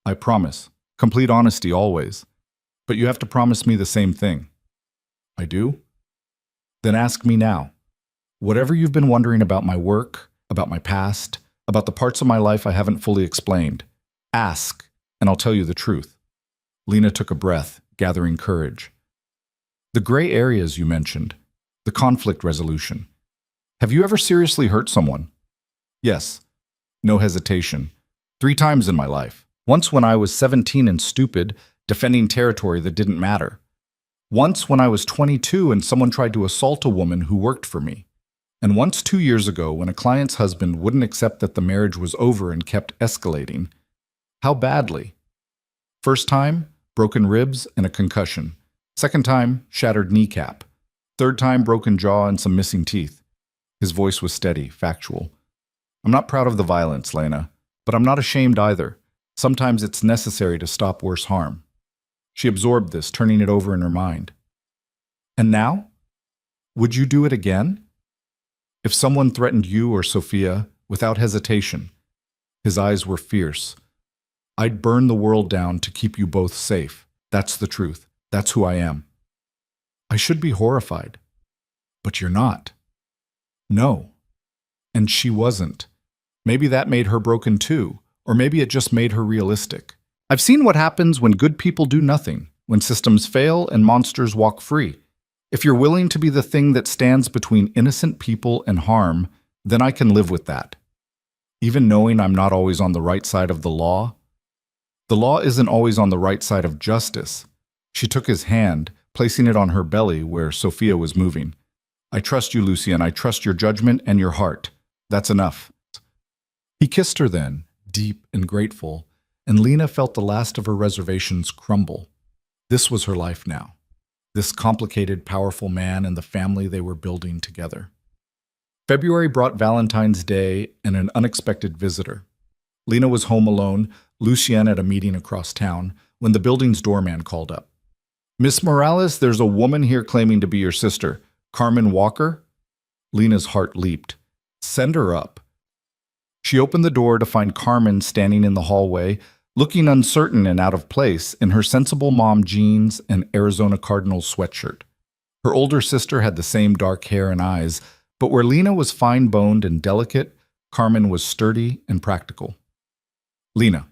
"I promise. Complete honesty always. But you have to promise me the same thing." "I do?" "Then ask me now. Whatever you've been wondering about my work, about my past, about the parts of my life I haven't fully explained, ask, and I'll tell you the truth." Lena took a breath, gathering courage. "The gray areas you mentioned, the conflict resolution. Have you ever seriously hurt someone?" "Yes." No hesitation. 3 times in my life. Once when I was 17 and stupid, defending territory that didn't matter. Once when I was 22 and someone tried to assault a woman who worked for me. And once 2 years ago, when a client's husband wouldn't accept that the marriage was over and kept escalating. How badly? First time, broken ribs and a concussion. Second time, shattered kneecap. Third time, broken jaw and some missing teeth. His voice was steady, factual. I'm not proud of the violence, Lena, but I'm not ashamed either. Sometimes it's necessary to stop worse harm. She absorbed this, turning it over in her mind. And now? Would you do it again? If someone threatened you or Sophia, without hesitation, his eyes were fierce. I'd burn the world down to keep you both safe. That's the truth. That's who I am. I should be horrified. But you're not. No. And she wasn't. Maybe that made her broken too, or maybe it just made her realistic. I've seen what happens when good people do nothing, when systems fail and monsters walk free. If you're willing to be the thing that stands between innocent people and harm, then I can live with that. Even knowing I'm not always on the right side of the law. The law isn't always on the right side of justice. She took his hand, placing it on her belly where Sophia was moving. I trust you, Lucien. I trust your judgment and your heart. That's enough. He kissed her then, deep and grateful, and Lena felt the last of her reservations crumble. This was her life now. This complicated, powerful man and the family they were building together. February brought Valentine's Day and an unexpected visitor. Lena was home alone, Lucien at a meeting across town, when the building's doorman called up. Miss Morales, there's a woman here claiming to be your sister, Carmen Walker. Lena's heart leaped. Send her up. She opened the door to find Carmen standing in the hallway, looking uncertain and out of place in her sensible mom jeans and Arizona Cardinals sweatshirt. Her older sister had the same dark hair and eyes, but where Lena was fine-boned and delicate, Carmen was sturdy and practical. Lena.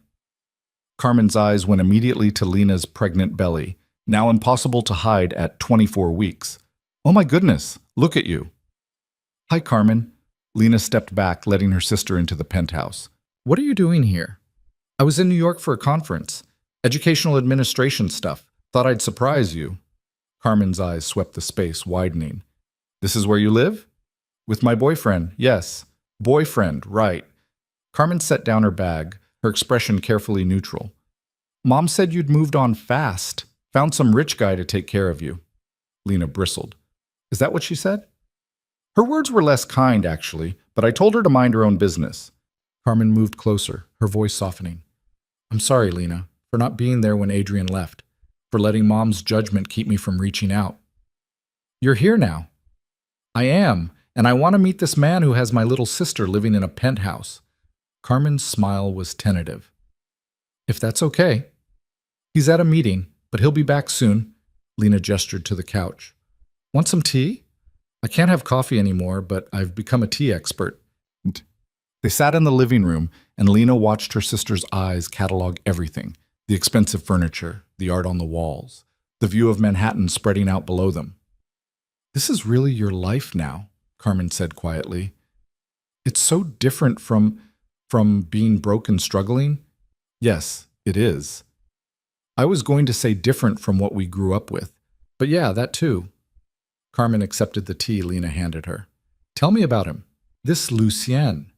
Carmen's eyes went immediately to Lena's pregnant belly, now impossible to hide at 24 weeks. Oh my goodness, look at you. Hi, Carmen. Lena stepped back, letting her sister into the penthouse. What are you doing here? I was in New York for a conference. Educational administration stuff. Thought I'd surprise you. Carmen's eyes swept the space, widening. This is where you live? With my boyfriend, yes. Boyfriend, right. Carmen set down her bag, her expression carefully neutral. Mom said you'd moved on fast. Found some rich guy to take care of you. Lena bristled. Is that what she said? Her words were less kind, actually, but I told her to mind her own business. Carmen moved closer, her voice softening. I'm sorry, Lena, for not being there when Adrian left, for letting Mom's judgment keep me from reaching out. You're here now. I am, and I want to meet this man who has my little sister living in a penthouse. Carmen's smile was tentative. If that's okay. He's at a meeting, but he'll be back soon. Lena gestured to the couch. Want some tea? I can't have coffee anymore, but I've become a tea expert. They sat in the living room, and Lena watched her sister's eyes catalog everything. The expensive furniture, the art on the walls, the view of Manhattan spreading out below them. This is really your life now, Carmen said quietly. It's so different from being broke and struggling. Yes, it is. I was going to say different from what we grew up with. But yeah, that too. Carmen accepted the tea Lena handed her. Tell me about him. This Lucien.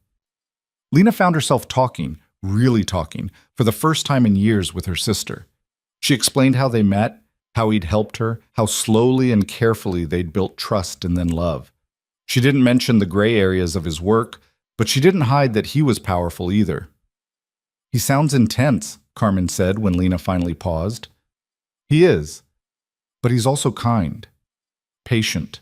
Lena found herself talking, really talking, for the first time in years with her sister. She explained how they met, how he'd helped her, how slowly and carefully they'd built trust and then love. She didn't mention the gray areas of his work, but she didn't hide that he was powerful either. He sounds intense, Carmen said when Lena finally paused. He is, but he's also kind, patient.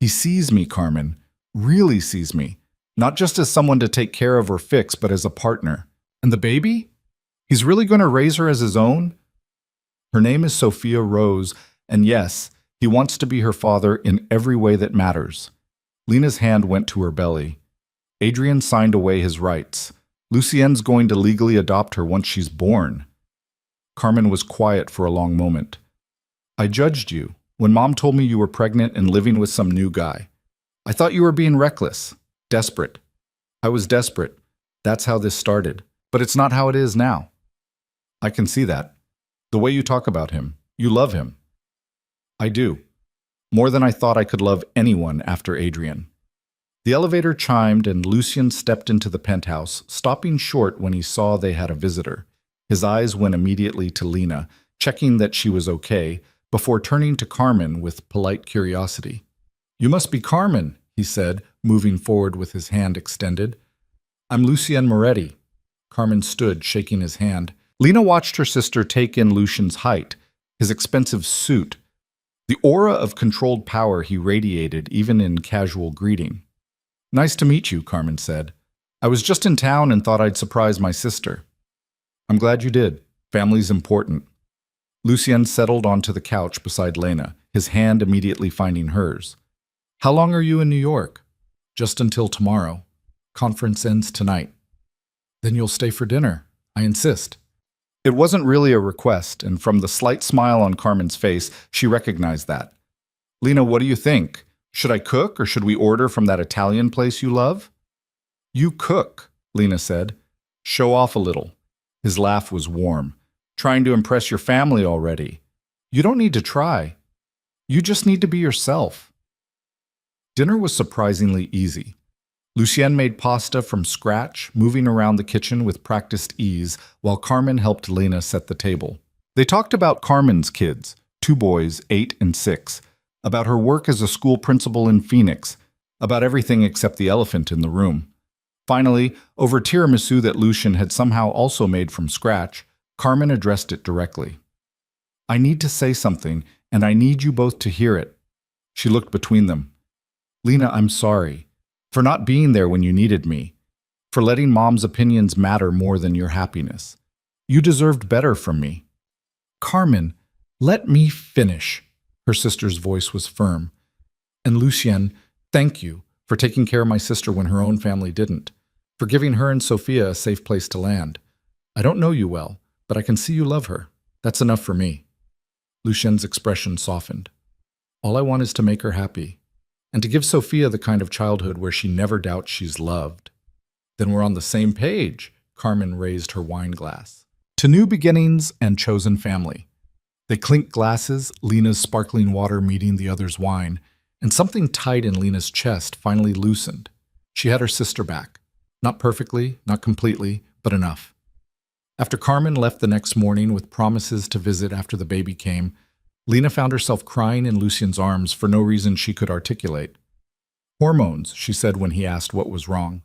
He sees me, Carmen, really sees me, not just as someone to take care of or fix, but as a partner. And the baby? He's really going to raise her as his own? Her name is Sophia Rose, and yes, he wants to be her father in every way that matters. Lena's hand went to her belly. Adrian signed away his rights. Lucien's going to legally adopt her once she's born. Carmen was quiet for a long moment. I judged you when Mom told me you were pregnant and living with some new guy. I thought you were being reckless, desperate. I was desperate. That's how this started. But it's not how it is now. I can see that. The way you talk about him. You love him. I do. More than I thought I could love anyone after Adrian. The elevator chimed and Lucien stepped into the penthouse, stopping short when he saw they had a visitor. His eyes went immediately to Lena, checking that she was okay, before turning to Carmen with polite curiosity. "You must be Carmen," he said, moving forward with his hand extended. "I'm Lucien Moretti." Carmen stood, shaking his hand. Lena watched her sister take in Lucien's height, his expensive suit, the aura of controlled power he radiated even in casual greeting. "Nice to meet you," Carmen said. "I was just in town and thought I'd surprise my sister." "I'm glad you did. Family's important." Lucien settled onto the couch beside Lena, his hand immediately finding hers. "How long are you in New York?" "Just until tomorrow. Conference ends tonight." "Then you'll stay for dinner. I insist." It wasn't really a request, and from the slight smile on Carmen's face, she recognized that. "Lena, what do you think? Should I cook or should we order from that Italian place you love?" "You cook," Lena said. "Show off a little." His laugh was warm. "Trying to impress your family already. You don't need to try. You just need to be yourself." Dinner was surprisingly easy. Lucien made pasta from scratch, moving around the kitchen with practiced ease, while Carmen helped Lena set the table. They talked about Carmen's kids, 2 boys, 8 and 6, about her work as a school principal in Phoenix, about everything except the elephant in the room. Finally, over tiramisu that Lucien had somehow also made from scratch, Carmen addressed it directly. "I need to say something, and I need you both to hear it." She looked between them. "Lena, I'm sorry. For not being there when you needed me. For letting Mom's opinions matter more than your happiness. You deserved better from me." "Carmen, let me finish." Her sister's voice was firm. "And Lucien, thank you for taking care of my sister when her own family didn't. For giving her and Sophia a safe place to land. I don't know you well, but I can see you love her. That's enough for me." Lucien's expression softened. "All I want is to make her happy. And to give Sophia the kind of childhood where she never doubts she's loved." "Then we're on the same page," Carmen raised her wine glass. "To new beginnings and chosen family." They clinked glasses, Lena's sparkling water meeting the other's wine, and something tight in Lena's chest finally loosened. She had her sister back. Not perfectly, not completely, but enough. After Carmen left the next morning with promises to visit after the baby came, Lena found herself crying in Lucien's arms for no reason she could articulate. "Hormones," she said when he asked what was wrong.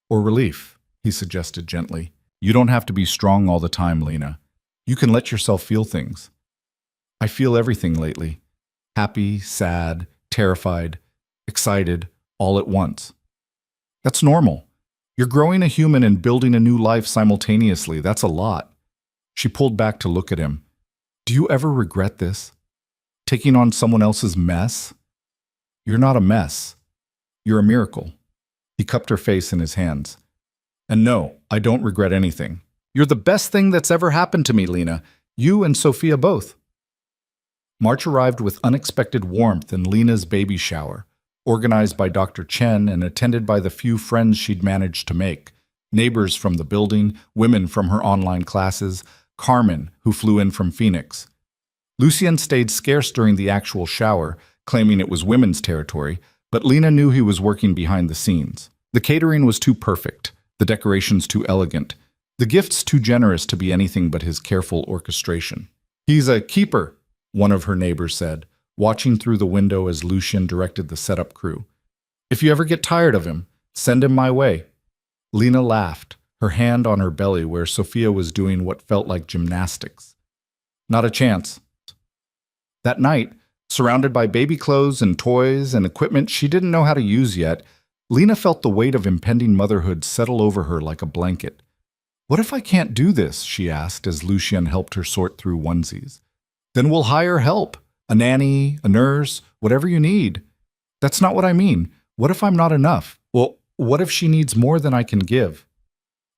"Or relief," he suggested gently. "You don't have to be strong all the time, Lena. You can let yourself feel things." "I feel everything lately. Happy, sad, terrified, excited, all at once." "That's normal. You're growing a human and building a new life simultaneously. That's a lot." She pulled back to look at him. "Do you ever regret this? Taking on someone else's mess?" "You're not a mess. You're a miracle." He cupped her face in his hands. "And no, I don't regret anything. You're the best thing that's ever happened to me, Lena. You and Sophia both." March arrived with unexpected warmth in Lena's baby shower, organized by Dr. Chen and attended by the few friends she'd managed to make, neighbors from the building, women from her online classes, Carmen, who flew in from Phoenix. Lucien stayed scarce during the actual shower, claiming it was women's territory, but Lena knew he was working behind the scenes. The catering was too perfect, the decorations too elegant, the gifts too generous to be anything but his careful orchestration. "He's a keeper," one of her neighbors said, watching through the window as Lucien directed the setup crew. "If you ever get tired of him, send him my way." Lena laughed, her hand on her belly where Sophia was doing what felt like gymnastics. "Not a chance." That night, surrounded by baby clothes and toys and equipment she didn't know how to use yet, Lena felt the weight of impending motherhood settle over her like a blanket. "What if I can't do this?" she asked as Lucien helped her sort through onesies. "Then we'll hire help, a nanny, a nurse, whatever you need." "That's not what I mean. What if I'm not enough?" "Well, what if she needs more than I can give?"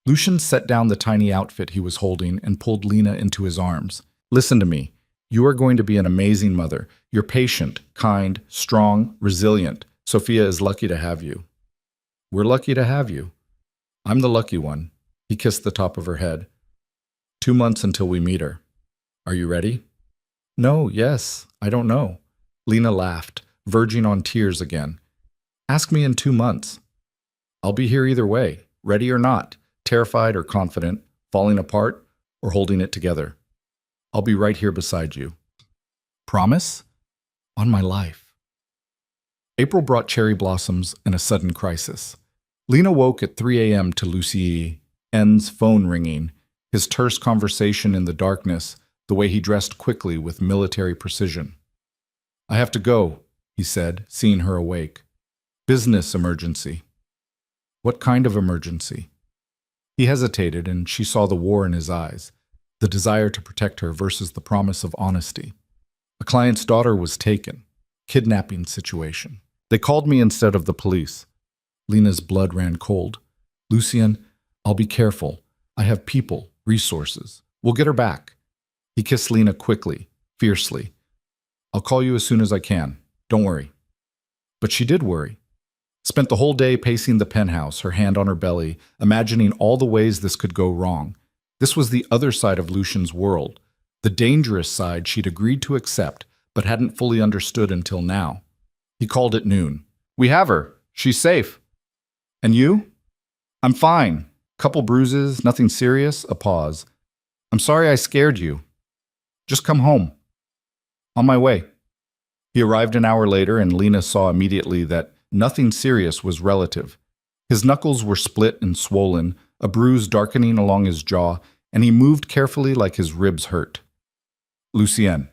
Lucien set down the tiny outfit he was holding and pulled Lena into his arms. "Listen to me. You are going to be an amazing mother. You're patient, kind, strong, resilient. Sophia is lucky to have you." "We're lucky to have you." "I'm the lucky one." He kissed the top of her head. 2 months until we meet her. Are you ready?" "No, yes, I don't know." Lena laughed, verging on tears again. "Ask me in 2 months. I'll be here either way, ready or not, terrified or confident, falling apart or holding it together. I'll be right here beside you. Promise? On my life. April brought cherry blossoms and a sudden crisis. Lena woke at 3 a.m. to Lucien's phone ringing, his terse conversation in the darkness, the way he dressed quickly with military precision. I have to go, he said, seeing her awake. Business emergency. What kind of emergency? He hesitated, and she saw the war in his eyes, the desire to protect her versus the promise of honesty. A client's daughter was taken. Kidnapping situation. They called me instead of the police. Lena's blood ran cold. Lucien, I'll be careful. I have people, resources. We'll get her back. He kissed Lena quickly, fiercely. I'll call you as soon as I can. Don't worry. But she did worry. Spent the whole day pacing the penthouse, her hand on her belly, imagining all the ways this could go wrong. This was the other side of Lucien's world, the dangerous side she'd agreed to accept, but hadn't fully understood until now. He called at noon. We have her. She's safe. And you? I'm fine. Couple bruises, nothing serious, a pause. I'm sorry I scared you. Just come home. On my way. He arrived an hour later, and Lena saw immediately that nothing serious was relative. His knuckles were split and swollen, a bruise darkening along his jaw, and he moved carefully like his ribs hurt. Lucien.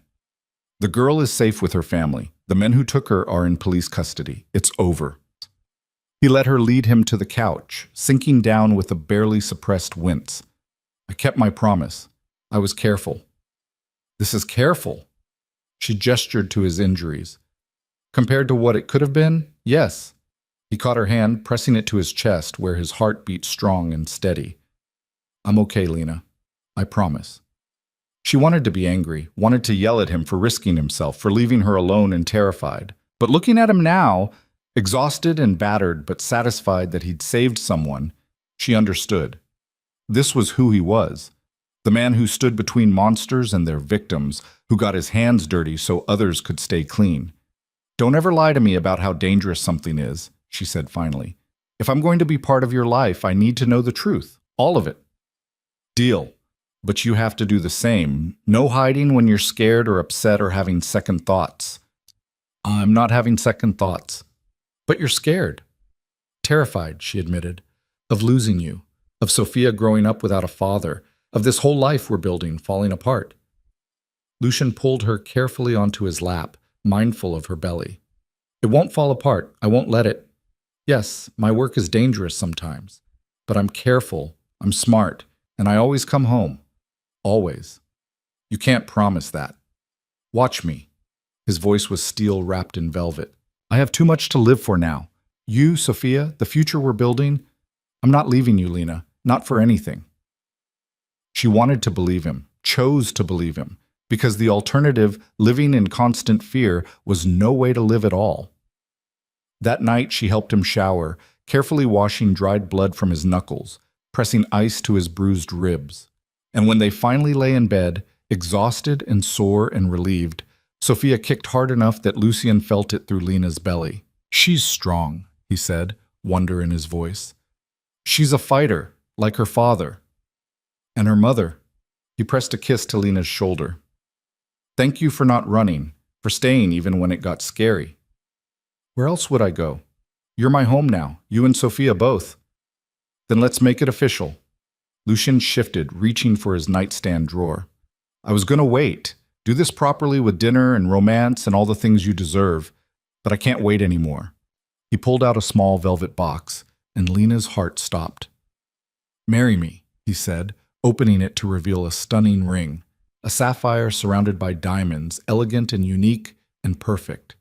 The girl is safe with her family. The men who took her are in police custody. It's over. He let her lead him to the couch, sinking down with a barely suppressed wince. I kept my promise. I was careful. This is careful. She gestured to his injuries. Compared to what it could have been, yes. He caught her hand, pressing it to his chest where his heart beat strong and steady. I'm okay, Lena. I promise. She wanted to be angry, wanted to yell at him for risking himself, for leaving her alone and terrified. But looking at him now, exhausted and battered but satisfied that he'd saved someone, she understood. This was who he was. The man who stood between monsters and their victims, who got his hands dirty so others could stay clean. Don't ever lie to me about how dangerous something is, she said finally. If I'm going to be part of your life, I need to know the truth, all of it. Deal. But you have to do the same. No hiding when you're scared or upset or having second thoughts. I'm not having second thoughts. But you're scared. Terrified, she admitted, of losing you, of Sophia growing up without a father, of this whole life we're building falling apart. Lucien pulled her carefully onto his lap, mindful of her belly. It won't fall apart. I won't let it. Yes, my work is dangerous sometimes, but I'm careful, I'm smart, and I always come home. Always. You can't promise that. Watch me. His voice was steel wrapped in velvet. I have too much to live for now. You, Sophia, the future we're building. I'm not leaving you, Lena. Not for anything. She wanted to believe him, chose to believe him, because the alternative, living in constant fear, was no way to live at all. That night she helped him shower, carefully washing dried blood from his knuckles, pressing ice to his bruised ribs. And when they finally lay in bed, exhausted and sore and relieved, Sophia kicked hard enough that Lucien felt it through Lena's belly. She's strong, he said, wonder in his voice. She's a fighter, like her father. And her mother. He pressed a kiss to Lena's shoulder. Thank you for not running, for staying even when it got scary. Where else would I go? You're my home now, you and Sophia both. Then let's make it official. Lucien shifted, reaching for his nightstand drawer. I was going to wait, do this properly with dinner and romance and all the things you deserve, but I can't wait anymore. He pulled out a small velvet box, and Lena's heart stopped. Marry me, he said, opening it to reveal a stunning ring, a sapphire surrounded by diamonds, elegant and unique and perfect.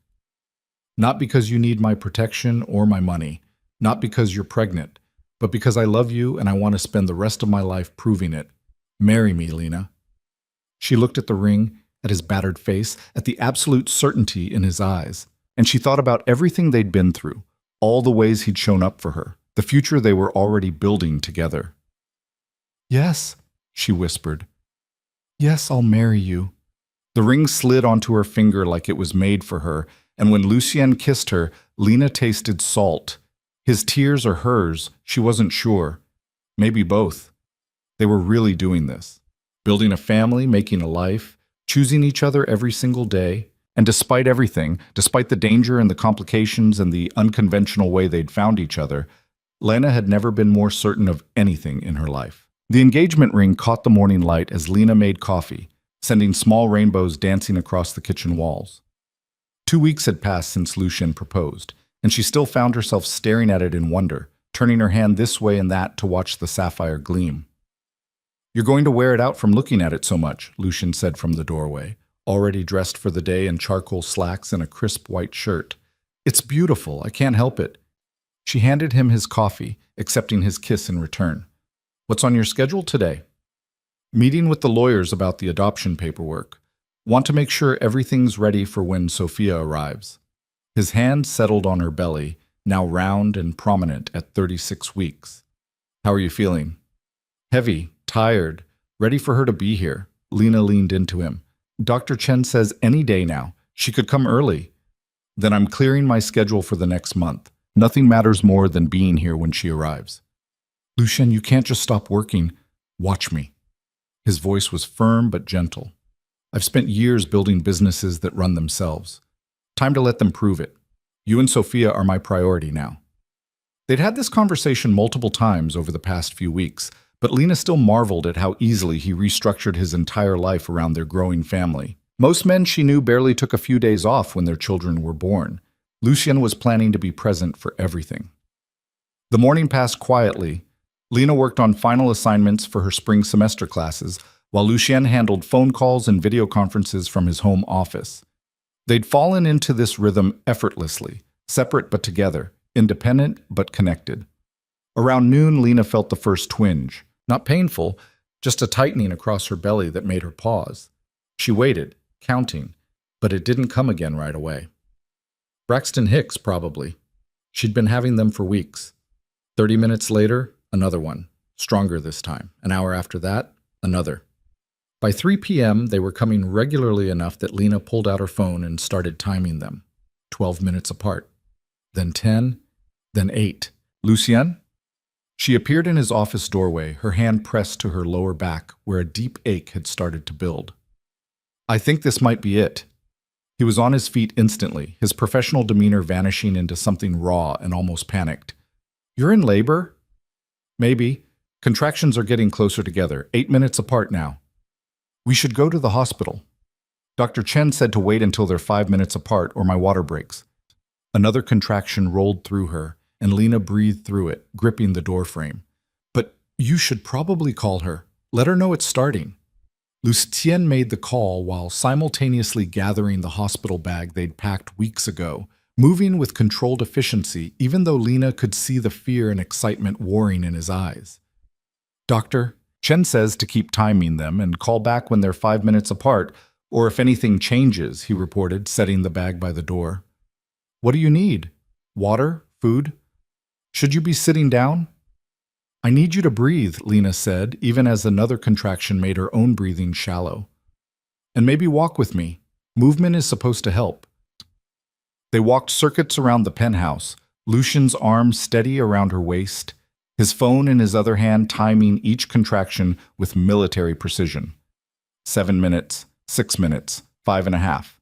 Not because you need my protection or my money, not because you're pregnant, but because I love you and I want to spend the rest of my life proving it. Marry me, Lena. She looked at the ring, at his battered face, at the absolute certainty in his eyes, and she thought about everything they'd been through, all the ways he'd shown up for her, the future they were already building together. Yes, she whispered. Yes, I'll marry you. The ring slid onto her finger like it was made for her, and when Lucien kissed her, Lena tasted salt, His tears or hers, she wasn't sure. Maybe both. They were really doing this. Building a family, making a life, choosing each other every single day. And despite everything, despite the danger and the complications and the unconventional way they'd found each other, Lena had never been more certain of anything in her life. The engagement ring caught the morning light as Lena made coffee, sending small rainbows dancing across the kitchen walls. 2 weeks had passed since Lucien proposed, and she still found herself staring at it in wonder, turning her hand this way and that to watch the sapphire gleam. "You're going to wear it out from looking at it so much," Lucien said from the doorway, already dressed for the day in charcoal slacks and a crisp white shirt. "It's beautiful, I can't help it." She handed him his coffee, accepting his kiss in return. "What's on your schedule today?" "Meeting with the lawyers about the adoption paperwork. Want to make sure everything's ready for when Sophia arrives." His hand settled on her belly, now round and prominent at 36 weeks. "How are you feeling?" "Heavy, tired, ready for her to be here." Lena leaned into him. "Dr. Chen says any day now. She could come early." "Then I'm clearing my schedule for the next month. Nothing matters more than being here when she arrives." "Lucien, you can't just stop working. Watch me." His voice was firm but gentle. "I've spent years building businesses that run themselves. Time to let them prove it. You and Sophia are my priority now." They'd had this conversation multiple times over the past few weeks, but Lena still marveled at how easily he restructured his entire life around their growing family. Most men she knew barely took a few days off when their children were born. Lucien was planning to be present for everything. The morning passed quietly. Lena worked on final assignments for her spring semester classes, while Lucien handled phone calls and video conferences from his home office. They'd fallen into this rhythm effortlessly, separate but together, independent but connected. Around noon, Lena felt the first twinge. Not painful, just a tightening across her belly that made her pause. She waited, counting, but it didn't come again right away. Braxton Hicks, probably. She'd been having them for weeks. 30 minutes later, another one, stronger this time. An hour after that, another. By 3 p.m., they were coming regularly enough that Lena pulled out her phone and started timing them. 12 minutes apart. Then 10, then 8. "Lucien?" She appeared in his office doorway, her hand pressed to her lower back where a deep ache had started to build. "I think this might be it." He was on his feet instantly, his professional demeanor vanishing into something raw and almost panicked. "You're in labor?" "Maybe. Contractions are getting closer together, 8 minutes apart now." "We should go to the hospital." Dr. Chen said to wait until they're 5 minutes apart or my water breaks. Another contraction rolled through her, and Lena breathed through it, gripping the doorframe. "But you should probably call her. Let her know it's starting." Lucien made the call while simultaneously gathering the hospital bag they'd packed weeks ago, moving with controlled efficiency even though Lena could see the fear and excitement warring in his eyes. "Doctor, Chen says to keep timing them and call back when they're 5 minutes apart, or if anything changes," he reported, setting the bag by the door. "What do you need? Water? Food? Should you be sitting down?" "I need you to breathe," Lena said, even as another contraction made her own breathing shallow. "And maybe walk with me. Movement is supposed to help." They walked circuits around the penthouse, Lucien's arm steady around her waist, his phone in his other hand timing each contraction with military precision. 7 minutes, 6 minutes, 5.5.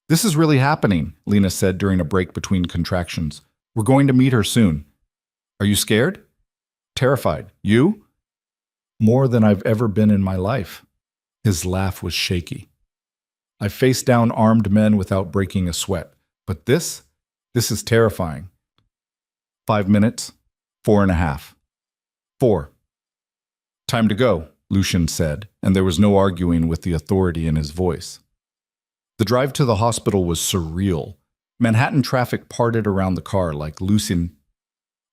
"This is really happening," Lena said during a break between contractions. "We're going to meet her soon." "Are you scared?" "Terrified. You?" "More than I've ever been in my life." His laugh was shaky. "I've faced down armed men without breaking a sweat. But this is terrifying." 5 minutes, 4.5. 4. "Time to go," Lucien said, and there was no arguing with the authority in his voice. The drive to the hospital was surreal. Manhattan traffic parted around the car like Lucien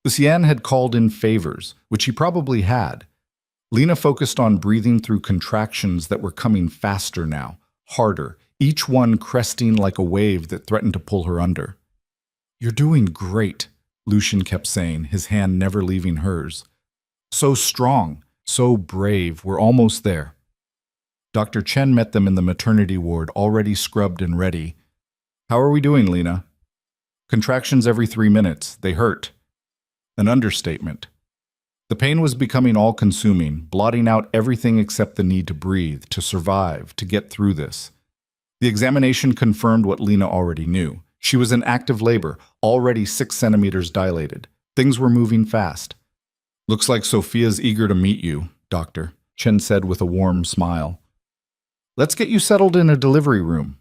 had called in favors, which he probably had. Lena focused on breathing through contractions that were coming faster now, harder, each one cresting like a wave that threatened to pull her under. "You're doing great," Lucien kept saying, his hand never leaving hers. "So strong, so brave, we're almost there." Dr. Chen met them in the maternity ward, already scrubbed and ready. "How are we doing, Lena?" "Contractions every 3 minutes. They hurt." An understatement. The pain was becoming all-consuming, blotting out everything except the need to breathe, to survive, to get through this. The examination confirmed what Lena already knew. She was in active labor, already 6 centimeters dilated. Things were moving fast. "Looks like Sophia's eager to meet you, doctor," Chen said with a warm smile. "Let's get you settled in a delivery room."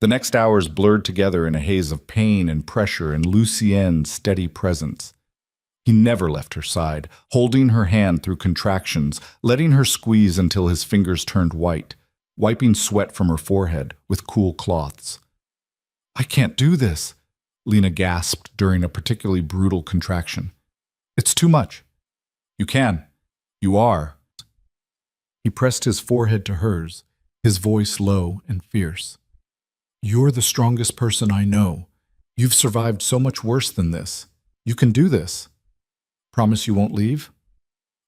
The next hours blurred together in a haze of pain and pressure and Lucien's steady presence. He never left her side, holding her hand through contractions, letting her squeeze until his fingers turned white, wiping sweat from her forehead with cool cloths. "I can't do this," Lena gasped during a particularly brutal contraction. "It's too much." "You can. You are." He pressed his forehead to hers, his voice low and fierce. "You're the strongest person I know. You've survived so much worse than this. You can do this. Promise you won't leave?"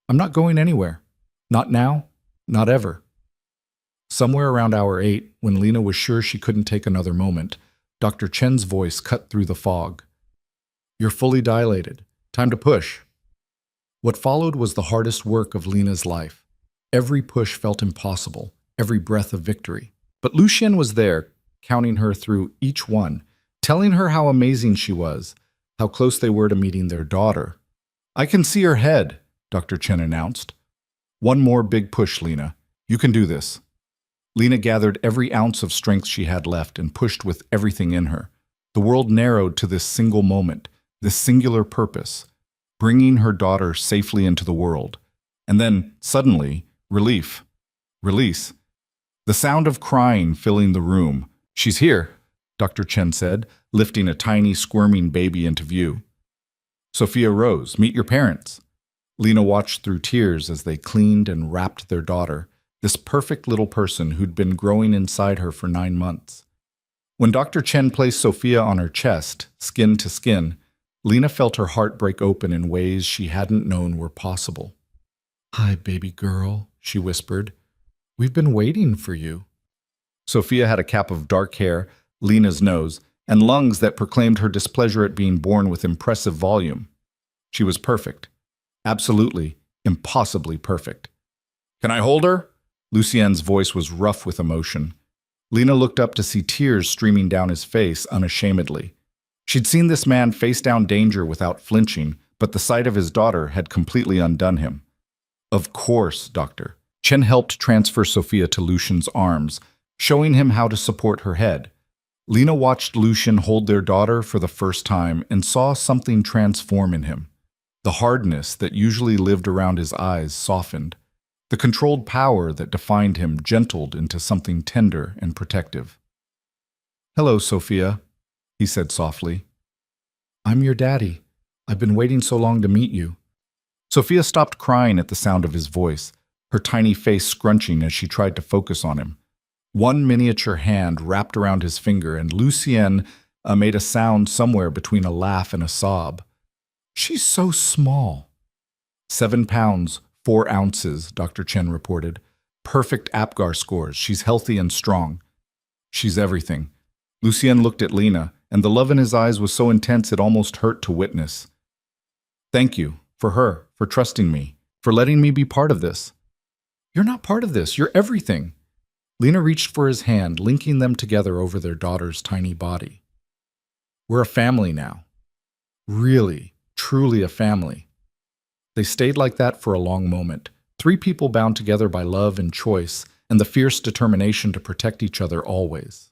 "I'm not going anywhere. Not now, not ever." Somewhere around hour 8, when Lena was sure she couldn't take another moment, Dr. Chen's voice cut through the fog. "You're fully dilated. Time to push." What followed was the hardest work of Lena's life. Every push felt impossible, every breath of victory. But Lucien was there, counting her through each one, telling her how amazing she was, how close they were to meeting their daughter. "I can see her head," Dr. Chen announced. "One more big push, Lena. You can do this." Lena gathered every ounce of strength she had left and pushed with everything in her. The world narrowed to this single moment, this singular purpose, bringing her daughter safely into the world. And then, suddenly, relief. Release. The sound of crying filling the room. "She's here," Dr. Chen said, lifting a tiny, squirming baby into view. Sophia rose. "Meet your parents." Lena watched through tears as they cleaned and wrapped their daughter, this perfect little person who'd been growing inside her for 9 months. When Dr. Chen placed Sophia on her chest, skin to skin, Lena felt her heart break open in ways she hadn't known were possible. "Hi, baby girl," she whispered. "We've been waiting for you." Sophia had a cap of dark hair, Lena's nose, and lungs that proclaimed her displeasure at being born with impressive volume. She was perfect. Absolutely, impossibly perfect. "Can I hold her?" Lucien's voice was rough with emotion. Lena looked up to see tears streaming down his face unashamedly. She'd seen this man face down danger without flinching, but the sight of his daughter had completely undone him. "Of course, doctor." Chen helped transfer Sophia to Lucien's arms, showing him how to support her head. Lena watched Lucien hold their daughter for the first time and saw something transform in him. The hardness that usually lived around his eyes softened. The controlled power that defined him gentled into something tender and protective. "Hello, Sophia," he said softly. "I'm your daddy. I've been waiting so long to meet you." Sophia stopped crying at the sound of his voice, her tiny face scrunching as she tried to focus on him. One miniature hand wrapped around his finger, and Lucien made a sound somewhere between a laugh and a sob. "She's so small." 7 pounds, 4 ounces, Dr. Chen reported. "Perfect APGAR scores. She's healthy and strong." "She's everything." Lucien looked at Lena, and the love in his eyes was so intense it almost hurt to witness. "Thank you, for her, for trusting me, for letting me be part of this." "You're not part of this. You're everything." Lena reached for his hand, linking them together over their daughter's tiny body. "We're a family now. Really, truly a family." They stayed like that for a long moment, 3 people bound together by love and choice, and the fierce determination to protect each other always.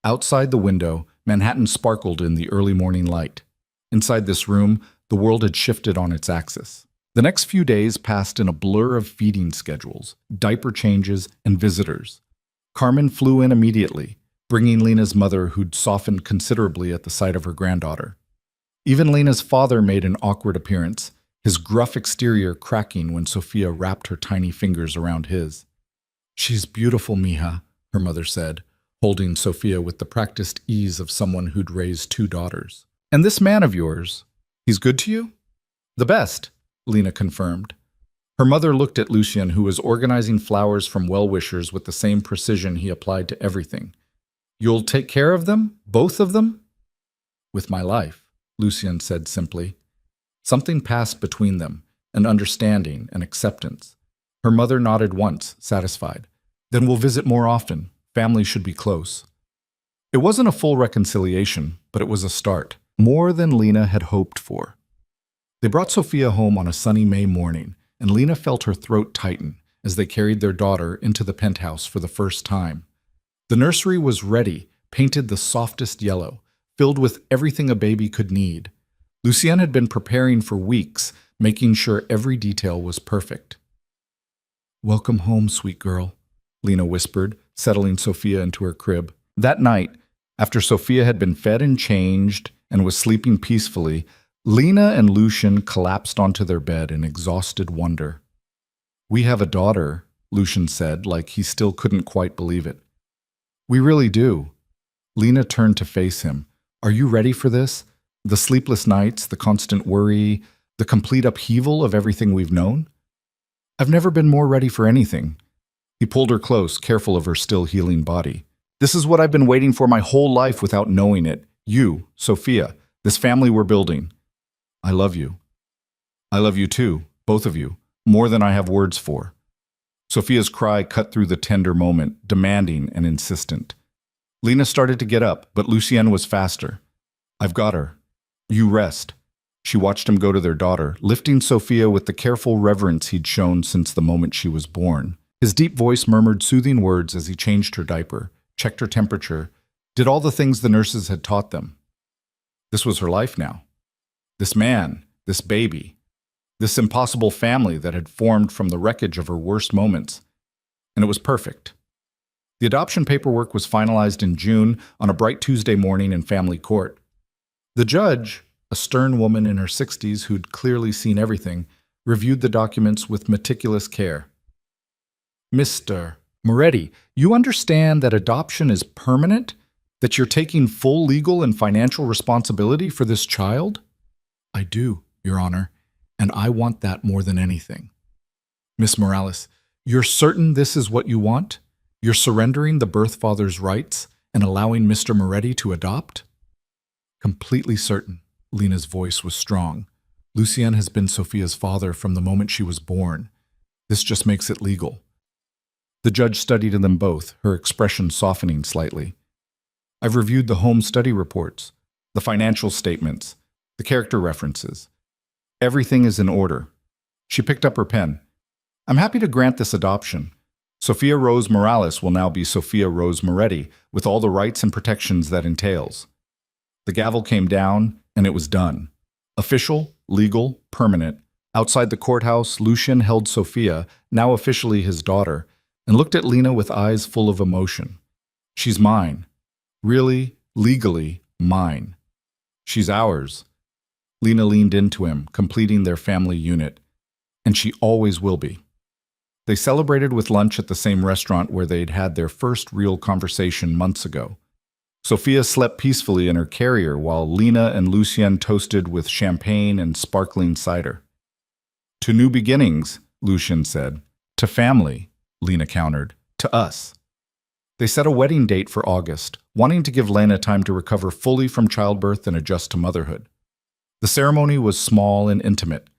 Outside the window, Manhattan sparkled in the early morning light. Inside this room, the world had shifted on its axis. The next few days passed in a blur of feeding schedules, diaper changes, and visitors. Carmen flew in immediately, bringing Lena's mother, who'd softened considerably at the sight of her granddaughter. Even Lena's father made an awkward appearance, his gruff exterior cracking when Sophia wrapped her tiny fingers around his. "She's beautiful, mija," her mother said, holding Sophia with the practiced ease of someone who'd raised 2 daughters. "And this man of yours, he's good to you?" "The best," Lena confirmed. Her mother looked at Lucien, who was organizing flowers from well-wishers with the same precision he applied to everything. "You'll take care of them? Both of them?" "With my life," Lucien said simply. Something passed between them, an understanding, an acceptance. Her mother nodded once, satisfied. Then we'll visit more often. Family should be close. It wasn't a full reconciliation, but it was a start, more than Lena had hoped for. They brought Sophia home on a sunny May morning, and Lena felt her throat tighten as they carried their daughter into the penthouse for the first time. The nursery was ready, painted the softest yellow, filled with everything a baby could need. Lucienne had been preparing for weeks, making sure every detail was perfect. "Welcome home, sweet girl," Lena whispered, settling Sophia into her crib. That night, after Sophia had been fed and changed and was sleeping peacefully, Lena and Lucien collapsed onto their bed in exhausted wonder. "We have a daughter," Lucien said, like he still couldn't quite believe it. "We really do." Lena turned to face him. "Are you ready for this? The sleepless nights, the constant worry, the complete upheaval of everything we've known?" "I've never been more ready for anything." He pulled her close, careful of her still healing body. "This is what I've been waiting for my whole life without knowing it. You, Sophia, this family we're building. I love you. I love you too, both of you, more than I have words for." Sophia's cry cut through the tender moment, demanding and insistent. Lena started to get up, but Lucienne was faster. "I've got her. You rest." She watched him go to their daughter, lifting Sophia with the careful reverence he'd shown since the moment she was born. His deep voice murmured soothing words as he changed her diaper, checked her temperature, did all the things the nurses had taught them. This was her life now. This man, this baby, this impossible family that had formed from the wreckage of her worst moments. And it was perfect. The adoption paperwork was finalized in June on a bright Tuesday morning in family court. The judge, a stern woman in her 60s who'd clearly seen everything, reviewed the documents with meticulous care. "Mr. Moretti, you understand that adoption is permanent? That you're taking full legal and financial responsibility for this child?" "I do, Your Honor, and I want that more than anything." "Miss Morales, you're certain this is what you want? You're surrendering the birth father's rights and allowing Mr. Moretti to adopt?" "Completely certain." Lena's voice was strong. "Lucien has been Sophia's father from the moment she was born. This just makes it legal." The judge studied them both, her expression softening slightly. "I've reviewed the home study reports, the financial statements, the character references. Everything is in order." She picked up her pen. "I'm happy to grant this adoption. Sophia Rose Morales will now be Sophia Rose Moretti, with all the rights and protections that entails." The gavel came down, and it was done. Official, legal, permanent. Outside the courthouse, Lucien held Sophia, now officially his daughter, and looked at Lena with eyes full of emotion. "She's mine. Really, legally, mine. She's ours." Lena leaned into him, completing their family unit. "And she always will be." They celebrated with lunch at the same restaurant where they'd had their first real conversation months ago. Sophia slept peacefully in her carrier while Lena and Lucien toasted with champagne and sparkling cider. "To new beginnings," Lucien said. "To family," Lena countered. "To us." They set a wedding date for August, wanting to give Lena time to recover fully from childbirth and adjust to motherhood. The ceremony was small and intimate.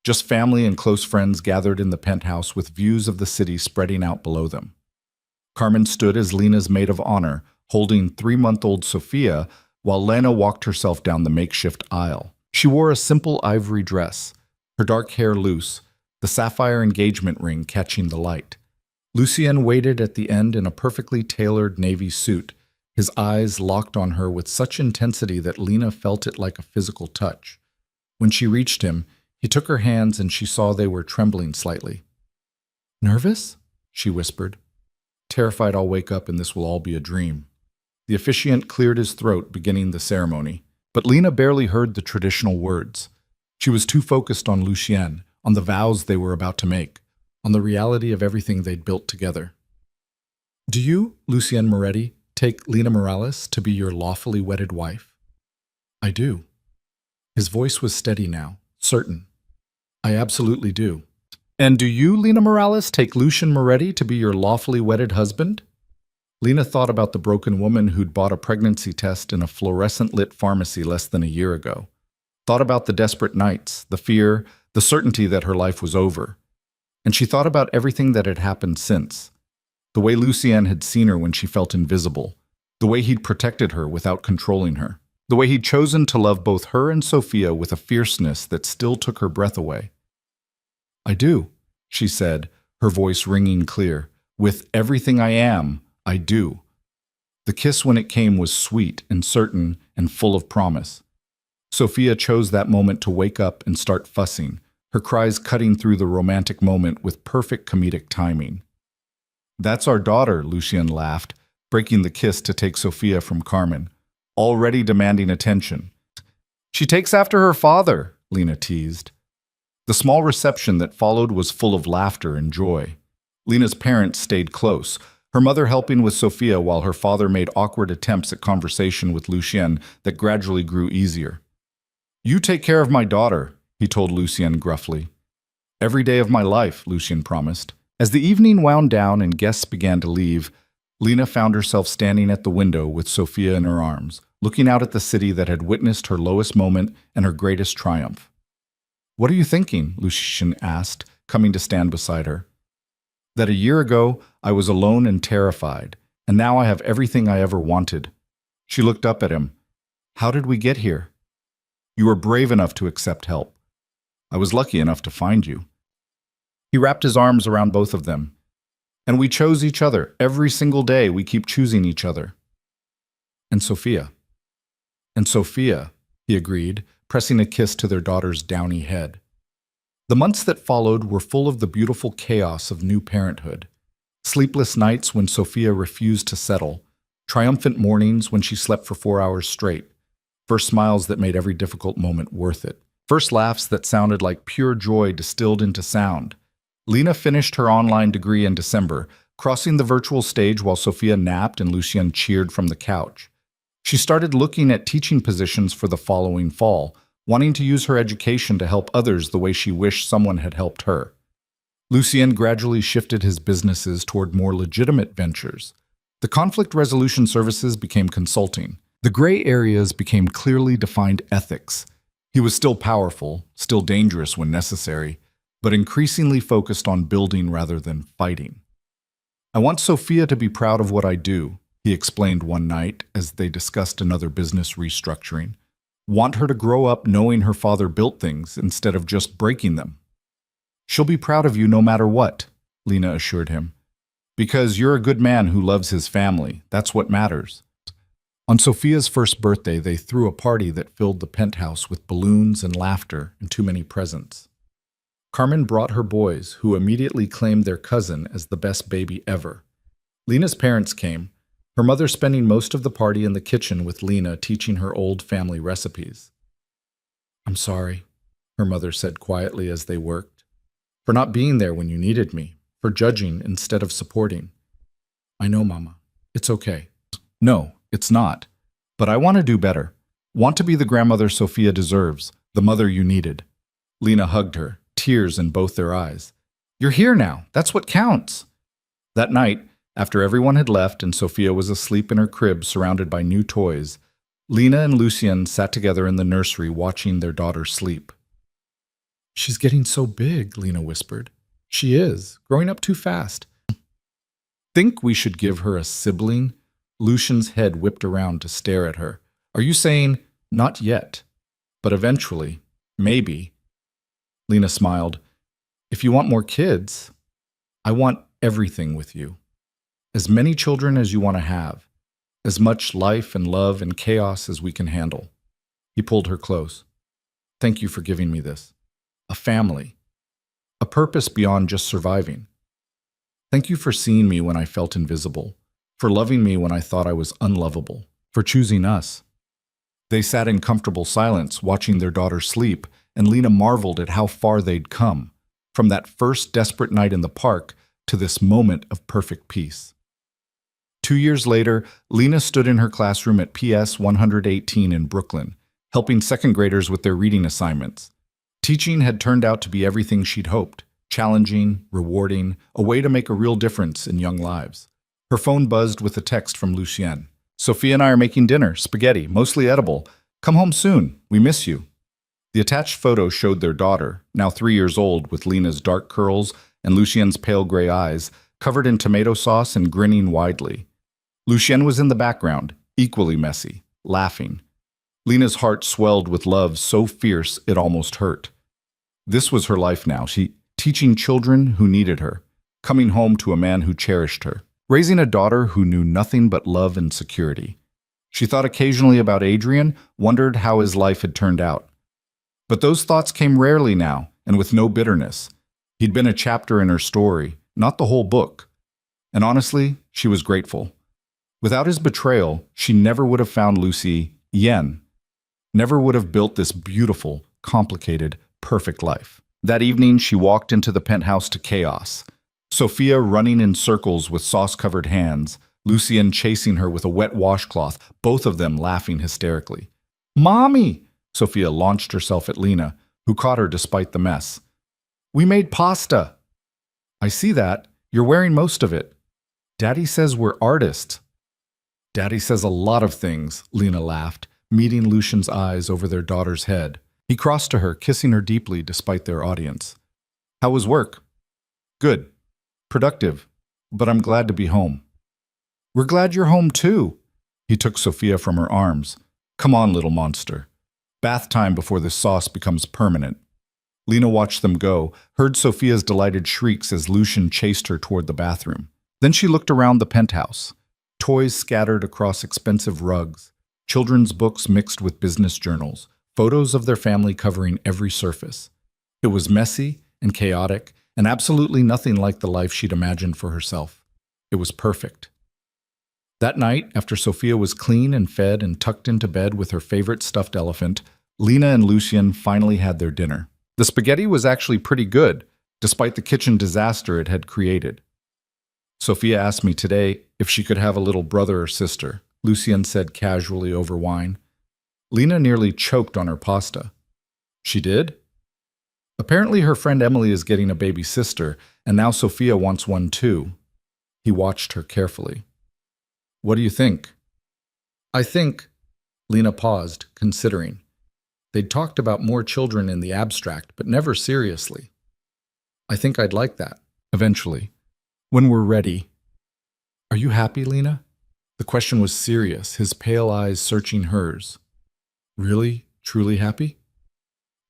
Just family and close friends gathered in the penthouse with views of the city spreading out below them. Carmen stood as Lena's maid of honor, holding 3-month-old Sophia, while Lena walked herself down the makeshift aisle. She wore a simple ivory dress, her dark hair loose, the sapphire engagement ring catching the light. Lucien waited at the end in a perfectly tailored navy suit, his eyes locked on her with such intensity that Lena felt it like a physical touch. When she reached him, he took her hands and she saw they were trembling slightly. "Nervous?" she whispered. "Terrified I'll wake up and this will all be a dream." The officiant cleared his throat, beginning the ceremony, but Lena barely heard the traditional words. She was too focused on Lucien, on the vows they were about to make, on the reality of everything they'd built together. "Do you, Lucien Moretti, take Lena Morales to be your lawfully wedded wife?" "I do." His voice was steady now, certain. "I absolutely do." "And do you, Lena Morales, take Lucien Moretti to be your lawfully wedded husband?" Lena thought about the broken woman who'd bought a pregnancy test in a fluorescent-lit pharmacy less than a year ago. thought about the desperate nights, the fear, the certainty that her life was over. And she thought about everything that had happened since. The way Lucien had seen her when she felt invisible, the way he'd protected her without controlling her, the way he'd chosen to love both her and Sophia with a fierceness that still took her breath away. "I do," she said, her voice ringing clear. "With everything I am, I do." The kiss when it came was sweet and certain and full of promise. Sophia chose that moment to wake up and start fussing, her cries cutting through the romantic moment with perfect comedic timing. "That's our daughter," Lucien laughed, breaking the kiss to take Sophia from Carmen, already demanding attention. "She takes after her father," Lena teased. The small reception that followed was full of laughter and joy. Lena's parents stayed close, her mother helping with Sophia while her father made awkward attempts at conversation with Lucien that gradually grew easier. "You take care of my daughter," he told Lucien gruffly. "Every day of my life," Lucien promised. As the evening wound down and guests began to leave, Lena found herself standing at the window with Sophia in her arms, looking out at the city that had witnessed her lowest moment and her greatest triumph. "What are you thinking?" Lucien asked, coming to stand beside her. "That a year ago I was alone and terrified, and now I have everything I ever wanted." She looked up at him. "How did we get here?" "You were brave enough to accept help. I was lucky enough to find you." He wrapped his arms around both of them. "And we chose each other. Every single day we keep choosing each other." "And Sophia." "And Sophia," he agreed, pressing a kiss to their daughter's downy head. The months that followed were full of the beautiful chaos of new parenthood. Sleepless nights when Sophia refused to settle, triumphant mornings when she slept for 4 hours straight, first smiles that made every difficult moment worth it, first laughs that sounded like pure joy distilled into sound. Lena finished her online degree in December, crossing the virtual stage while Sophia napped and Lucien cheered from the couch. She started looking at teaching positions for the following fall, wanting to use her education to help others the way she wished someone had helped her. Lucien gradually shifted his businesses toward more legitimate ventures. The conflict resolution services became consulting. The gray areas became clearly defined ethics. He was still powerful, still dangerous when necessary, but increasingly focused on building rather than fighting. "I want Sophia to be proud of what I do," he explained one night as they discussed another business restructuring. "Want her to grow up knowing her father built things instead of just breaking them." "She'll be proud of you no matter what," Lena assured him. "Because you're a good man who loves his family. That's what matters." On Sophia's first birthday, they threw a party that filled the penthouse with balloons and laughter and too many presents. Carmen brought her boys, who immediately claimed their cousin as the best baby ever. Lena's parents came, her mother spending most of the party in the kitchen with Lena teaching her old family recipes. "I'm sorry," her mother said quietly as they worked, "for not being there when you needed me, for judging instead of supporting." "I know, Mama. It's okay." "No, it's not. But I want to do better. Want to be the grandmother Sophia deserves, the mother you needed." Lena hugged her, tears in both their eyes. "You're here now. That's what counts." That night, after everyone had left and Sophia was asleep in her crib surrounded by new toys, Lena and Lucien sat together in the nursery watching their daughter sleep. "She's getting so big," Lena whispered. "She is, growing up too fast." "Think we should give her a sibling?" Lucien's head whipped around to stare at her. "Are you saying, not yet, but eventually, maybe?" Lena smiled. "If you want more kids, I want everything with you. As many children as you want to have. As much life and love and chaos as we can handle." He pulled her close. "Thank you for giving me this. A family. A purpose beyond just surviving. Thank you for seeing me when I felt invisible. For loving me when I thought I was unlovable. For choosing us." They sat in comfortable silence, watching their daughter sleep, and Lena marveled at how far they'd come, from that first desperate night in the park to this moment of perfect peace. 2 years later, Lena stood in her classroom at PS 118 in Brooklyn, helping second graders with their reading assignments. Teaching had turned out to be everything she'd hoped, challenging, rewarding, a way to make a real difference in young lives. Her phone buzzed with a text from Lucien. "Sophia and I are making dinner, spaghetti, mostly edible. Come home soon. We miss you." The attached photo showed their daughter, now 3 years old, with Lena's dark curls and Lucien's pale gray eyes, covered in tomato sauce and grinning widely. Lucien was in the background, equally messy, laughing. Lena's heart swelled with love so fierce it almost hurt. This was her life now, she teaching children who needed her, coming home to a man who cherished her, raising a daughter who knew nothing but love and security. She thought occasionally about Adrian, wondered how his life had turned out. But those thoughts came rarely now, and with no bitterness. He'd been a chapter in her story, not the whole book. And honestly, she was grateful. Without his betrayal, she never would have found Lucy Yen, never would have built this beautiful, complicated, perfect life. That evening, she walked into the penthouse to chaos. Sophia running in circles with sauce-covered hands, Lucien chasing her with a wet washcloth, both of them laughing hysterically. "Mommy!" Sophia launched herself at Lena, who caught her despite the mess. "We made pasta." "I see that. You're wearing most of it." "Daddy says we're artists." "Daddy says a lot of things," Lena laughed, meeting Lucien's eyes over their daughter's head. He crossed to her, kissing her deeply despite their audience. "How was work?" "Good. Productive. But I'm glad to be home." "We're glad you're home too." He took Sophia from her arms. "Come on, little monster. Bath time before this sauce becomes permanent." Lena watched them go, heard Sophia's delighted shrieks as Lucien chased her toward the bathroom. Then she looked around the penthouse. Toys scattered across expensive rugs, children's books mixed with business journals, photos of their family covering every surface. It was messy and chaotic, and absolutely nothing like the life she'd imagined for herself. It was perfect. That night, after Sophia was clean and fed and tucked into bed with her favorite stuffed elephant, Lena and Lucien finally had their dinner. The spaghetti was actually pretty good, despite the kitchen disaster it had created. "Sophia asked me today if she could have a little brother or sister," Lucien said casually over wine. Lena nearly choked on her pasta. "She did?" "Apparently her friend Emily is getting a baby sister, and now Sophia wants one too." He watched her carefully. "What do you think?" "I think—" Lena paused, considering. They'd talked about more children in the abstract, but never seriously. "I think I'd like that, eventually. When we're ready." "Are you happy, Lena?" The question was serious, his pale eyes searching hers. "Really, truly happy?"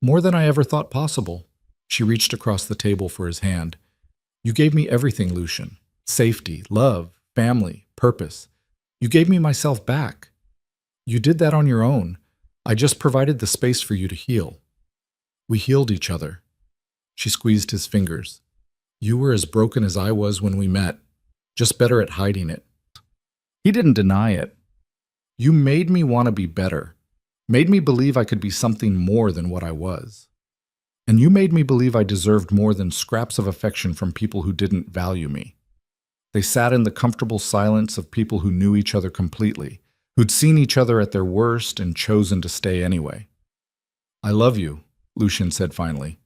"More than I ever thought possible." She reached across the table for his hand. "You gave me everything, Lucien. Safety, love, family, purpose. You gave me myself back. You did that on your own. I just provided the space for you to heal. We healed each other." She squeezed his fingers. "You were as broken as I was when we met, just better at hiding it." He didn't deny it. "You made me want to be better, made me believe I could be something more than what I was. And you made me believe I deserved more than scraps of affection from people who didn't value me." They sat in the comfortable silence of people who knew each other completely, who'd seen each other at their worst and chosen to stay anyway. "I love you," Lucien said finally.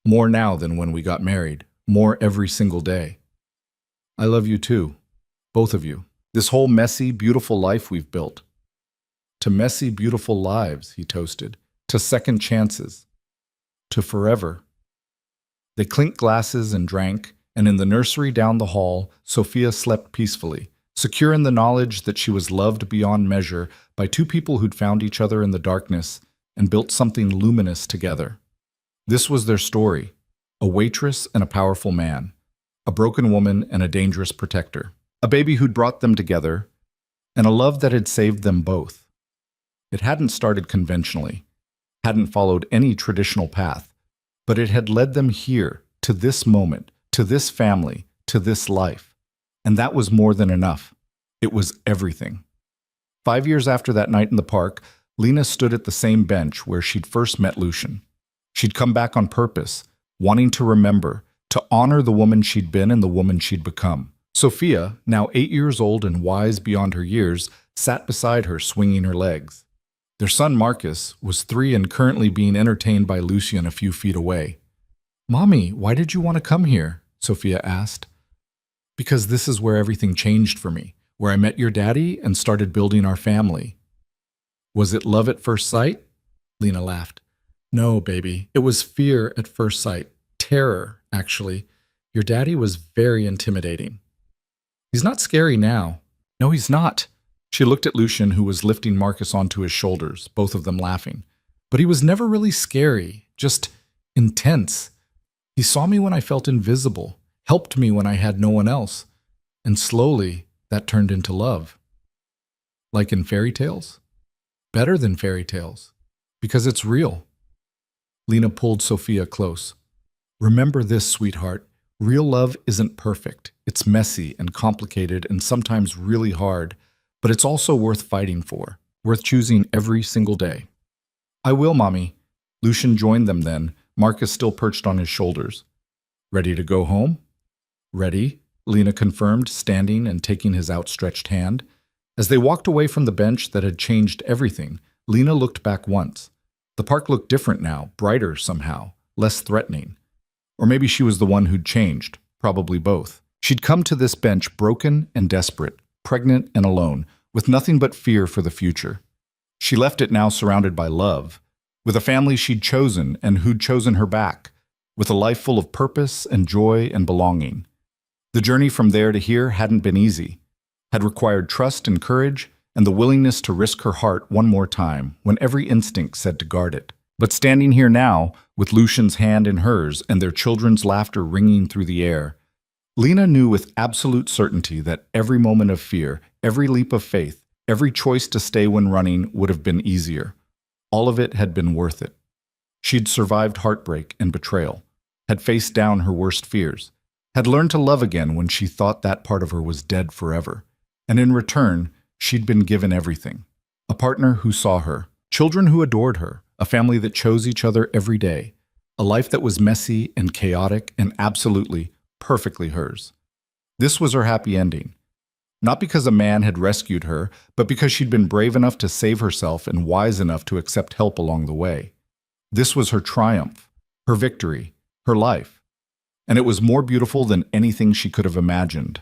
"More now than when we got married, more every single day." "I love you too, both of you. This whole messy, beautiful life we've built." "To messy, beautiful lives," he toasted. "To second chances. To forever." They clinked glasses and drank, and in the nursery down the hall, Sophia slept peacefully, secure in the knowledge that she was loved beyond measure by two people who'd found each other in the darkness and built something luminous together. This was their story: a waitress and a powerful man, a broken woman and a dangerous protector, a baby who'd brought them together, and a love that had saved them both. It hadn't started conventionally, hadn't followed any traditional path, but it had led them here, to this moment, to this family, to this life. And that was more than enough. It was everything. 5 years after that night in the park, Lena stood at the same bench where she'd first met Lucien. She'd come back on purpose, wanting to remember, to honor the woman she'd been and the woman she'd become. Sophia, now 8 years old and wise beyond her years, sat beside her, swinging her legs. Their son Marcus was 3 and currently being entertained by Lucien a few feet away. "Mommy, why did you want to come here?" Sophia asked. "Because this is where everything changed for me, where I met your daddy and started building our family." "Was it love at first sight?" Lena laughed. No, baby. It was fear at first sight. Terror, actually. Your daddy was very intimidating. He's not scary now. No, he's not. She looked at Lucian, who was lifting Marcus onto his shoulders, both of them laughing. But he was never really scary, just intense. He saw me when I felt invisible, helped me when I had no one else, and slowly that turned into love. Like in fairy tales? Better than fairy tales, because it's real. Lena pulled Sophia close. Remember this, sweetheart. Real love isn't perfect. It's messy and complicated and sometimes really hard, but it's also worth fighting for, worth choosing every single day. I will, Mommy. Lucian joined them then, Marcus still perched on his shoulders. Ready to go home? Ready, Lena confirmed, standing and taking his outstretched hand. As they walked away from the bench that had changed everything, Lena looked back once. The park looked different now, brighter somehow, less threatening. Or maybe she was the one who'd changed, probably both. She'd come to this bench broken and desperate, pregnant and alone, with nothing but fear for the future. She left it now surrounded by love, with a family she'd chosen and who'd chosen her back, with a life full of purpose and joy and belonging. The journey from there to here hadn't been easy, had required trust and courage and the willingness to risk her heart one more time when every instinct said to guard it. But standing here now, with Lucian's hand in hers and their children's laughter ringing through the air, Lena knew with absolute certainty that every moment of fear, every leap of faith, every choice to stay when running would have been easier. All of it had been worth it. She'd survived heartbreak and betrayal, had faced down her worst fears, had learned to love again when she thought that part of her was dead forever. And in return, she'd been given everything. A partner who saw her, children who adored her, a family that chose each other every day, a life that was messy and chaotic and absolutely, perfectly hers. This was her happy ending. Not because a man had rescued her, but because she'd been brave enough to save herself and wise enough to accept help along the way. This was her triumph, her victory, her life. And it was more beautiful than anything she could have imagined,